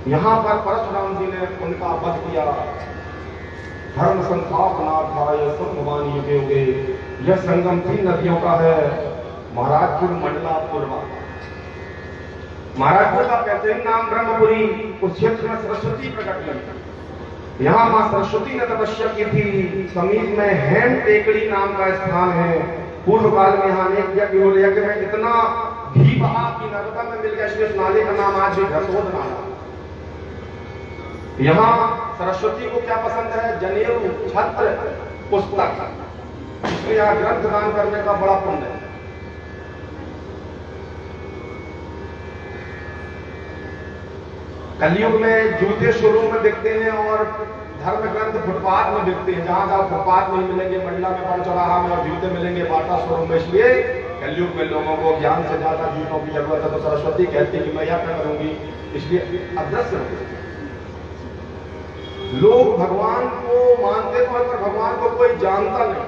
यहां पर परशुराम जी ने उनका वध किया। धर्म संस्थापनार्थाय संभवान युगे युगे। यह संगम 3 नदियों का है, महाराजपुर, मंडला, पूर्वा। महाराजपुर का बेहतरीन नाम ब्रह्मपुरी, उस क्षेत्र में सरस्वती प्रकट हुई। यहाँ मां सरस्वती ने तपस्या की थी। समीप में हेम टेकड़ी नाम का स्थान है। पूर्व काल में यहाँ अनेक यज्ञ में इतना घी बहा कि नर्मदा में मिल गया, इसलिए उस नाले का नाम आज भी घसोद नाला। यहाँ सरस्वती को क्या पसंद है? जनेऊ, छत्र, पुस्तक, इसलिए यहाँ ग्रंथ दान करने का बड़ा पुण्य है। कलयुग में जूते शोरूम में बिकते हैं और धर्म ग्रंथ फुटपाथ में बिकते हैं। जहां जाओ फुटपाथ में ही मिलेंगे, मंडला में, बड़ चौराहा में, और जूते मिलेंगे बाटा शोरूम में। इसलिए कलयुग में लोगों को ज्ञान से ज्यादा जूतों की जरूरत है। तो सरस्वती कहती है कि मैं यह क्या करूंगी, इसलिए अदृश्य होती। लोग भगवान को मानते तो पर भगवान को कोई जानता नहीं।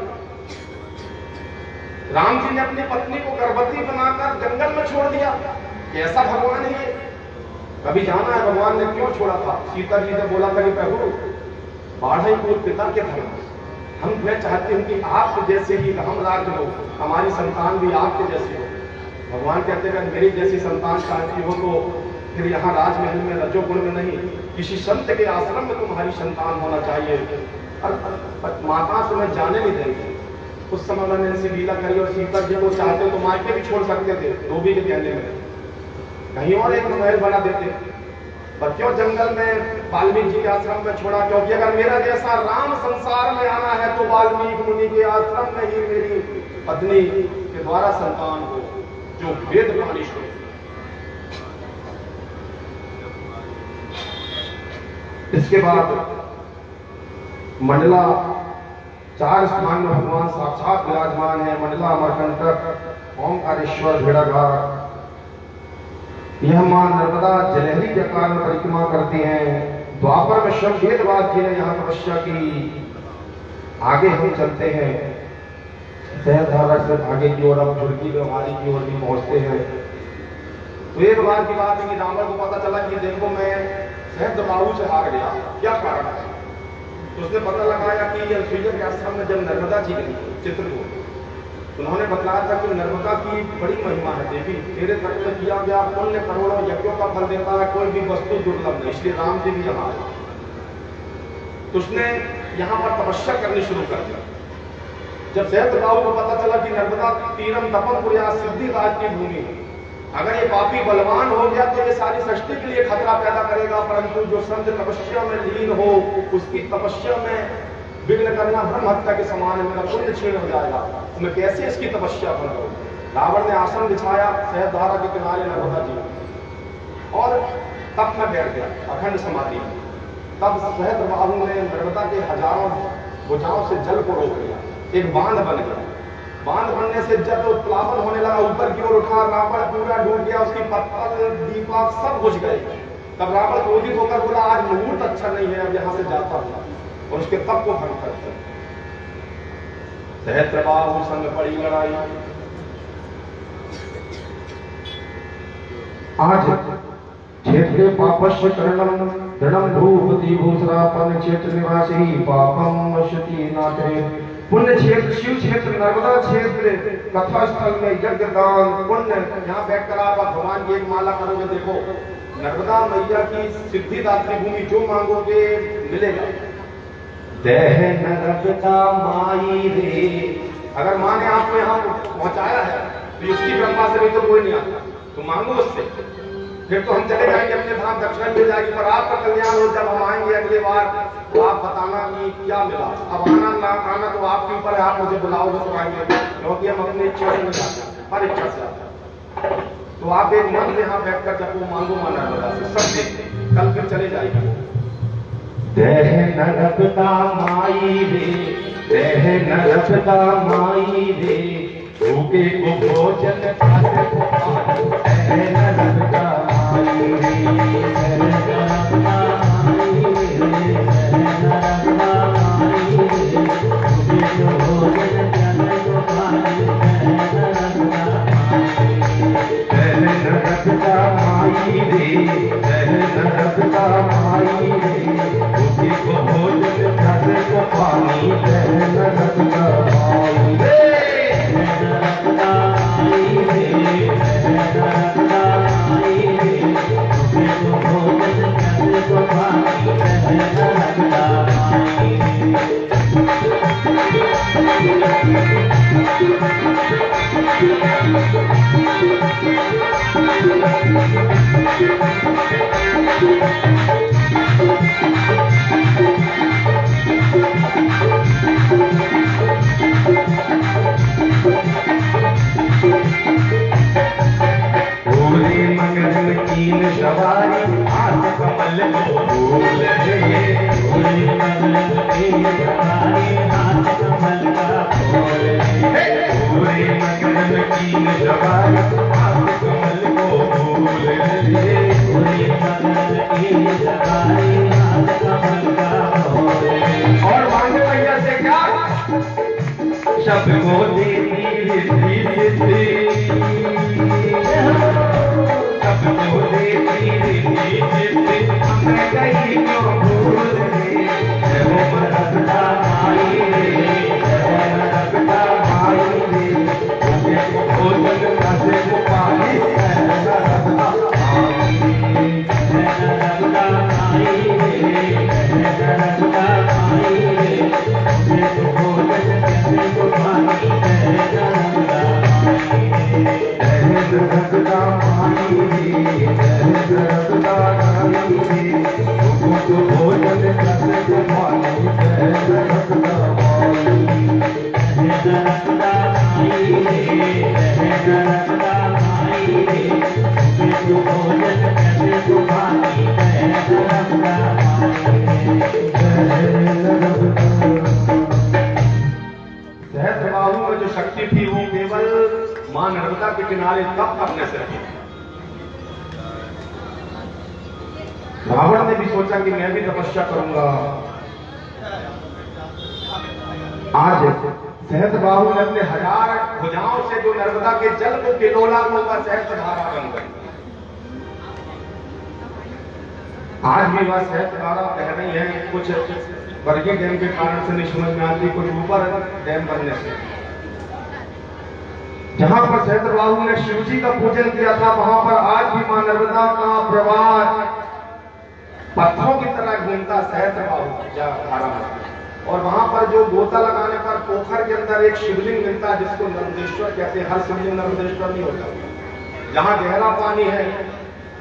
राम जी ने अपनी पत्नी को गर्भवती बनाकर जंगल में छोड़ दिया। कैसा भगवान है ये? कभी जाना है भगवान ने क्यों छोड़ा था? सीता जी ने बोला था कि प्रभु बाढ़ पूर्व पिता के धर्म, हम मैं चाहती हूँ कि आपके जैसे ही हम राज्य हो, हमारी संतान भी आपके जैसी हो। भगवान कहते हैं मेरी जैसी संतान चाहती हो तो फिर यहाँ राजमहल में रजोगुण में नहीं, किसी संत के आश्रम में तुम्हारी संतान होना चाहिए। और माता से मैं जाने नहीं देंगे। उस समय मैंने इनसे लीला करी और सीता जी को चाहते तो मायके भी छोड़ सकते थे, धोबी के कहने में, कहीं और एक महल बना देते। पर क्यों जंगल में वाल्मीकि जी के आश्रम में छोड़ा? क्योंकि अगर मेरा जैसा राम संसार में आना है तो वाल्मीकि मुनि के आश्रम में ही मेरी पत्नी के द्वारा संतान हो, जो वेद प्राणीश हो। इसके बाद मंडला 4 स्थान में भगवान साक्षात विराजमान है। मंडला, अमरकंटक, ओंकारेश्वर, भेड़ाघाट। यह मां नर्मदा जलहरी के आकार में परिक्रमा करती हैं। द्वापर में शव वेदवाद जी ने यहाँ तपस्या की। आगे हम चलते हैं सहस्रधारा से आगे की ओर, अब झुड़की व्यवहारी की ओर भी पहुंचते हैं। तो एक बार की बात है कि रावण को पता चला कि देखो मैं सहस्त्रबाहु से हार गया, क्या कारण है? तो उसने पता लगाया कि अनसुईया के आश्रम में जब नर्मदा जी गई चित्रकूट, उन्होंने बताया था कि नर्मदा की बड़ी महिमा है देवी, तेरे तट में किया गया पुण्य करोड़ों यज्ञों का फल देता है, कोई भी वस्तु दुर्लभ नहीं। इसलिए राम जी भी यहाँ आए। तो उसने यहाँ पर तपस्या करनी शुरू कर दी। जब सहस्त्रबाहु को पता चला कि नर्मदा तीरम तपन पुरिया सिद्धि राज की भूमि, अगर ये पापी बलवान हो गया तो ये सारी सृष्टि के लिए खतरा पैदा करेगा, परंतु जो संत तपस्या में लीन हो उसकी तपस्या में विघ्न करना ब्रह्म हत्या के समान है, मेरा पुण्य क्षीण हो जाएगा, तो मैं कैसे इसकी तपस्या बन करूं? रावण ने आसन बिछाया सहस्त्रधारा के किनारे नर्मदा जी और तप में बैठ गया अखंड समाधि। तब सहस्त्रबाहु ने नर्मदा के हजारों भुजाओं से जल को रोक लिया, एक बांध बन गया। बांध बनने से जब प्लावन होने लगा, ऊपर की ओर उठा, रावण पूरा डूब गया, उसकी पत्तल दीपक सब बुझ गए। तब रावण क्रोधित होकर बोला आज मुहूर्त अच्छा नहीं है, अब यहाँ से जाता हूँ, और उसके तप को भंग करते। सहस्त्रबाहु संग पड़ी लड़ाई। आज क्षेत्रे पापस्य करणम दृढ़म भूपति भूसरापन क्षेत्र निवासी पापम वशति नाथे। पुण्य क्षेत्र, शिव क्षेत्र, नर्मदा क्षेत्र, कथा स्थल में यज्ञ दान पुण्य। यहाँ बैठकर आप भगवान की एक माला करोगे, देखो नर्मदा मैया की सिद्धिदात्री भूमि, जो मांगोगे मिलेगा। देह नर्मदा माई रे, अगर माँ ने आपको यहाँ पहुंचाया है तो उसकी ब्रह्मा से भी तो कोई नहीं आता, तो मांगो उससे, फिर तो हम चले जाएंगे अपने धाम, दक्षिणा मिल जाएगी। पर आपका कल्याण हो, जब हम आएंगे अगली बार तो आप बताना कि क्या मिला। अब आना ना आना तो आपके ऊपर है, आप मुझे बुलाओगे तो आएंगे, क्योंकि हम अपनी इच्छा से नहीं आते, पर इच्छा से आते। तो आप एक मन में यहाँ बैठकर जब वो मांगो माना से सब कल फिर चले जाएगी। देह नरकता माई रे, देह नरकता माई रे, भूखे को भोजन खाते को पानी, देह नरकता माई रे, देह नरकता माई रे, देह नरकता माई रे, भूखे को भोजन खाते को पानी, देह नरकता माई रे, देह नरकता माई रे, भूखे को भोजन खाते को पानी, देह नरकता माई रे, देह नरकता माई रे, देह नरकता माई रे, भूखे को भोजन खाते को पानी, देह नरकता माई पूरे मगन कीन सवारी हाथ कमल को भूल गए, पूरे मगन कीन सवारी हाथ कमल का भूल गए, पूरे मगन कीन सवारी हाथ कमल को भूल गए, पूरे मगन कीन सवारी हाथ कमल का भूल गए। और मांगे भैया से क्या? सबको देती रिद्धि सिद्धि, सबको देती रिद्धि सिद्धि, हमें कहीं क्यों भूल गए, जब मरकता माई रे, जब मरकता माई रे, भूखे को भोजन खाते को पानी, मरकता माई रे, मरकता माई रे, मरकता माई रे, भूखे को भोजन खाते को पानी, मरकता माई रे, मरकता माई रे, भूखे को भोजन खाते को पानी, मरकता माई रे, मरकता माई रे, मरकता माई रे, भूखे को भोजन खाते को पानी, मरकता सहस्त्रबाहु में जो शक्ति थी वो केवल मां नर्मदा के किनारे तप करने से थी। रावण ने भी सोचा कि मैं भी तपस्या करूंगा। आज सहस्त्रबाहु ने अपने 1000 भुजाओं से जो नर्मदा के जल को किलोला को वह सहस्त्रधारा बन गई। आज भी वह सहस्त्रधारा कह रही है, कुछ बरगी डैम के कारण से नहीं समझ में आती, कुछ ऊपर डैम बनने से। जहां पर सहस्त्रबाहु ने शिव जी का पूजन किया था, वहां पर आज भी मां नर्मदा का प्रवाह पत्थरों की तरह घूमता सहस्त्रबाहु धारा में। और वहां पर जो गोता लगाने पर पोखर के अंदर एक शिवलिंग मिलता है जिसको नर्मदेश्वर कहते हैं। हर शिवलिंग नर्मदेश्वर नहीं होता। जहां गहरा पानी है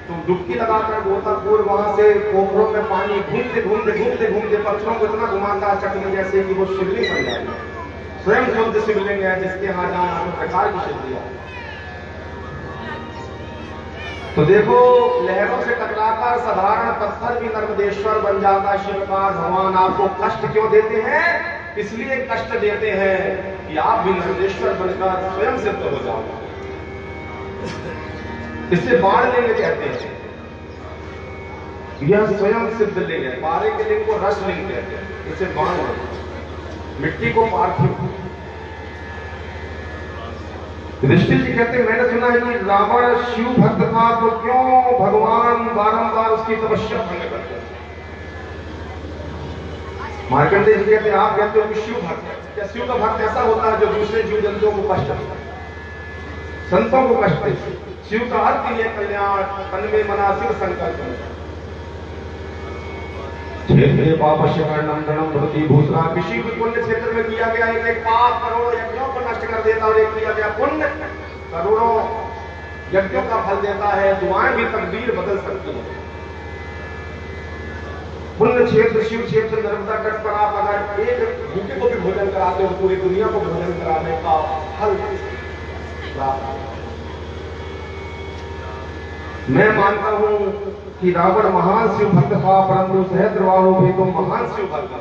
तो डुबकी लगाकर गोताखोर वहां से पोखरों में पानी घूमते घूमते घूमते घूमते पत्थरों को इतना घुमाता चक्र जैसे कि वो शिवलिंग बन जाती है। स्वयं शुद्ध शिवलिंग है जिसके यहाँ जहां प्रकार की सिद्धि है। तो देखो, लहरों से टकराकर साधारण पत्थर भी नर्मदेश्वर बन जाता है। शिवकार भगवान आपको कष्ट क्यों देते हैं? इसलिए कष्ट देते हैं कि आप भी नर्मदेश्वर बनकर स्वयं सिद्ध हो जाओ। इसे बाण लिंग कहते हैं। यह स्वयं सिद्ध लिंग है। पारे के लिंग को रस लिंग कहते हैं। इसे बाण लिंग, मिट्टी को पार्थिव। युधिष्ठिर जी कहते हैं, मैंने सुना है कि रावण शिव भक्त था, तो क्यों भगवान बारंबार उसकी तपस्या भंग करते हैं? मार्कंडेय जी कहते हैं, आप कहते हो कि शिव भक्त है। क्या शिव का भक्त ऐसा होता है जो दूसरे जीव जंतुओं को कष्ट देता है, संतों को कष्ट देता है? शिव का अर्थ ही है कल्याण, तन में मना शिव संकल्प। क्षेत्रे पापस्य कर्णम प्रति भूषणा। किसी भी पुण्य क्षेत्र में किया गया एक पाप करोड़ों यज्ञों को नष्ट कर देता, और एक किया गया पुण्य करोड़ों यज्ञों का फल देता है। दुआएं भी तकदीर बदल सकती हैं। पुण्य क्षेत्र शिव क्षेत्र नर्मदा तट पर आप अगर एक भूखे को भी भोजन कराते हो, पूरी दुनिया को भोजन कराने का फल प्राप्त। मैं मानता हूं कि रावण महान शिव भक्त था, परंतु सहस्त्रबाहु भी तो महान शिव भक्त था।